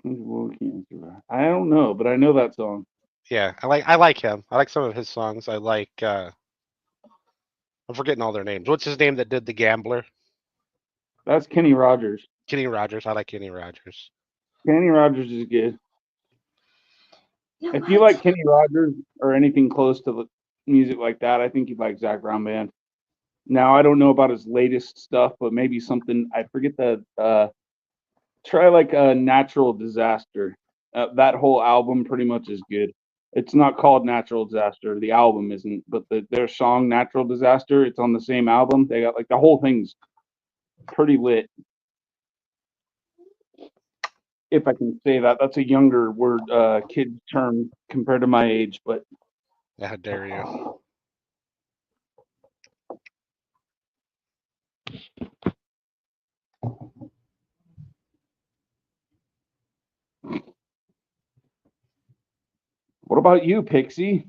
I don't know, but I know that song. Yeah, I like him. I like some of his songs. I like I'm forgetting all their names. What's his name that did The Gambler? That's Kenny Rogers. Kenny Rogers. I like Kenny Rogers. Kenny Rogers is good. If you like Kenny Rogers or anything close to music like that, I think you'd like Zac Brown Band. Now, I don't know about his latest stuff, but maybe something, I forget try a Natural Disaster. That whole album pretty much is good. It's not called Natural Disaster. The album isn't, but their song Natural Disaster, it's on the same album. They got the whole thing's pretty lit. If I can say that, that's a younger word, kid term compared to my age, but. How dare you? What about you, Pixie?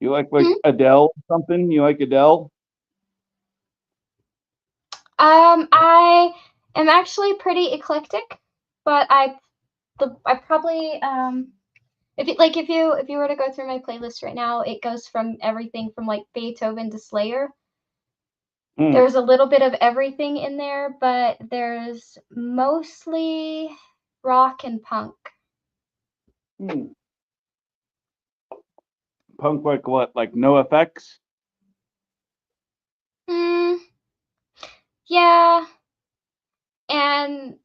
You like Hmm? Adele or something? You like Adele? I am actually pretty eclectic, but I probably if you were to go through my playlist right now, it goes from everything from like Beethoven to Slayer. Hmm. There's a little bit of everything in there, but there's mostly rock and punk. Hmm. Punk like what? Like NoFX? Mm, yeah, and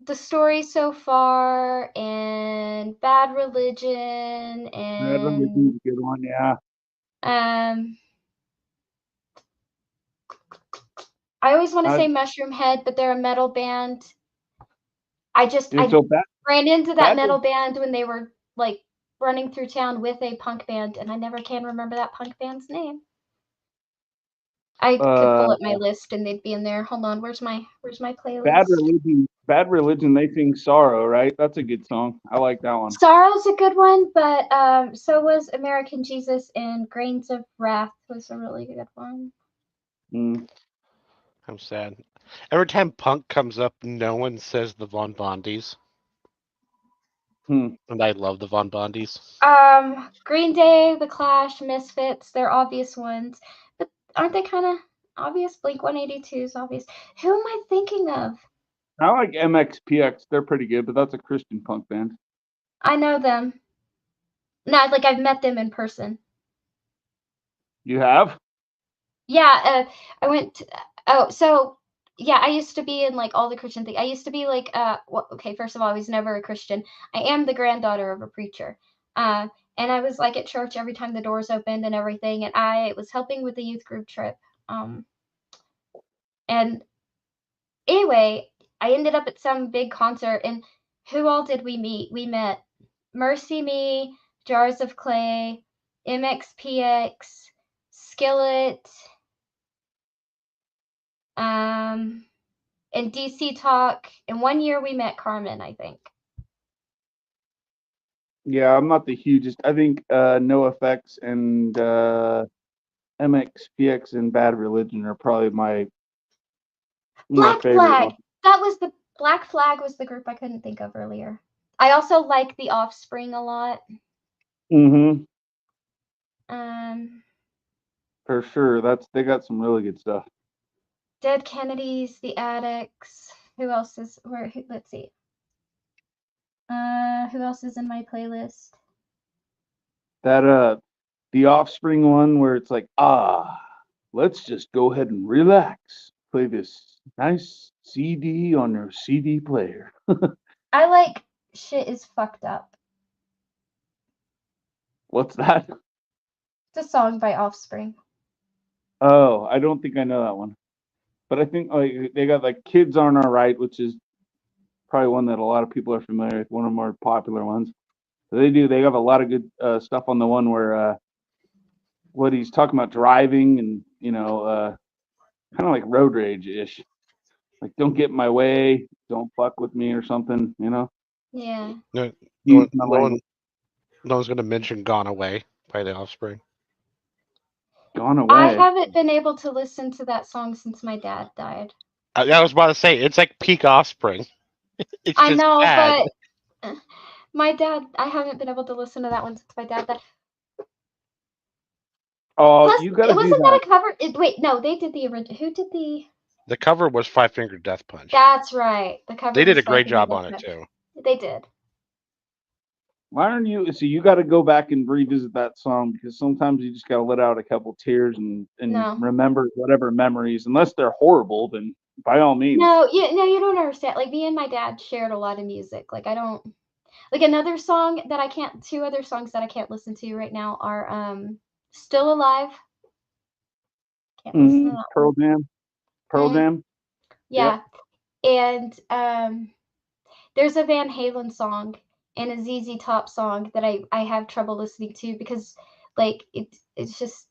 The Story So Far and Bad Religion Bad Religion's a good one, yeah. um I always want to Uh, say Mushroom Head, but they're a metal band. I so ran into that Bad metal band when they were like running through town with a punk band, and I never can remember that punk band's name. I could pull up my list and they'd be in there. Hold on, where's my playlist? Bad Religion, they sing Sorrow, right? That's a good song. I like that one. Sorrow's a good one, but so was American Jesus, and Grains of Wrath was a really good one. Mm. I'm sad. Every time punk comes up, no one says the Von Bondies. Hmm. And I love the Von Bondies. Green Day, The Clash, Misfits, they're obvious ones. But aren't they kind of obvious? Blink-182 is obvious. Who am I thinking of? I like MXPX. They're pretty good, but that's a Christian punk band. I know them. No, like I've met them in person. You have? Yeah, I went to, so yeah, I used to be in like all the Christian things. I used to be like okay, first of all, I was never a Christian. I am the granddaughter of a preacher. And I was like at church every time the doors opened and everything, and I was helping with the youth group trip. And anyway, I ended up at some big concert, and who all did we meet? We met Mercy Me, Jars of Clay, MXPX, Skillet, and DC Talk. And one year we met Carmen, I think. Yeah, I'm not the hugest. I think NoFX and MXPX and Bad Religion are probably my more Black favorite Flag. ones. That was the Black Flag was the group I couldn't think of earlier. I also like The Offspring a lot. Mm-hmm. Um, For sure. They got some really good stuff. Dead Kennedys, The Addicts. Who else is let's see. Who else is in my playlist? That the Offspring one where it's like, let's just go ahead and relax. Play this nice CD on your CD player. I like Shit Is Fucked Up. What's that? It's a song by Offspring. Oh, I don't think I know that one. But I think like they got like Kids Aren't Alright, which is probably one that a lot of people are familiar with, one of the more popular ones. So they have a lot of good stuff on the one where what he's talking about driving and kind of like road rage ish. Like don't get in my way, don't fuck with me or something, Yeah. No Use one's going to mention Gone Away by The Offspring. Gone Away. I haven't been able to listen to that song since my dad died. I was about to say, it's like peak Offspring. It's I just know, bad. but my dad, I haven't been able to listen to that one since my dad died. Oh, Plus, you gotta do wasn't that. that a cover? Wait, no, they did the original. Who did the? The cover was Five Finger Death Punch. That's right. The cover. They did was a great Five job Finger on it Death Punch. too. They did. Why aren't you? So you got to go back and revisit that song because sometimes you just got to let out a couple tears and No. remember whatever memories. Unless they're horrible, then by all means. No, you don't understand. Like me and my dad shared a lot of music. Like I don't. Like another song that I can't. Two other songs that I can't listen to right now are "Still Alive." Can't listen to that Pearl one. Jam. Pearl Jam. Yeah, and there's a Van Halen song and a ZZ Top song that I have trouble listening to because like it's just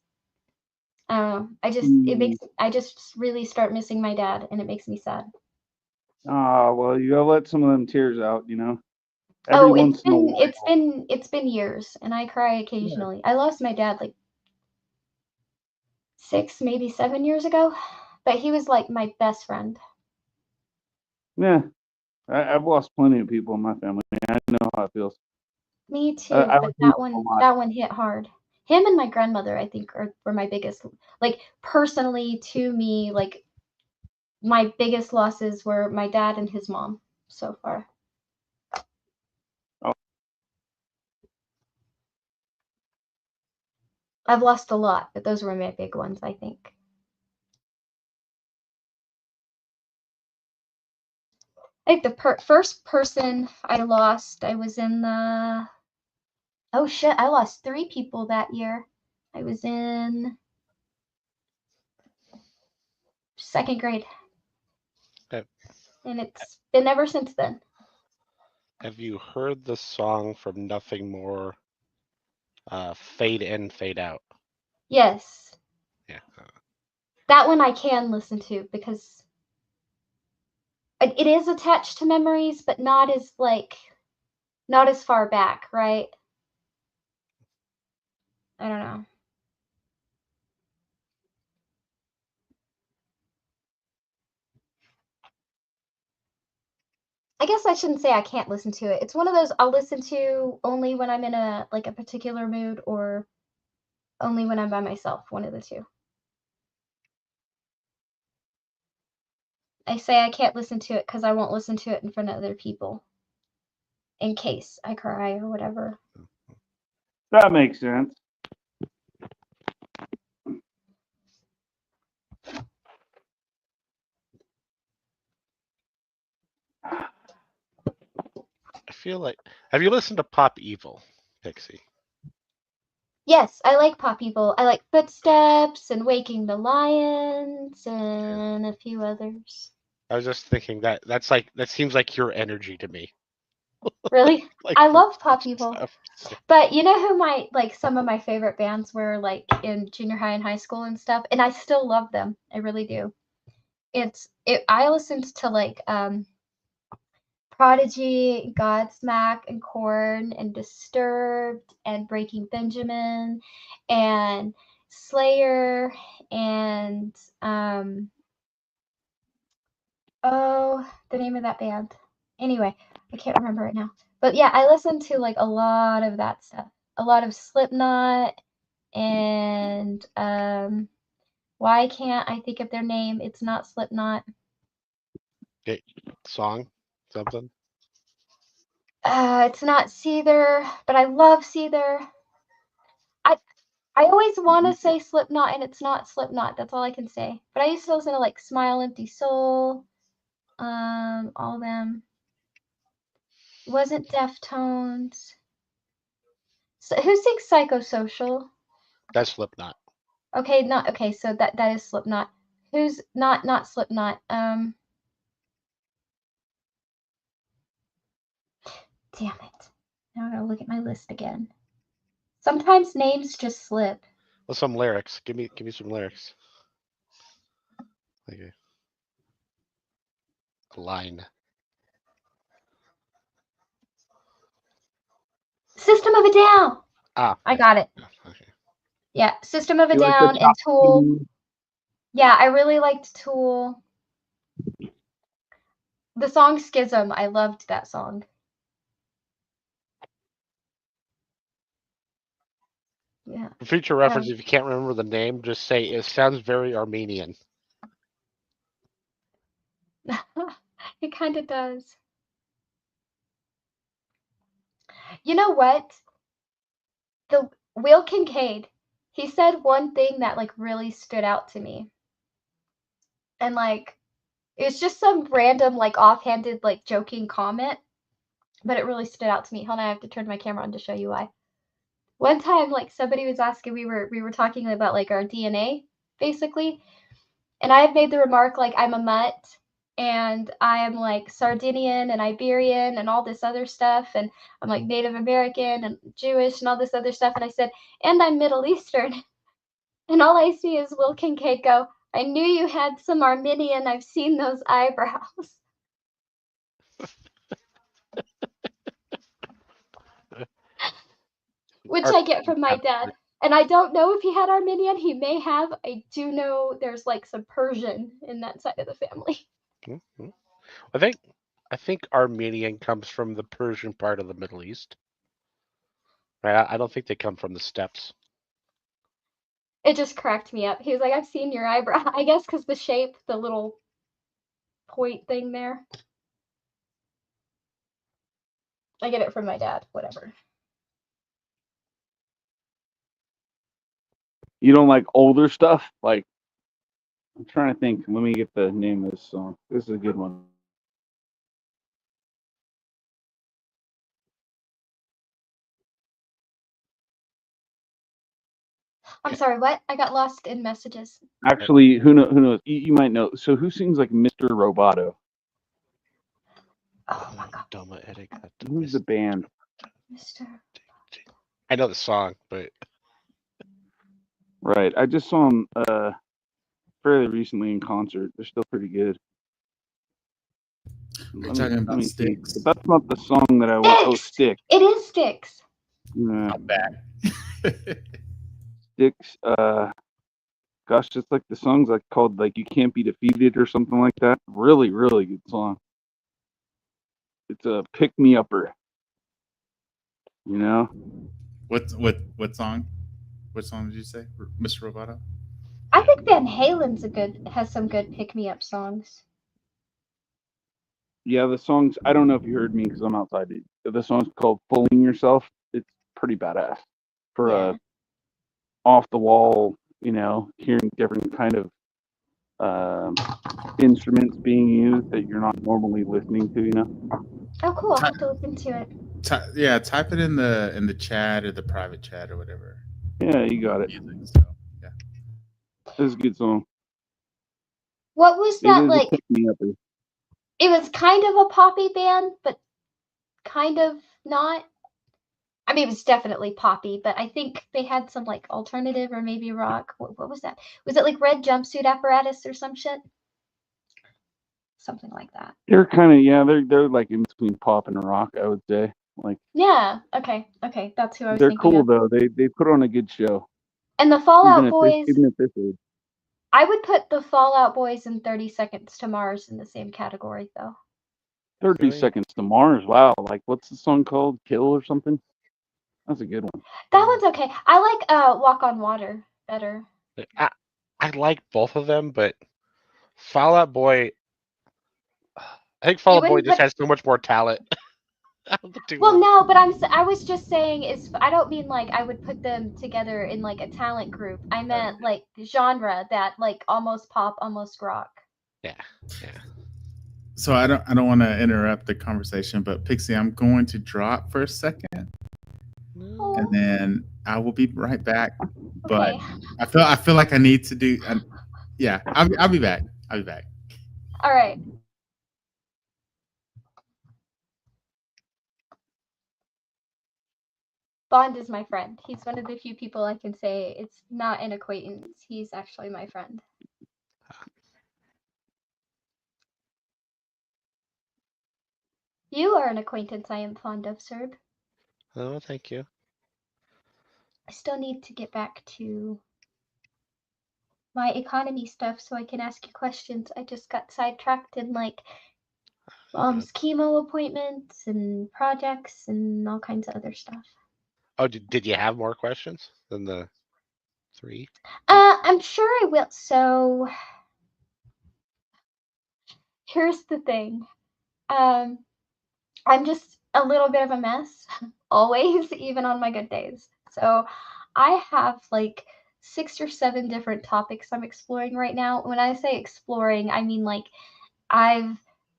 I don't know. I just really start missing my dad and it makes me sad. Oh well, you gotta let some of them tears out, Every Oh, once in a while. it's been years, and I cry occasionally. I lost my dad like 6, maybe 7 years ago, but he was like my best friend. Yeah, I've lost plenty of people in my family. I know how it feels. Me too, I but like him a lot. that one hit hard. Him and my grandmother, I think, were my biggest, like personally to me, like my biggest losses were my dad and his mom so far. Oh. I've lost a lot, but those were my big ones, I think. I think the first person I lost, I was in the. Oh shit! I lost 3 people that year. I was in 2nd grade, Okay. and it's been ever since then. Have you heard the song from Nothing More, Fade In, Fade Out? Yes, Yeah. that one I can listen to because it is attached to memories, but not as far back, right? I don't know. I guess I shouldn't say I can't listen to it. It's one of those I'll listen to only when I'm in a particular mood, or only when I'm by myself, one of the two. I say I can't listen to it because I won't listen to it in front of other people in case I cry or whatever. That makes sense. I feel like. Have you listened to Pop Evil, Pixie? Yes, I like Pop Evil. I like Footsteps and Waking the Lions and a few others. I was just thinking that seems like your energy to me. Really? Like I your love Pop types of Evil. stuff. But you know who some of my favorite bands were like in junior high and high school and stuff, and I still love them. I really do. I listened to like Prodigy, Godsmack, and Korn, and Disturbed, and Breaking Benjamin, and Slayer, and the name of that band. Anyway, I can't remember it now. But yeah, I listened to like a lot of that stuff. A lot of Slipknot, and why can't I think of their name? It's not Slipknot. Okay, song, something. It's not Seether, but I love Seether. I always want to say Slipknot, and it's not Slipknot. That's all I can say. But I used to listen to like Smile Empty Soul, all them. It wasn't Deftones. So, who sings Psychosocial? That's Slipknot. Okay, not okay. So that is Slipknot. Who's not Slipknot? Damn it! Now I gotta look at my list again. Sometimes names just slip. Well, some lyrics. Give me some lyrics. Okay. A line. System of a Down. Ah, I got it. Okay. Yeah, System of a You like Down the and top Tool. two? Yeah, I really liked Tool. The song Schism, I loved that song. Yeah. For future reference, if you can't remember the name, just say it sounds very Armenian. It kind of does. You know what? The Will Kincaid, he said one thing that like really stood out to me. And like it's just some random like offhanded like joking comment, but it really stood out to me. Hold on, I have to turn my camera on to show you why. One time like somebody was asking, we were talking about like our DNA basically, and I had made the remark like I'm a mutt and I am like Sardinian and Iberian and all this other stuff, and I'm like Native American and Jewish and all this other stuff, and I said, and I'm Middle Eastern. And all I see is Will Kincaid go, I knew you had some Armenian, I've seen those eyebrows. which I get from my dad. And I don't know if he had Armenian. He may have. I do know there's like some Persian in that side of the family. Mhm. I think Armenian comes from the Persian part of the Middle East. Right? I don't think they come from the steppes. It just cracked me up. He was like, I've seen your eyebrow. I guess because the shape, the little point thing there. I get it from my dad. Whatever. You don't like older stuff? Like, I'm trying to think. Let me get the name of this song. This is a good one. I'm sorry, what? I got lost in messages. Actually, who knows? You might know. So who sings like Mr. Roboto? Oh my god. Who's the band? Mr. I know the song, but Right. I just saw them fairly recently in concert. They're still pretty good. We're talking about Styx. But that's not the song that I want. Oh, Styx. It is Styx. Yeah. I'm back. Styx. Gosh, just like the song's like called like "You Can't Be Defeated" or something like that. Really, really good song. It's a pick me upper. You know. What song? What song did you say, Mr. Roboto? I think Van Halen's has some good pick me up songs. Yeah, the songs. I don't know if you heard me because I'm outside. The song's called "Fooling Yourself." It's pretty badass for a off the wall. You know, hearing different kind of instruments being used that you're not normally listening to. You know. Oh, cool! I'll have to look into it. Yeah, type it in the chat or the private chat or whatever. Yeah, you got it. Music, so, yeah. This is a good song. What was that like? Pick me upper. It was kind of a poppy band, but kind of not. I mean, it was definitely poppy, but I think they had some like alternative or maybe rock. What was that? Was it like Red Jumpsuit Apparatus or some shit? Something like that. They're kind of they're like in between pop and rock, I would say. Like Yeah. Okay. That's who I was they're thinking cool of. though. They put on a good show. And the Fallout Boys. Even at this age. I would put the Fallout Boys and 30 Seconds to Mars in the same category, though. 30 Seconds to Mars. Wow. Like, what's the song called? Kill or something? That's a good one. That one's okay. I like Walk on Water better. I like both of them, but Fall Out Boy. I think Fall Out Boy just has so much more talent. Well, no, but I was just saying I don't mean like I would put them together in like a talent group. I meant like genre that like almost pop, almost rock. Yeah. So I don't want to interrupt the conversation, but Pixie, I'm going to drop for a second, and then I will be right back. But Okay. I feel like I need to do. Yeah, I'll be back. I'll be back. All right. Bond is my friend. He's one of the few people I can say it's not an acquaintance. He's actually my friend. You are an acquaintance I am fond of, Serb. Oh, thank you. I still need to get back to my economy stuff so I can ask you questions. I just got sidetracked in like mom's chemo appointments and projects and all kinds of other stuff. Oh, did you have more questions than the 3? I'm sure I will. So here's the thing. I'm just a little bit of a mess always, even on my good days. So I have like 6 or 7 different topics I'm exploring right now. When I say exploring, I mean like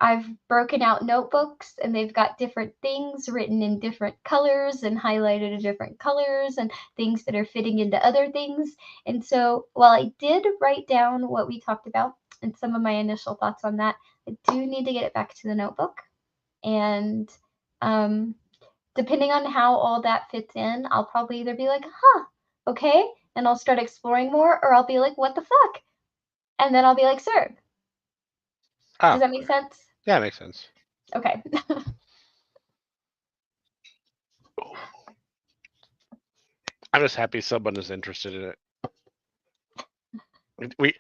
I've broken out notebooks and they've got different things written in different colors and highlighted in different colors and things that are fitting into other things. And so while I did write down what we talked about and some of my initial thoughts on that, I do need to get it back to the notebook. And depending on how all that fits in, I'll probably either be like, okay, and I'll start exploring more, or I'll be like, what the fuck? And then I'll be like, Serb. Does that make sense? Yeah, it makes sense. Okay. I'm just happy someone is interested in it.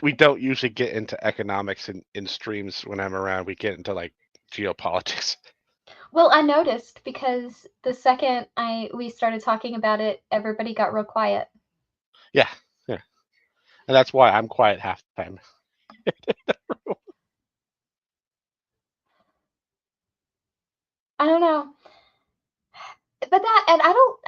We don't usually get into economics in streams when I'm around. We get into like geopolitics. Well, I noticed because the second we started talking about it, everybody got real quiet. Yeah, and that's why I'm quiet half the time. I don't know, but I don't.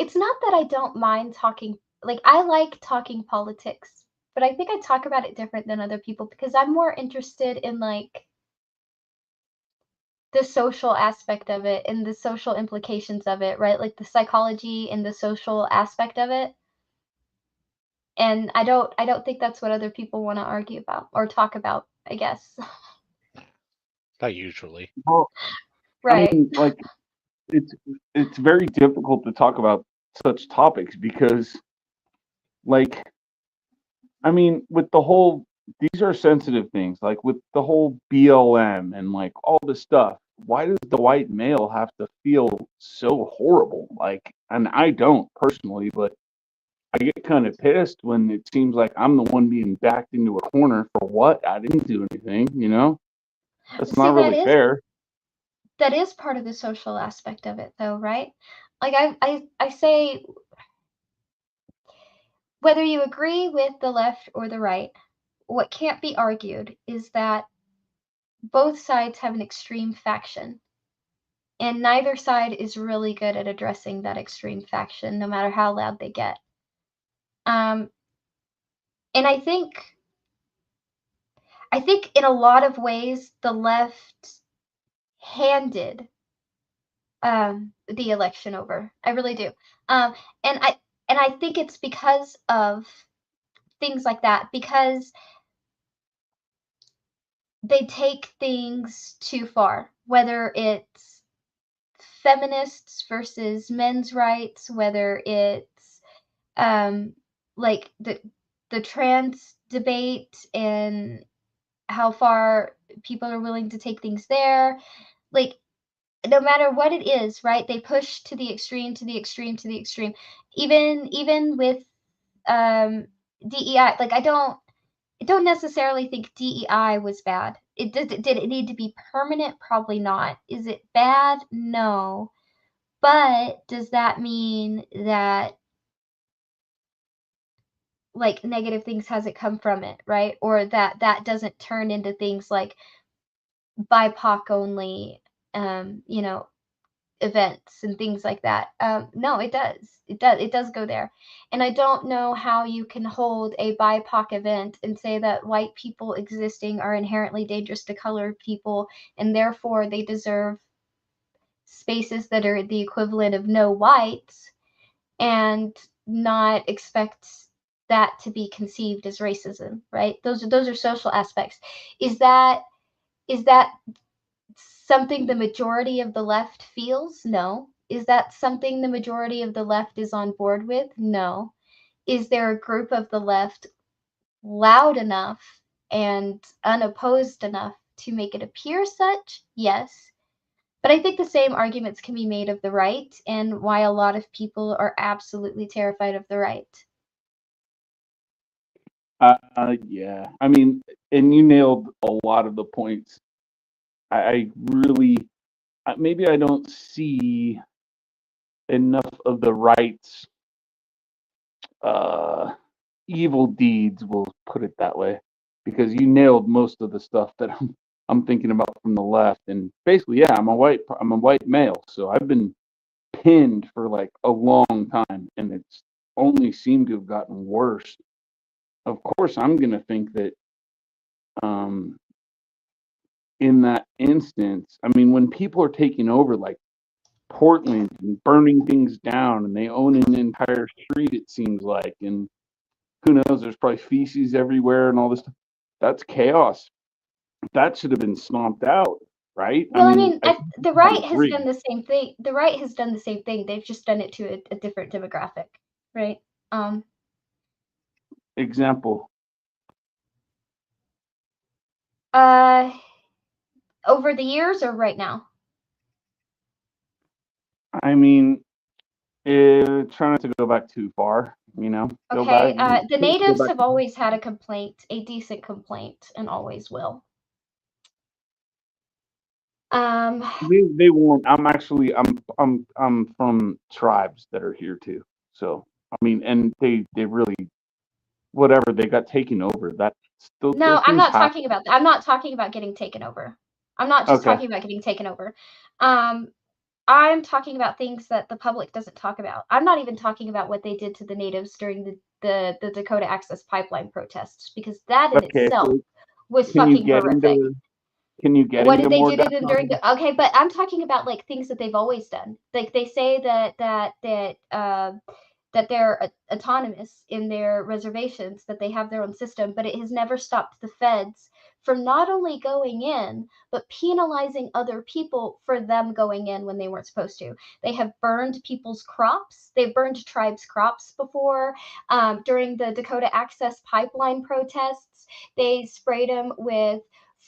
It's not that I don't mind talking. Like, I like talking politics, but I think I talk about it different than other people because I'm more interested in like the social aspect of it and the social implications of it, right? Like the psychology and the social aspect of it. And I don't think that's what other people want to argue about or talk about, I guess. Not usually. Well, Right. I mean, like, it's very difficult to talk about such topics because, like, I mean, with the whole, these are sensitive things, like with the whole BLM and like all this stuff. Why does the white male have to feel so horrible? Like, and I don't personally, but I get kind of pissed when it seems like I'm the one being backed into a corner for what? I didn't do anything, you know? That's See, not really fair. that is part of the social aspect of it though, right? Like I say, whether you agree with the left or the right, what can't be argued is that both sides have an extreme faction. And neither side is really good at addressing that extreme faction, no matter how loud they get. And I think in a lot of ways the left handed the election over. I really do. And I think it's because of things like that, because they take things too far, whether it's feminists versus men's rights, whether it's like the trans debate and how far people are willing to take things there. Like, no matter what it is, right? They push to the extreme, to the extreme, to the extreme. Even with DEI, like I don't necessarily think DEI was bad. Did it need to be permanent? Probably not. Is it bad? No. But does that mean that like negative things hasn't come from it, right? Or that doesn't turn into things like BIPOC only, you know, events and things like that. No, it does. It does go there. And I don't know how you can hold a BIPOC event and say that white people existing are inherently dangerous to colored people and therefore they deserve spaces that are the equivalent of no whites and not expect that to be conceived as racism, right? Those are social aspects. Is that something the majority of the left feels? No. Is that something the majority of the left is on board with? No. Is there a group of the left loud enough and unopposed enough to make it appear such? Yes. But I think the same arguments can be made of the right and why a lot of people are absolutely terrified of the right. Yeah. I mean, and you nailed a lot of the points. I really, maybe I don't see enough of the right's evil deeds, we'll put it that way, because you nailed most of the stuff that I'm thinking about from the left. And basically, yeah, I'm a white male, so I've been pinned for like a long time, and it's only seemed to have gotten worse. Of course, I'm gonna think that in that instance, I mean, when people are taking over like Portland and burning things down and they own an entire street, it seems like, and who knows, there's probably feces everywhere and all this stuff. That's chaos. That should have been stomped out, right? Well, I mean, the right has agree. done the same thing. The right has done the same thing. They've just done it to a different demographic, right? Example. Over the years or right now? I mean, Try not to go back too far, you know. Go Okay, back. the Go natives back. have always had a complaint, a decent complaint, and always will. They won't. I'm from tribes that are here too. So I mean, and they really whatever they got taken over. That still No, those I'm things not happen. talking about that. I'm not talking about getting taken over. I'm not just Okay. talking about getting taken over. I'm talking about things that the public doesn't talk about. I'm not even talking about what they did to the natives during the Dakota Access Pipeline protests, because that in Okay. itself So was can you fucking get horrific. into can you get What into did they more do to depth them on during that? the? Okay, but I'm talking about like things that they've always done. Like they say that they're autonomous in their reservations, that they have their own system, but it has never stopped the feds from not only going in, but penalizing other people for them going in when they weren't supposed to. They have burned people's crops. They've burned tribes' crops before. During the Dakota Access Pipeline protests, they sprayed them with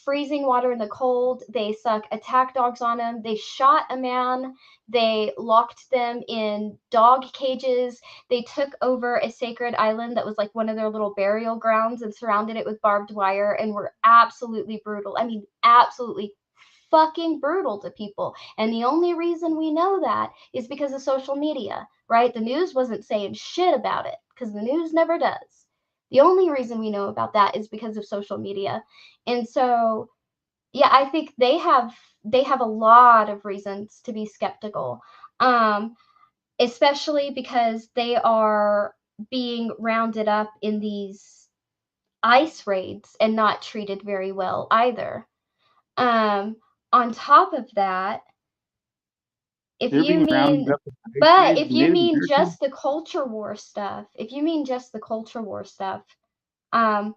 freezing water in the cold. They stuck attack dogs on them. They shot a man. They locked them in dog cages. They took over a sacred island that was like one of their little burial grounds and surrounded it with barbed wire and were absolutely brutal. I mean, absolutely fucking brutal to people. And the only reason we know that is because of social media, right? The news wasn't saying shit about it because the news never does. The only reason we know about that is because of social media. And so, yeah, I think they have a lot of reasons to be skeptical. Especially because they are being rounded up in these ice raids and not treated very well either. On top of that, if They're you being rounded mean, up in ice but raids, if you Native mean Americans. just the culture war stuff, um,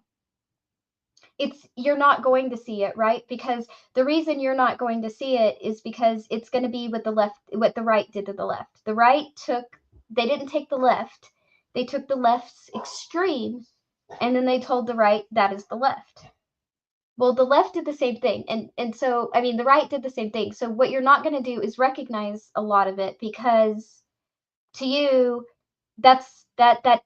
it's you're not going to see it, right? Because the reason you're not going to see it is because it's going to be what the right did to the left. They didn't take the left, they took the left's extreme, and then they told the right that is the left. Well, the left did the same thing, and so I mean the right did the same thing. So what you're not going to do is recognize a lot of it, because to you that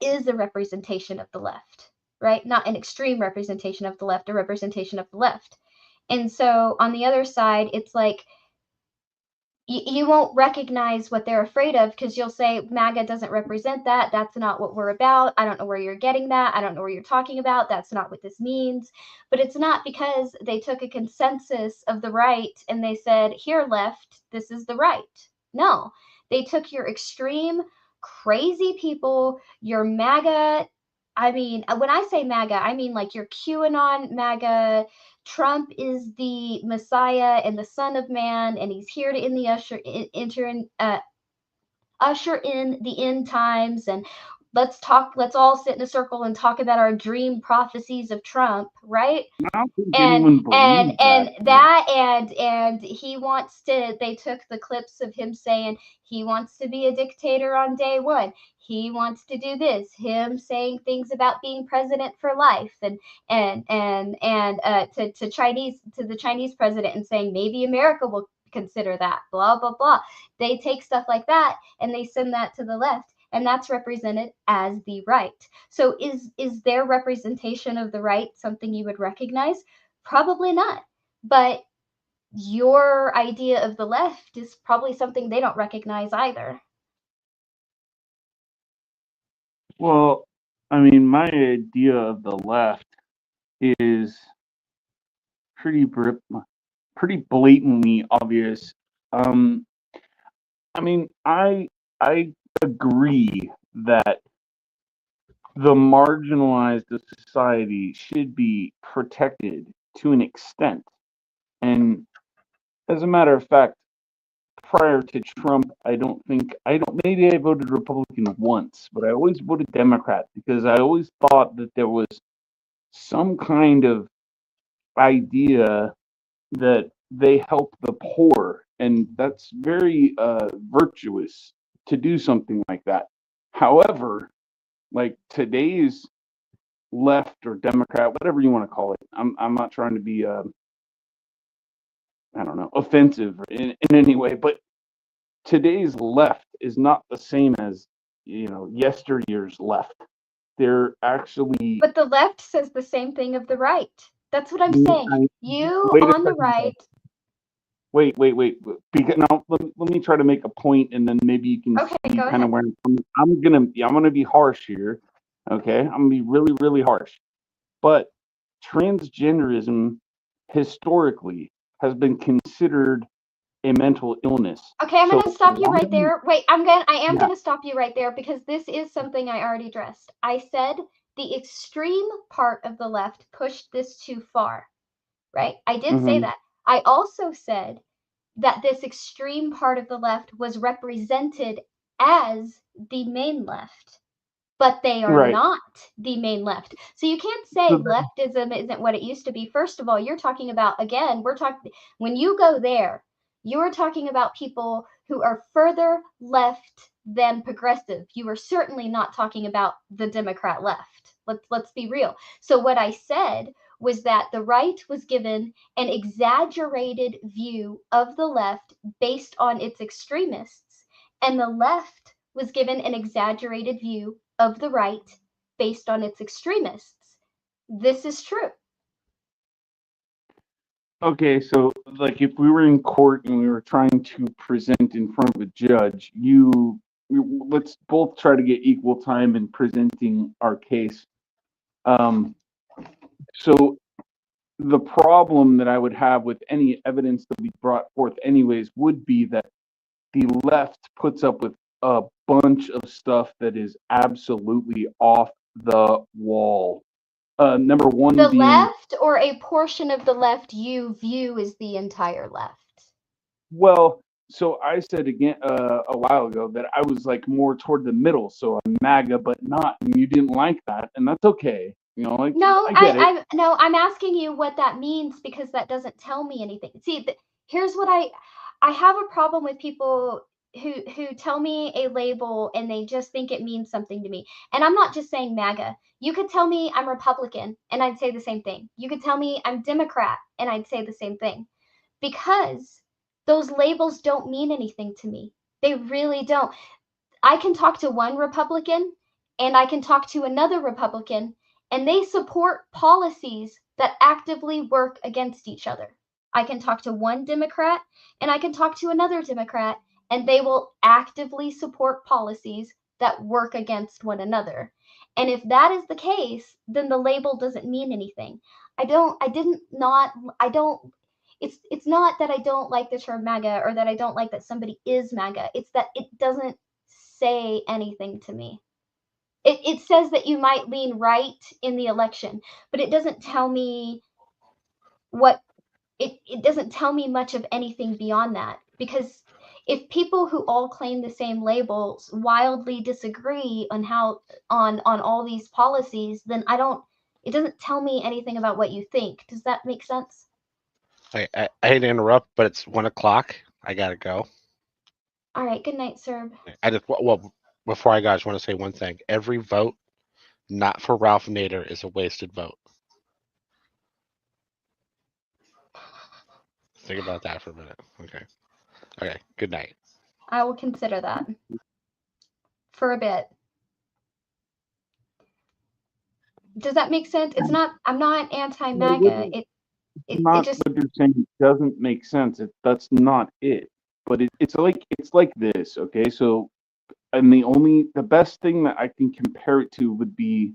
is a representation of the left, right? Not an extreme representation of the left, a representation of the left. And so on the other side, it's like you won't recognize what they're afraid of, because you'll say MAGA doesn't represent that. That's not what we're about. I don't know where you're getting that. I don't know what you're talking about. That's not what this means. But it's not because they took a consensus of the right and they said, here, left, this is the right. No, they took your extreme, crazy people, your MAGA. I mean, when I say MAGA, I mean like your QAnon MAGA. Trump is the Messiah and the Son of Man, and he's here to usher in the end times. And let's all sit in a circle and talk about our dream prophecies of Trump, right? I don't think and anyone believes and he wants to they took the clips of him saying he wants to be a dictator on day one. He wants to do this, him saying things about being president for life, and to the Chinese president, and saying maybe America will consider that, blah blah blah. They take stuff like that and they send that to the left, and that's represented as the right. So is their representation of the right something you would recognize? Probably not. But your idea of the left is probably something they don't recognize either. Well, I mean, my idea of the left is pretty blatantly obvious. I mean, I agree that the marginalized of society should be protected to an extent. And as a matter of fact, prior to Trump, I don't maybe I voted Republican once, but I always voted Democrat because I always thought that there was some kind of idea that they help the poor, and that's very virtuous to do something like that. However, like today's left or Democrat, whatever you want to call it, I'm not trying to be I don't know, offensive in any way, but today's left is not the same as, yesteryear's left. They're actually. But the left says the same thing of the right. That's what I'm Mm, saying. You wait a on the second, right. Wait. Because now let me try to make a point, and then maybe you can Okay, see go kind of ahead. where I'm gonna be harsh here. Okay, I'm gonna be really, really harsh. But transgenderism historically has been considered a mental illness. Okay, I'm So gonna stop you why right do you- there. Wait, I am Yeah. gonna stop you right there because this is something I already addressed. I said the extreme part of the left pushed this too far, right? I did say Mhm. that. I also said that this extreme part of the left was represented as the main left, but they are Right. not the main left. So you can't say So then- leftism isn't what it used to be. First of all, you're talking about, again, when you go there, you're talking about people who are further left than progressive. You are certainly not talking about the Democrat left. Let's be real. So what I said was that the right was given an exaggerated view of the left based on its extremists, and the left was given an exaggerated view of the right based on its extremists. This is true. Okay, so like if we were in court and we were trying to present in front of a judge, let's both try to get equal time in presenting our case. So the problem that I would have with any evidence that we brought forth anyways would be that the left puts up with a bunch of stuff that is absolutely off the wall. Number one The being, left, or a portion of the left you view as the entire left? well, so I said again a while ago that I was like more toward the middle, so I'm MAGA, but not, and you didn't like that, and that's okay. Like No, I get it. I'm asking you what that means because that doesn't tell me anything. See, here's what I have a problem with people who tell me a label and they just think it means something to me. And I'm not just saying MAGA. You could tell me I'm Republican and I'd say the same thing. You could tell me I'm Democrat and I'd say the same thing. Because those labels don't mean anything to me. They really don't. I can talk to one Republican and I can talk to another Republican, and they support policies that actively work against each other. I can talk to one Democrat and I can talk to another Democrat, and they will actively support policies that work against one another. And if that is the case, then the label doesn't mean anything. It's not that I don't like the term MAGA or that I don't like that somebody is MAGA. It's that it doesn't say anything to me. It says that you might lean right in the election, but it doesn't tell me it doesn't tell me much of anything beyond that. Because if people who all claim the same labels wildly disagree on on all these policies, then it doesn't tell me anything about what you think. Does that make sense? I hate to interrupt, but it's 1:00. I gotta go. All right. Good night, sir. Before I go, I just want to say one thing. Every vote not for Ralph Nader is a wasted vote. Think about that for a minute. Okay. Good night. I will consider that for a bit. Does that make sense? I'm not anti-MAGA. Not just what you're saying doesn't make sense. That's not it. But it's like this, okay? So, and the best thing that I can compare it to would be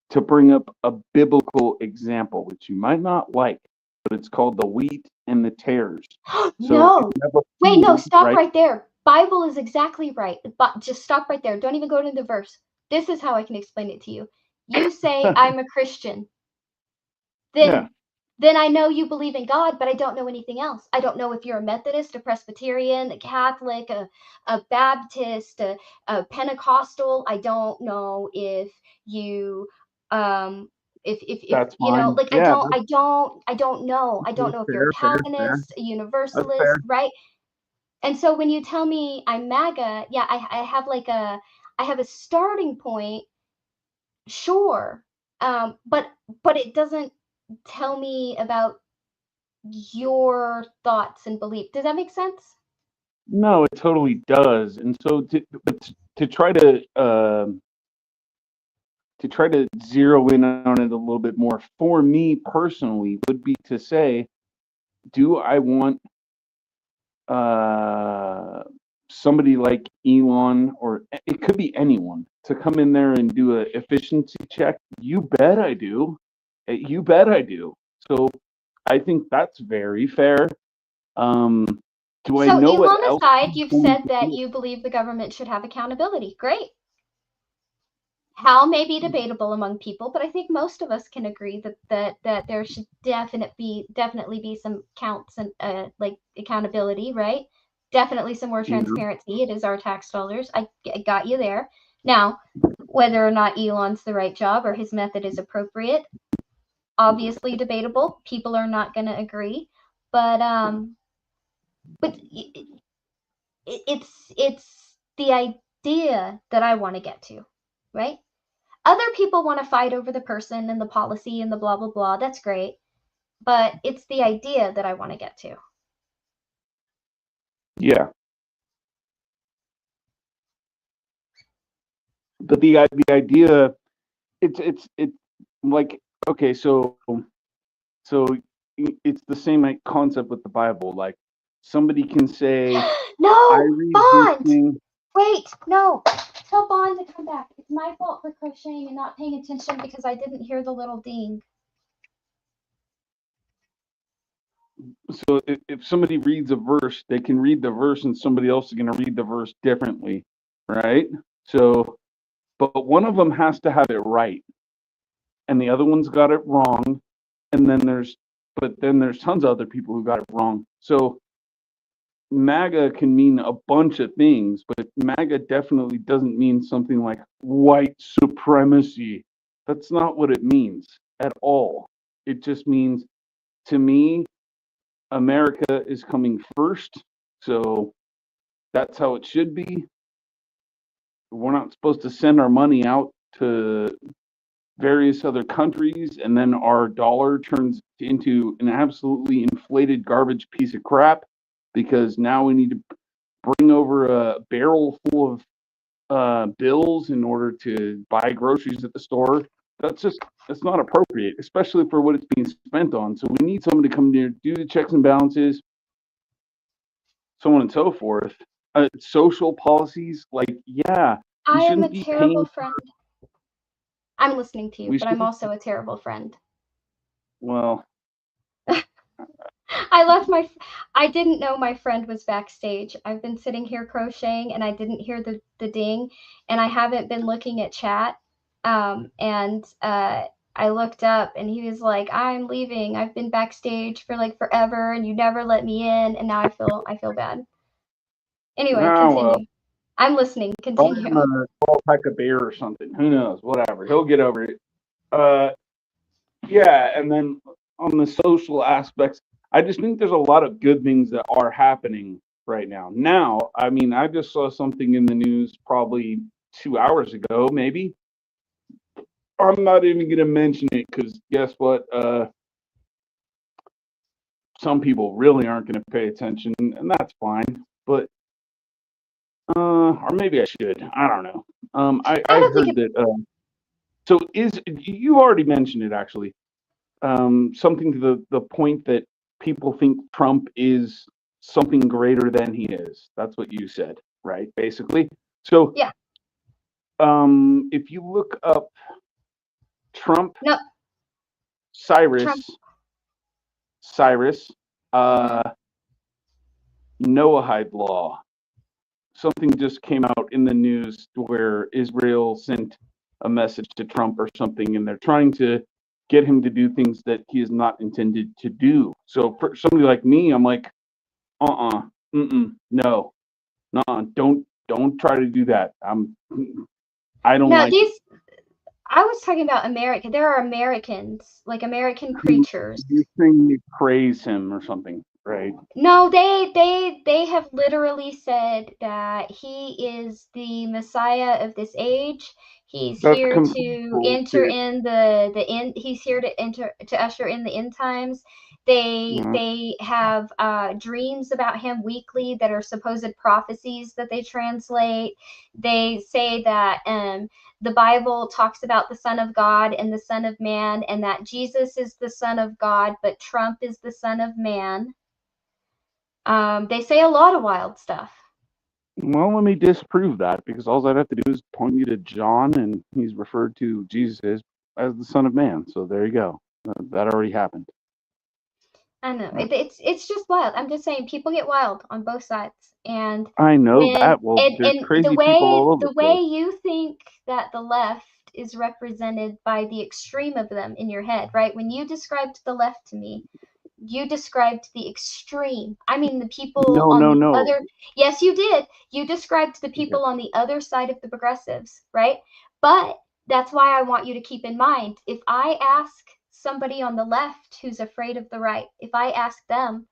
to bring up a biblical example, which you might not like, but it's called the wheat and the tares. So no. if you have a Wait, no, field, stop right there. Bible is exactly right. But just stop right there. Don't even go to the verse. This is how I can explain it to you. You say I'm a Christian. Yeah. Then I know you believe in God, but I don't know anything else. I don't know if you're a Methodist, a Presbyterian, a Catholic, a Baptist, a Pentecostal. I don't know if you if That's you know, fine. like Yeah, I don't know. I don't know if you're a fair. Calvinist, a That's Universalist, fair. right? And so when you tell me I'm MAGA, yeah, I have a starting point, sure. But it doesn't tell me about your thoughts and belief. Does that make sense? No, it totally does. And so to try to zero in on it a little bit more, for me personally, would be to say, do I want somebody like Elon, or it could be anyone, to come in there and do a efficiency check? You bet I do. You bet I do. So I think that's very fair. Do I So know what Elon else aside, he's you've going said to that do? you believe the government should have accountability. Great. How may be debatable among people, but I think most of us can agree that there should definitely be some counts and like accountability, right? Definitely some more Yeah. transparency. It is our tax dollars. I got you there. Now, whether or not Elon's the right job or his method is appropriate, obviously debatable. People are not going to agree, but it's the idea that I want to get to, right? Other people want to fight over the person and the policy and the blah blah blah. That's great, but it's the idea that I want to get to. Yeah. But the idea, it's like, okay, so it's the same like concept with the Bible. Like, somebody can say, I No, read this Bond. thing. Wait, no. Tell Bond to come back. It's my fault for crocheting and not paying attention because I didn't hear the little ding. So if somebody reads a verse, they can read the verse, and somebody else is going to read the verse differently, right? So, but one of them has to have it right, and the other one's got it wrong, and then there's tons of other people who got it wrong. So MAGA can mean a bunch of things, but MAGA definitely doesn't mean something like white supremacy. That's not what it means at all. It just means, to me, America is coming first. So that's how it should be. We're not supposed to send our money out to various other countries, and then our dollar turns into an absolutely inflated garbage piece of crap, because now we need to bring over a barrel full of bills in order to buy groceries at the store. That's not appropriate, especially for what it's being spent on. So we need someone to come here, do the checks and balances, so on and so forth. Social policies, like, yeah, we I am a shouldn't be terrible paying. friend. I'm listening to you, We but I'm shouldn't. also a terrible friend. Well, I didn't know my friend was backstage. I've been sitting here crocheting and I didn't hear the ding, and I haven't been looking at chat. And I looked up and he was like, I'm leaving. I've been backstage for like forever and you never let me in, and now I feel bad. Anyway, well, continue. I'm listening. buy him Continue. a 12-pack of beer or something. Who knows? Whatever. He'll get over it. Yeah, and then on the social aspects, I just think there's a lot of good things that are happening right now. Now, I mean, I just saw something in the news probably 2 hours ago, maybe. I'm not even going to mention it because guess what? Some people really aren't going to pay attention, and that's fine. But or maybe I should. I don't know. I don't think heard that. So you already mentioned it actually? Something to the point that people think Trump is something greater than he is. That's what you said, right? Basically. So Yeah. If you look up Trump, No. Cyrus, Noahide law, something just came out in the news where Israel sent a message to Trump or something, and they're trying to get him to do things that he is not intended to do. So for somebody like me, I'm like, no, don't try to do that. I don't like it. I was talking about America. There are Americans, like American creatures. You're saying you praise him or something, right? No, they have literally said that he is the Messiah of this age. He's That's here complete to enter bullshit. in the end. He's here to usher in the end times. They have dreams about him weekly that are supposed prophecies that they translate. They say that the Bible talks about the Son of God and the Son of Man, and that Jesus is the Son of God, but Trump is the Son of Man. They say a lot of wild stuff. Well, let me disprove that, because all I'd have to do is point you to John, and he's referred to Jesus as the Son of Man. So there you go. That already happened. I know it's just wild. I'm just saying people get wild on both sides, and I know when that. Well, there's and crazy people all over the the way place. you think that the left is represented by the extreme of them in your head, right? When you described the left to me, you described the extreme. I mean, the people on the No. other. Yes, you did. You described the people on the other side of the progressives, right? But that's why I want you to keep in mind, if I ask somebody on the left who's afraid of the right, if I ask them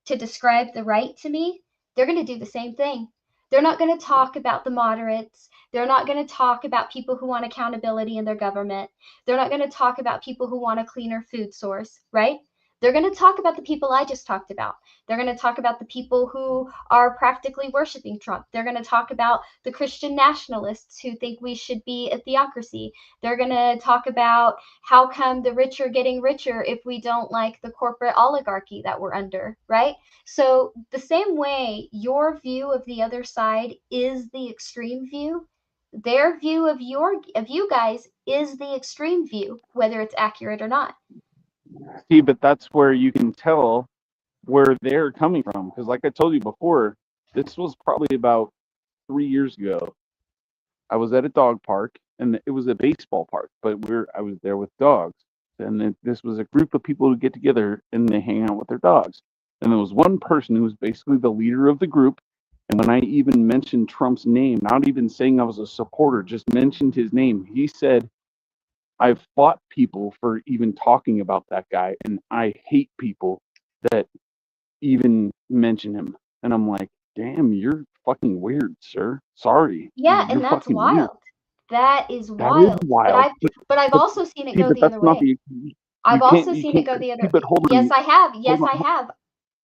to describe the right to me, they're going to do the same thing. They're not going to talk about the moderates. They're not going to talk about people who want accountability in their government. They're not going to talk about people who want a cleaner food source, right? They're going to talk about the people I just talked about. They're going to talk about the people who are practically worshiping Trump. They're going to talk about the Christian nationalists who think we should be a theocracy. They're going to talk about how come the rich are getting richer if we don't like the corporate oligarchy that we're under, right? So the same way your view of the other side is the extreme view, their view of you guys is the extreme view, whether it's accurate or not. See, but that's where you can tell where they're coming from. Because like I told you before, this was probably about 3 years ago. I was at a dog park, and it was a baseball park, but I was there with dogs. And this was a group of people who get together and they hang out with their dogs. And there was one person who was basically the leader of the group. And when I even mentioned Trump's name, not even saying I was a supporter, just mentioned his name, he said, I've fought people for even talking about that guy, and I hate people that even mention him. And I'm like, damn, you're fucking weird, sir. Sorry. Yeah, You're and that's fucking wild. weird. That is That is wild. wild. But I've also seen it go the other way. I've also seen it go the other. But hold on. Yes, I have. Yes, Hold on. I have.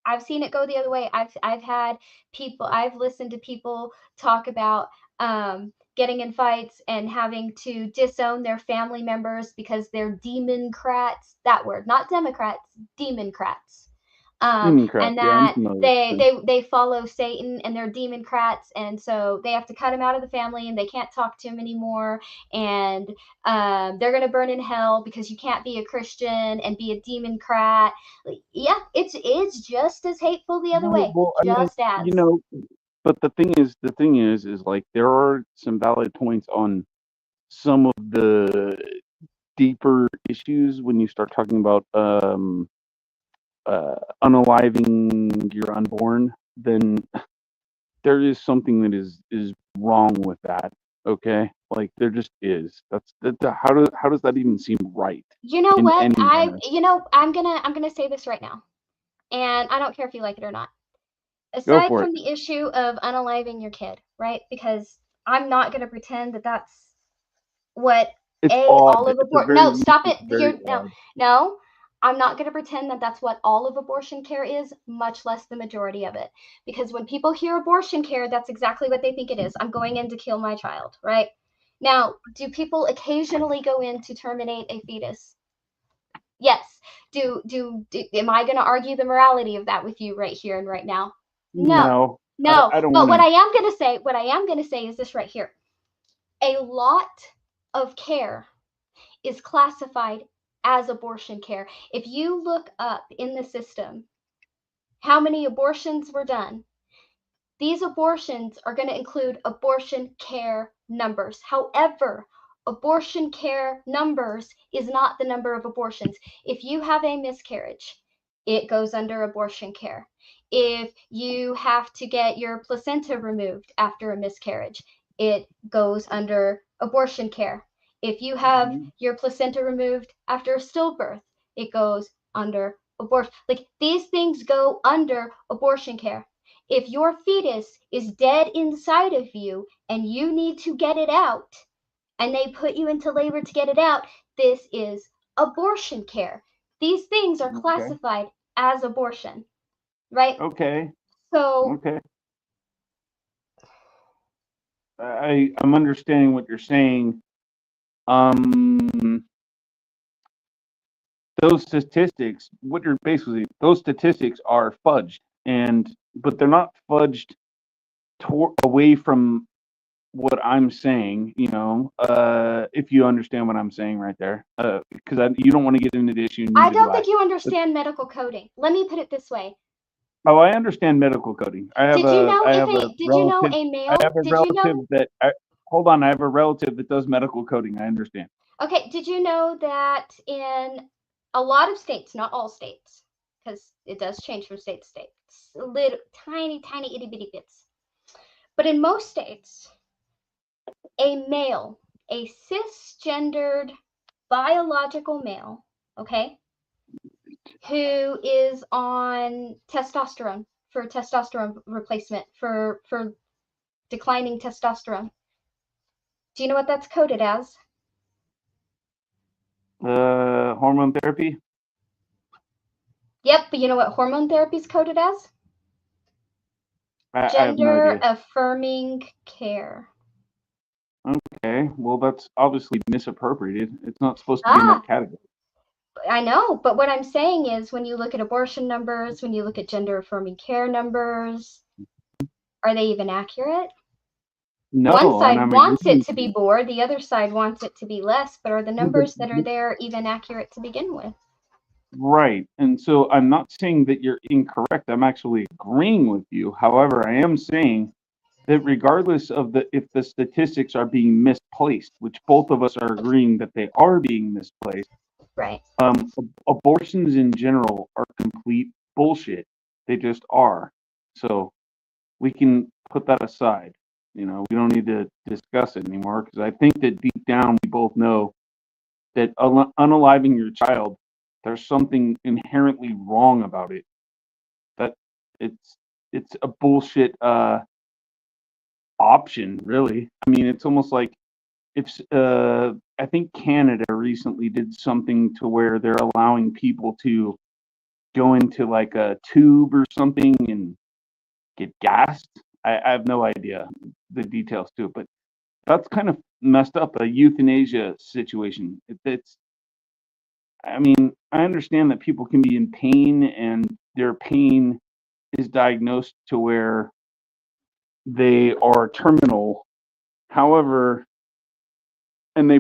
I've seen it go the other way. I've had people. I've listened to people talk about getting in fights and having to disown their family members because they're democrats. That word, not Democrats, democrats. Democrats, And yeah, I'm that familiar with them. they follow Satan and they're democrats, and so they have to cut him out of the family and they can't talk to him anymore, and they're gonna burn in hell because you can't be a Christian and be a democrat. Yeah, it's just as hateful the other way, Well, I mean, just as. you know, but the thing is like there are some valid points on some of the deeper issues when you start talking about unaliving your unborn. Then there is something that is wrong with that. Okay, like there just is. How does that even seem right? You know in what? any manner? I'm gonna say this right now, and I don't care if you like it or not. Go Aside for from it. the issue of unaliving your kid, right? Because I'm not gonna pretend that that's what It's odd. all of At the abortion. very No, least, stop it. it's very odd. No. I'm not going to pretend that that's what all of abortion care is, much less the majority of it. Because when people hear abortion care, that's exactly what they think it is. I'm going in to kill my child, right? Now, do people occasionally go in to terminate a fetus? Yes. Am I going to argue the morality of that with you right here and right now? No. I don't But wanna... what I am going to say is this right here. A lot of care is classified as abortion care. If you look up in the system how many abortions were done, these abortions are going to include abortion care numbers. However, abortion care numbers is not the number of abortions. If you have a miscarriage, it goes under abortion care. If you have to get your placenta removed after a miscarriage, it goes under abortion care. If you have your placenta removed after a stillbirth, it goes under abortion. Like these things go under abortion care. If your fetus is dead inside of you and you need to get it out, and they put you into labor to get it out, this is abortion care. These things are Okay. classified as abortion, right? Okay. So Okay. I'm understanding what you're saying. Those statistics, those statistics are fudged, but they're not fudged away from what I'm saying. If you understand what I'm saying right there, because you don't want to get into the issue. I don't think you understand medical coding. Let me put it this way. Oh, I understand medical coding. Did you know a male? Hold on. I have a relative that does medical coding. I understand. Okay, did you know that in a lot of states, not all states, because it does change from state to state, little tiny itty bitty bits, but in most states, a male, a cisgendered biological male, okay, who is on testosterone for testosterone replacement for declining testosterone. Do you know what that's coded as? Hormone therapy. Yep, but you know what hormone therapy is coded as? I have no Gender idea. affirming care. Okay, well, that's obviously misappropriated. It's not supposed to be in that category. I know, but what I'm saying is when you look at abortion numbers, when you look at gender affirming care numbers, are they even accurate? No. One side wants it to be more, the other side wants it to be less, but are the numbers that are there even accurate to begin with? Right. And so I'm not saying that you're incorrect. I'm actually agreeing with you. However, I am saying that regardless of if the statistics are being misplaced, which both of us are agreeing that they are being misplaced, right? Abortions in general are complete bullshit. They just are. So we can put that aside. We don't need to discuss it anymore, because I think that deep down we both know that unaliving your child, there's something inherently wrong about it. That it's a bullshit option, really. I mean, it's almost like if I think Canada recently did something to where they're allowing people to go into like a tube or something and get gassed. I have no idea the details to it, but that's kind of messed up, a euthanasia situation. I mean, I understand that people can be in pain and their pain is diagnosed to where they are terminal. However, and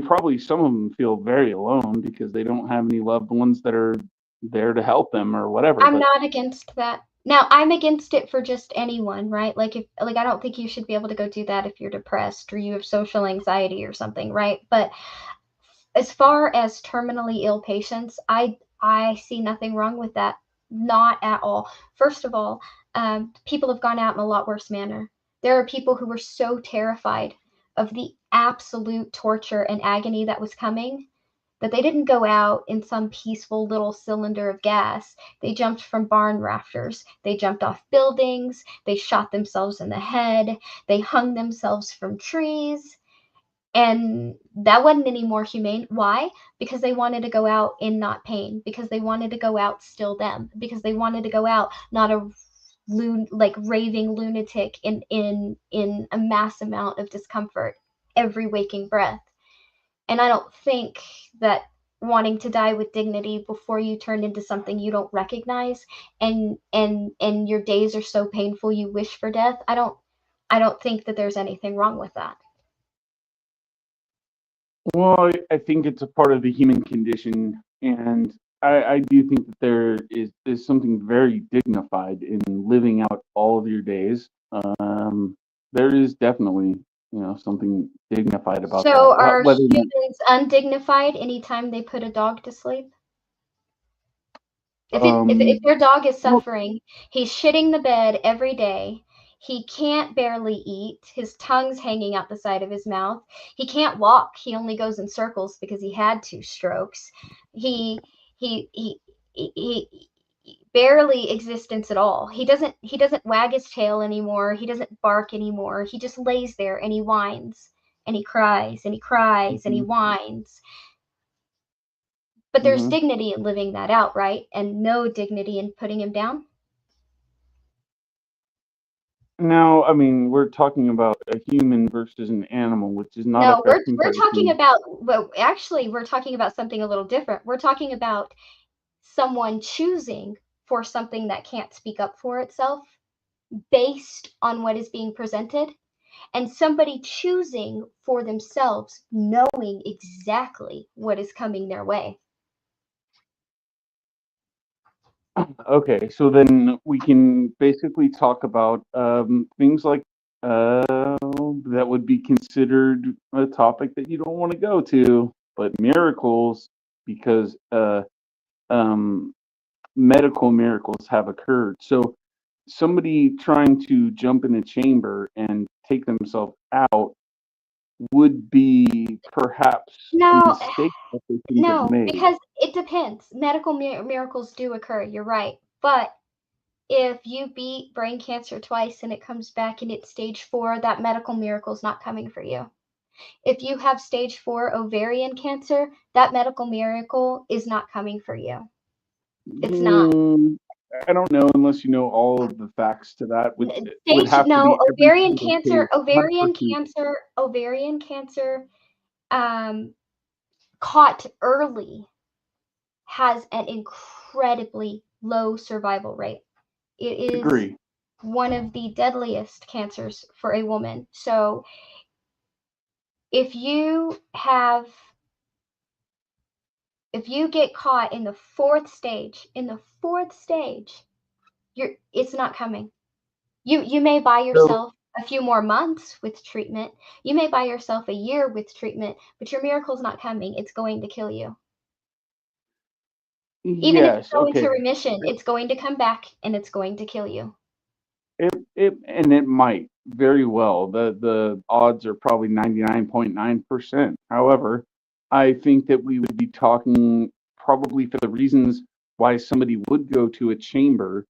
some of them feel very alone because they don't have any loved ones that are there to help them or whatever. I'm not against that. Now, I'm against it for just anyone, right? Like I don't think you should be able to go do that if you're depressed or you have social anxiety or something, right? But as far as terminally ill patients, I see nothing wrong with that. Not at all. First of all, people have gone out in a lot worse manner. There are people who were so terrified of the absolute torture and agony that was coming that they didn't go out in some peaceful little cylinder of gas. They jumped from barn rafters. They jumped off buildings. They shot themselves in the head. They hung themselves from trees. And that wasn't any more humane. Why? Because they wanted to go out in not pain. Because they wanted to go out still them. Because they wanted to go out not a raving lunatic in a mass amount of discomfort every waking breath. And I don't think that wanting to die with dignity before you turn into something you don't recognize and your days are so painful you wish for death, I don't think that there's anything wrong with that. Well, I think it's a part of the human condition, and I do think that there is something very dignified in living out all of your days. There is definitely something dignified about that. So are humans undignified anytime they put a dog to sleep? If your dog is suffering, he's shitting the bed every day. He can't barely eat. His tongue's hanging out the side of his mouth. He can't walk. He only goes in circles because he had 2 strokes. He barely existence at all. He doesn't wag his tail anymore. He doesn't bark anymore. He just lays there and he whines. and he cries and he cries and he whines. But there's dignity in living that out, right? And no dignity in putting him down. Now, I mean, we're talking about a human versus an animal, which is not No, a fair we're talking comparison. about, well, actually, we're talking about something a little different. We're talking about someone choosing for something that can't speak up for itself based on what is being presented, and somebody choosing for themselves, knowing exactly what is coming their way. Okay, so then we can basically talk about things like that would be considered a topic that you don't want to go to, but miracles, because medical miracles have occurred. So somebody trying to jump in a chamber and take themselves out would be perhaps a No, mistake that they shouldn't have no, made. because it depends. Medical miracles do occur, you're right. But if you beat brain cancer twice and it comes back and it's stage 4, that medical miracle is not coming for you. If you have stage 4 ovarian cancer, that medical miracle is not coming for you. It's not. I don't know unless you know all of the facts to that. Would Stage have to no be every ovarian single cancer, case, 100%. ovarian cancer, caught early has an incredibly low survival rate. It is Agree. one of the deadliest cancers for a woman. So if you get caught in the fourth stage, it's not coming. You may buy yourself a few more months with treatment. You may buy yourself a year with treatment, but your miracle's not coming. It's going to kill you. Even if you Yes. go Okay. into remission, it's going to come back and it's going to kill you. It might very well. The odds are probably 99.9%. However, I think that we would be talking probably for the reasons why somebody would go to a chamber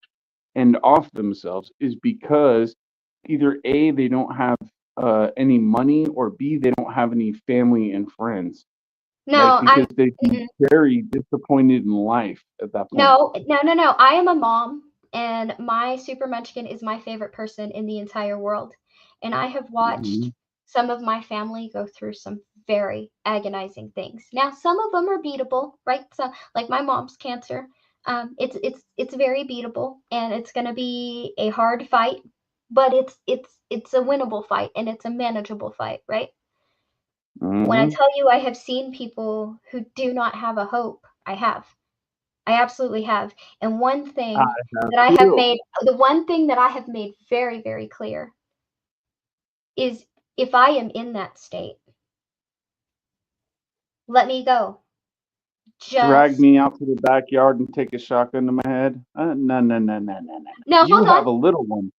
and off themselves is because either A, they don't have any money, or B, they don't have any family and friends. No, Because they'd be very disappointed in life at that point. No. I am a mom, and my Super Munchkin is my favorite person in the entire world. And I have watched some of my family go through some very agonizing things. Now, some of them are beatable, right? So, like my mom's cancer, it's very beatable, and it's going to be a hard fight, but it's a winnable fight, and it's a manageable fight, right? When I tell you I have seen people who do not have a hope, I have. I absolutely have. And one thing that I have made, the one thing that I have made very, very clear is if I am in that state, let me go. Drag me out to the backyard and take a shotgun to my head? No. No, You hold have on. a little one.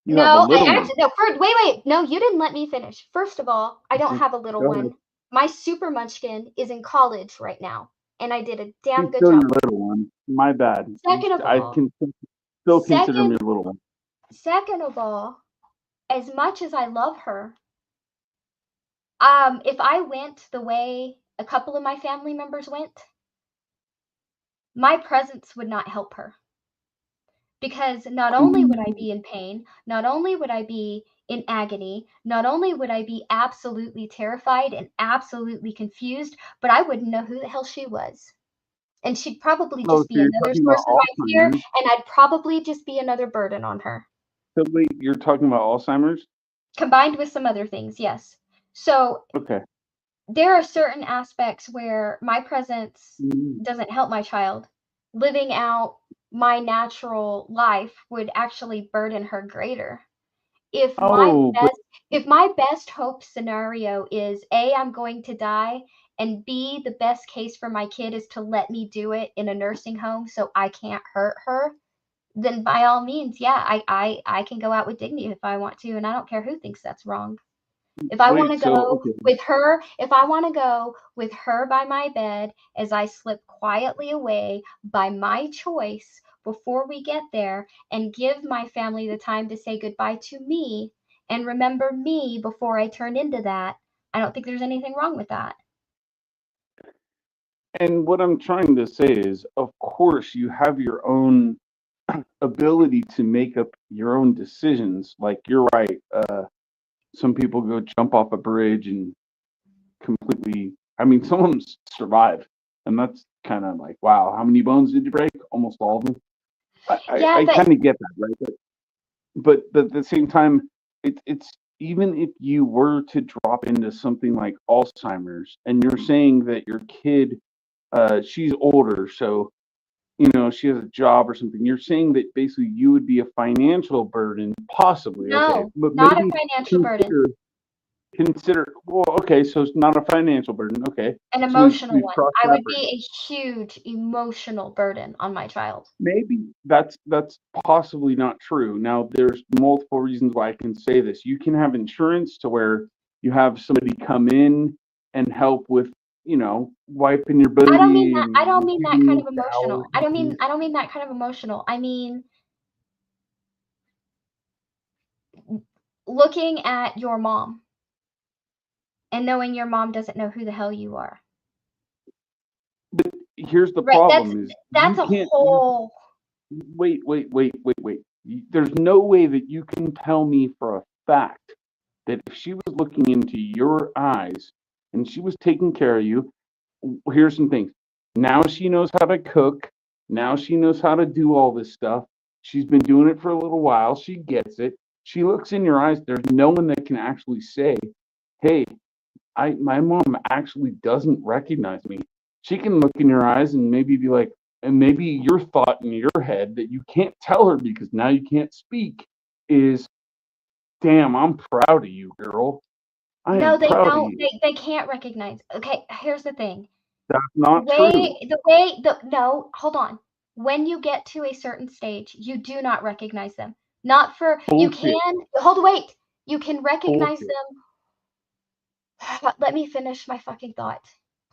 No, wait. No, you didn't let me finish. First of all, I don't have a little Go ahead. one. My Super Munchkin is in college right now, and I did a damn She's good still job. your little one. My bad. Second of I all, can still consider me a little one. Second of all, as much as I love her, if I went the way a couple of my family members went, my presence would not help her. Because not only would I be in pain, not only would I be in agony, not only would I be absolutely terrified and absolutely confused, but I wouldn't know who the hell she was. And she'd probably Oh, just so be you're another talking about source of my fear, Alzheimer's? and I'd probably just be another burden on her. So wait, you're talking about Alzheimer's? Combined with some other things, yes. So Okay. there are certain aspects where my presence doesn't help my child. Living out my natural life would actually burden her greater. If my best hope scenario is A, I'm going to die, and B, the best case for my kid is to let me do it in a nursing home so I can't hurt her, then by all means, yeah, I can go out with dignity if I want to, and I don't care who thinks that's wrong. If I want to go with her, if I want to go with her by my bed as I slip quietly away by my choice before we get there, and give my family the time to say goodbye to me and remember me before I turn into that, I don't think there's anything wrong with that. And what I'm trying to say is, of course, you have your own ability to make up your own decisions. Like, you're right. Some people go jump off a bridge and completely, I mean, some of them survive. And that's kind of like, wow, how many bones did you break? Almost all of them. Yeah, I but kind of get that, right? But at the same time, it's even if you were to drop into something like Alzheimer's, and you're saying that your kid, she's older, so she has a job or something. You're saying that basically you would be a financial burden, possibly. Okay, no, but not a maybe financial burden, well, okay, so it's not a financial burden. Okay, an so emotional we've one. crossed I that would bridge. be a huge emotional burden on my child. Maybe that's possibly not true. Now, there's multiple reasons why I can say this. You can have insurance to where you have somebody come in and help with, wiping your booty. I don't mean that. And I don't mean that giving kind you of showers emotional. I don't mean that kind of emotional. I mean looking at your mom and knowing your mom doesn't know who the hell you are. But here's the Right. problem: is That's you a can't. whole. Wait. There's no way that you can tell me for a fact that if she was looking into your eyes and she was taking care of you, here's some things. Now she knows how to cook. Now she knows how to do all this stuff. She's been doing it for a little while. She gets it. She looks in your eyes. There's no one that can actually say, hey, my mom actually doesn't recognize me. She can look in your eyes and maybe be like, and maybe your thought in your head that you can't tell her because now you can't speak is, damn, I'm proud of you, girl. I No, am they proud of don't. you. They can't recognize. Okay, here's the thing. That's not true. No, hold on. When you get to a certain stage, you do not recognize them. Not for you Bullshit. wait. You can recognize Bullshit. them. Let me finish my fucking thought,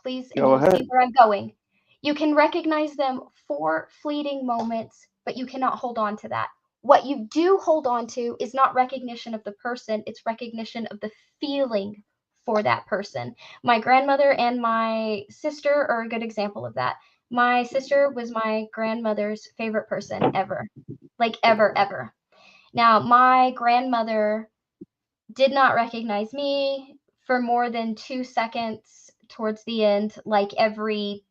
please, and Go you'll see ahead. where I'm going. You can recognize them for fleeting moments, but you cannot hold on to that. What you do hold on to is not recognition of the person, it's recognition of the feeling for that person. My grandmother and my sister are a good example of that. My sister was my grandmother's favorite person ever. Like ever. Now, my grandmother did not recognize me for more than 2 seconds towards the end, like every,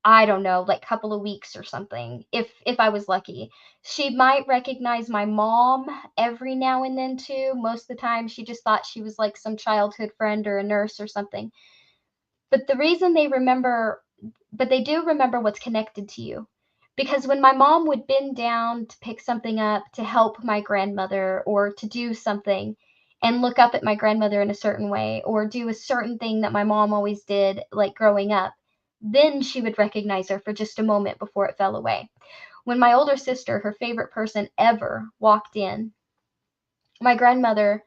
I don't know, like couple of weeks or something, if I was lucky. She might recognize my mom every now and then too. Most of the time she just thought she was like some childhood friend or a nurse or something. But the reason they do remember what's connected to you. Because when my mom would bend down to pick something up to help my grandmother or to do something and look up at my grandmother in a certain way or do a certain thing that my mom always did, like growing up, then she would recognize her for just a moment before it fell away. When my older sister, her favorite person ever, walked in, my grandmother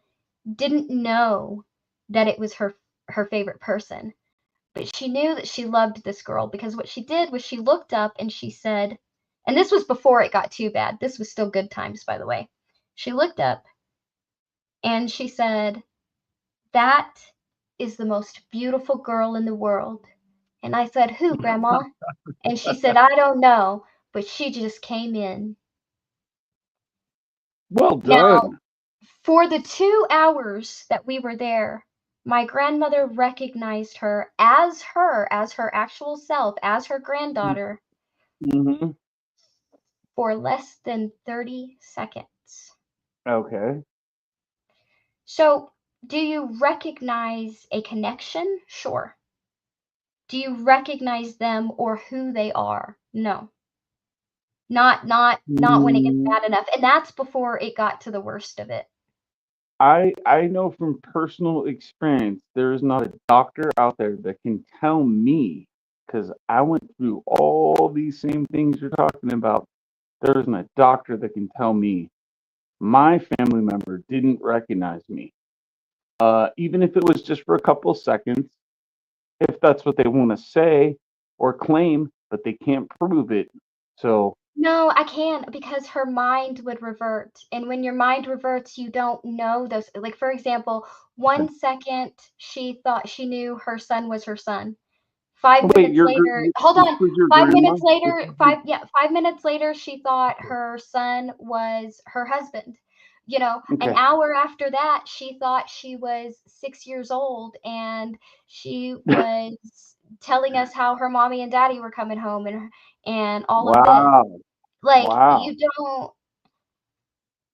didn't know that it was her favorite person. But she knew that she loved this girl because what she did was she looked up and she said, and this was before it got too bad. This was still good times, by the way. She looked up and she said, "That is the most beautiful girl in the world." And I said, "Who, Grandma?" And she said, "I don't know, but she just came in." Well Now, done. for the 2 hours that we were there, my grandmother recognized her as her actual self, as her granddaughter, Mm-hmm. for less than 30 seconds. Okay. So, do you recognize a connection? Sure. Do you recognize them or who they are? No. Not when it gets Mm, bad enough. And that's before it got to the worst of it. I know from personal experience, there is not a doctor out there that can tell me, because I went through all these same things you're talking about. There isn't a doctor that can tell me my family member didn't recognize me. Even if it was just for a couple of seconds, if that's what they want to say or claim, but they can't prove it. So No, I can't because her mind would revert. And when your mind reverts, you don't know those. Like, for example, 1 second she thought she knew her son was her son. Five Wait, minutes later, hold this on. was your 5 minutes grandma? later, 5 minutes later, she thought her son was her husband. You know, an Okay. hour after that, she thought she was 6 years old and she was telling us how her mommy and daddy were coming home and all of this. Wow. Like, Wow. you don't.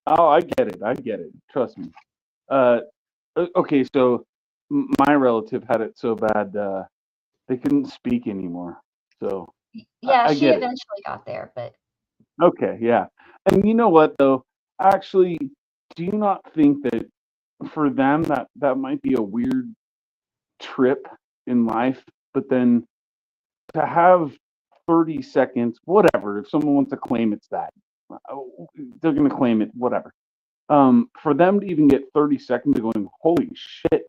Oh, I get it. I get it. Trust me. Okay, so my relative had it so bad they couldn't speak anymore. So Yeah, I she get it. eventually got there, but Okay, yeah. And you know what though? Actually, do you not think that for them that might be a weird trip in life, but then to have 30 seconds, whatever, if someone wants to claim it's that, they're going to claim it, whatever. For them to even get 30 seconds of going, holy shit,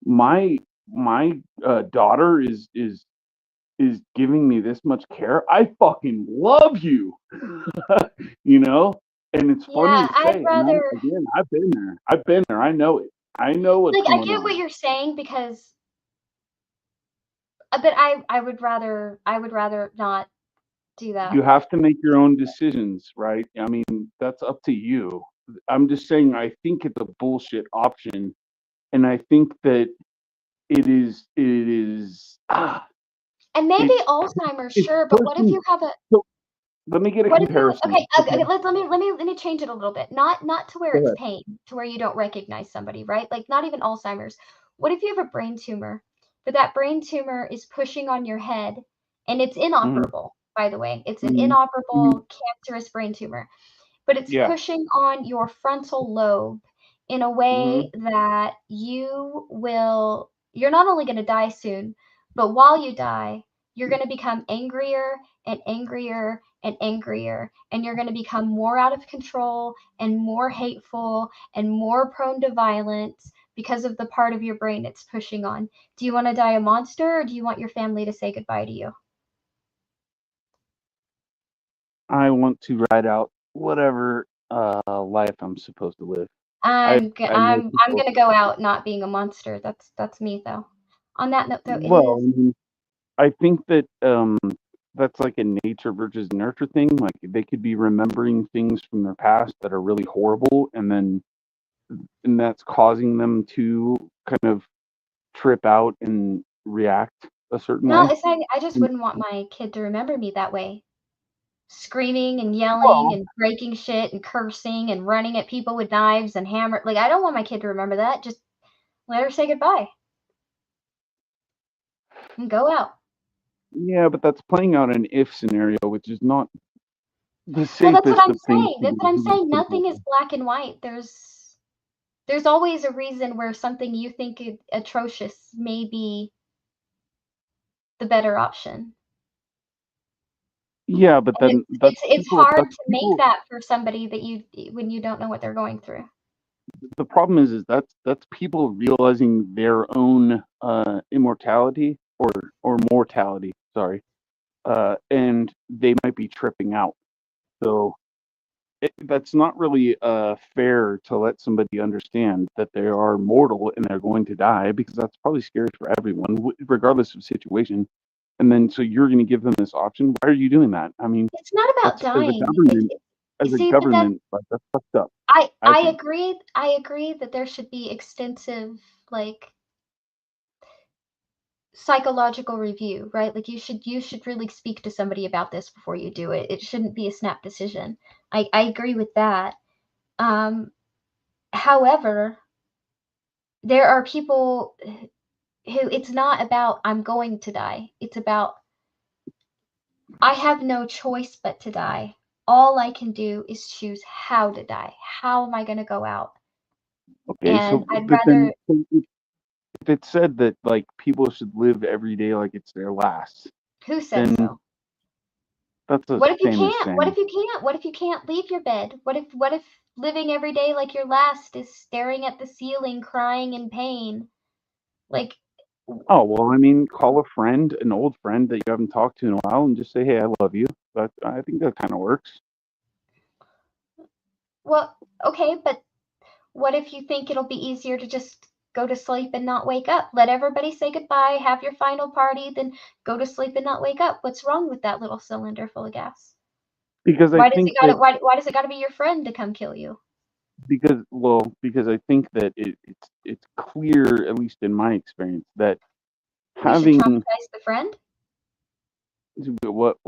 my daughter is giving me this much care. I fucking love you, you know. And it's funny yeah, to I'd say. And rather. again, I've been there. I've been there. I know it. I know what's Like, I going get what on. you're saying because, but I would rather not do that. You have to make your own decisions, right? I mean, that's up to you. I'm just saying, I think it's a bullshit option, and I think that it is. And maybe It's Alzheimer's, it's sure, but what if pushing. you have a So let me get a what if you comparison. okay, Okay, let me change it a little bit. Not to where go it's ahead. pain, to where you don't recognize somebody, right? Like, not even Alzheimer's. What if you have a brain tumor, but that brain tumor is pushing on your head and it's Hmm. inoperable, by the way. It's an Hmm. inoperable cancerous brain tumor, but it's Yeah. pushing on your frontal lobe in a Hmm. way that you're not only going to die soon, but while you die, you're going to become angrier and angrier and angrier, and you're going to become more out of control and more hateful and more prone to violence because of the part of your brain it's pushing on. Do you want to die a monster, or do you want your family to say goodbye to you? I want to ride out whatever life I'm supposed to live. I know I'm people. gonna go out not being a monster. That's me though. On that note, though, it Well, is. I mean, I think that that's like a nature versus nurture thing. Like they could be remembering things from their past that are really horrible, and that's causing them to kind of trip out and react a certain No, way. it's like I just And, wouldn't want my kid to remember me that way. Screaming and yelling well, and breaking shit and cursing and running at people with knives and hammer. Like, I don't want my kid to remember that. Just let her say goodbye and go out. yeah, but that's playing out an if scenario, which is not the Well, that's what safest I'm of things saying. to That's what I'm do. saying. Nothing is black and white. There's always a reason where something you think is atrocious may be the better option. Yeah, but And then that's it's people. hard That's to make people. that for somebody that when you don't know what they're going through. The problem is that's people realizing their own immortality or mortality. Sorry, and they might be tripping out. So that's not really fair to let somebody understand that they are mortal and they're going to die, because that's probably scary for everyone, regardless of situation. And then so you're going to give them this option. Why are you doing that? I mean, It's not about that's dying. as a See, but government, like that's fucked up. I I I think. agree. I agree that there should be extensive, like, psychological review, right? Like, you should really speak to somebody about this before you do it. It shouldn't be a snap decision. I agree with that. However, there are people who it's not about I'm going to die. It's about I have no choice but to die. All I can do is choose how to die. How am I going to go out? Okay, And so I'd but then rather. so if it said that like people should live every day like it's their last, Who said then so? that's a What if you famous can't? What saying. if you can't? What if you can't leave your bed? What if living every day like your last is staring at the ceiling, crying in pain? Like, Oh, well, I mean, call a friend, an old friend that you haven't talked to in a while, and just say, "Hey, I love you." But I think that kind of works. Well, okay, but what if you think it'll be easier to just go to sleep and not wake up? Let everybody say goodbye, have your final party, then go to sleep and not wake up. What's wrong with that little cylinder full of gas? Because I Why does think it got to that why does it got to be your friend to come kill you? because I think that it's clear, at least in my experience, that We should having traumatize the friend. what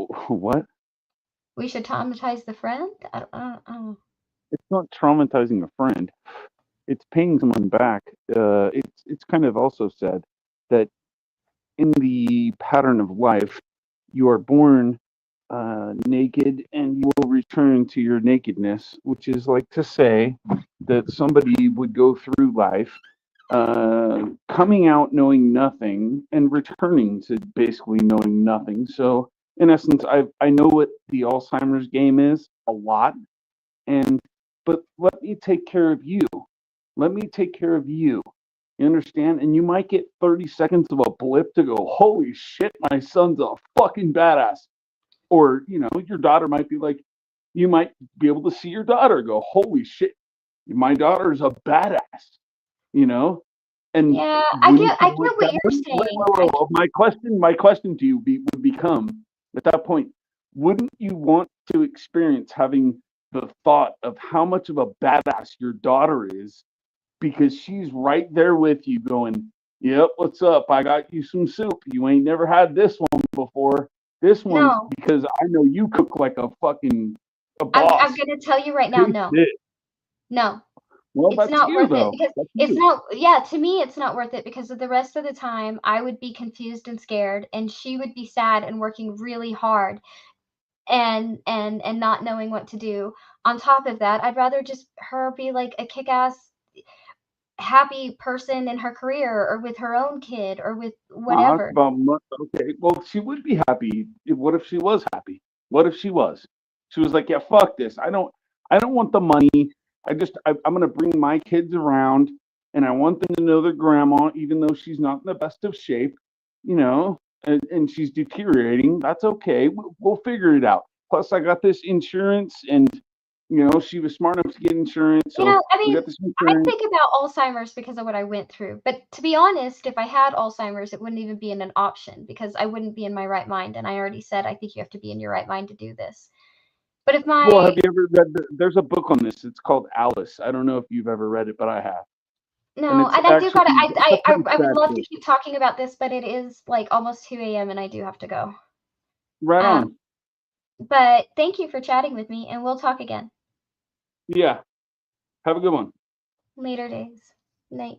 We should traumatize the friend. I don't. it's not traumatizing a friend. It's paying someone back. It's kind of also said that in the pattern of life, you are born naked and you will return to your nakedness, which is like to say that somebody would go through life coming out knowing nothing and returning to basically knowing nothing. So, in essence, I know what the Alzheimer's game is a lot, and but let me take care of you. Let me take care of you. You understand? And you might get 30 seconds of a blip to go, holy shit, my son's a fucking badass. Or, your daughter might be like, you might be able to see your daughter go, holy shit, my daughter's a badass, you know? And Yeah, I wouldn't get you I get want what that? you're Wait, saying. wait, wait. My question to you would become, at that point, wouldn't you want to experience having the thought of how much of a badass your daughter is because she's right there with you going, yep, what's up? I got you some soup. You ain't never had this one before. This one's No, because I know you cook like a fucking a I'm boss. gonna tell you right now, Taste no. it. No. Well, It's that's not you worth it though. because That's it's you. not, yeah, to me it's not worth it because of the rest of the time I would be confused and scared and she would be sad and working really hard and not knowing what to do. On top of that, I'd rather just her be like a kick-ass happy person in her career or with her own kid or with It's whatever. about okay. Well, she would be happy. What if she was happy? What if she was? She was like, yeah, fuck this. I don't want the money. I'm gonna bring my kids around, and I want them to know their grandma, even though she's not in the best of shape, and she's deteriorating. That's okay. We'll figure it out. Plus, I got this insurance, and she was smart enough to get insurance, You so know, I we mean, got this I insurance. think about Alzheimer's because of what I went through. But to be honest, if I had Alzheimer's, it wouldn't even be an option because I wouldn't be in my right mind. And I already said I think you have to be in your right mind to do this. But if Well, have my you ever read? There's a book on this. It's called Alice. I don't know if you've ever read it, but I have, and no, it's and I do actually gotta it's a pretty I would sad love to book. keep talking about this, but it is like almost 2 a.m. and I do have to go. Right Um, on. but thank you for chatting with me and we'll talk again Yeah. Have a good one. later days. Night.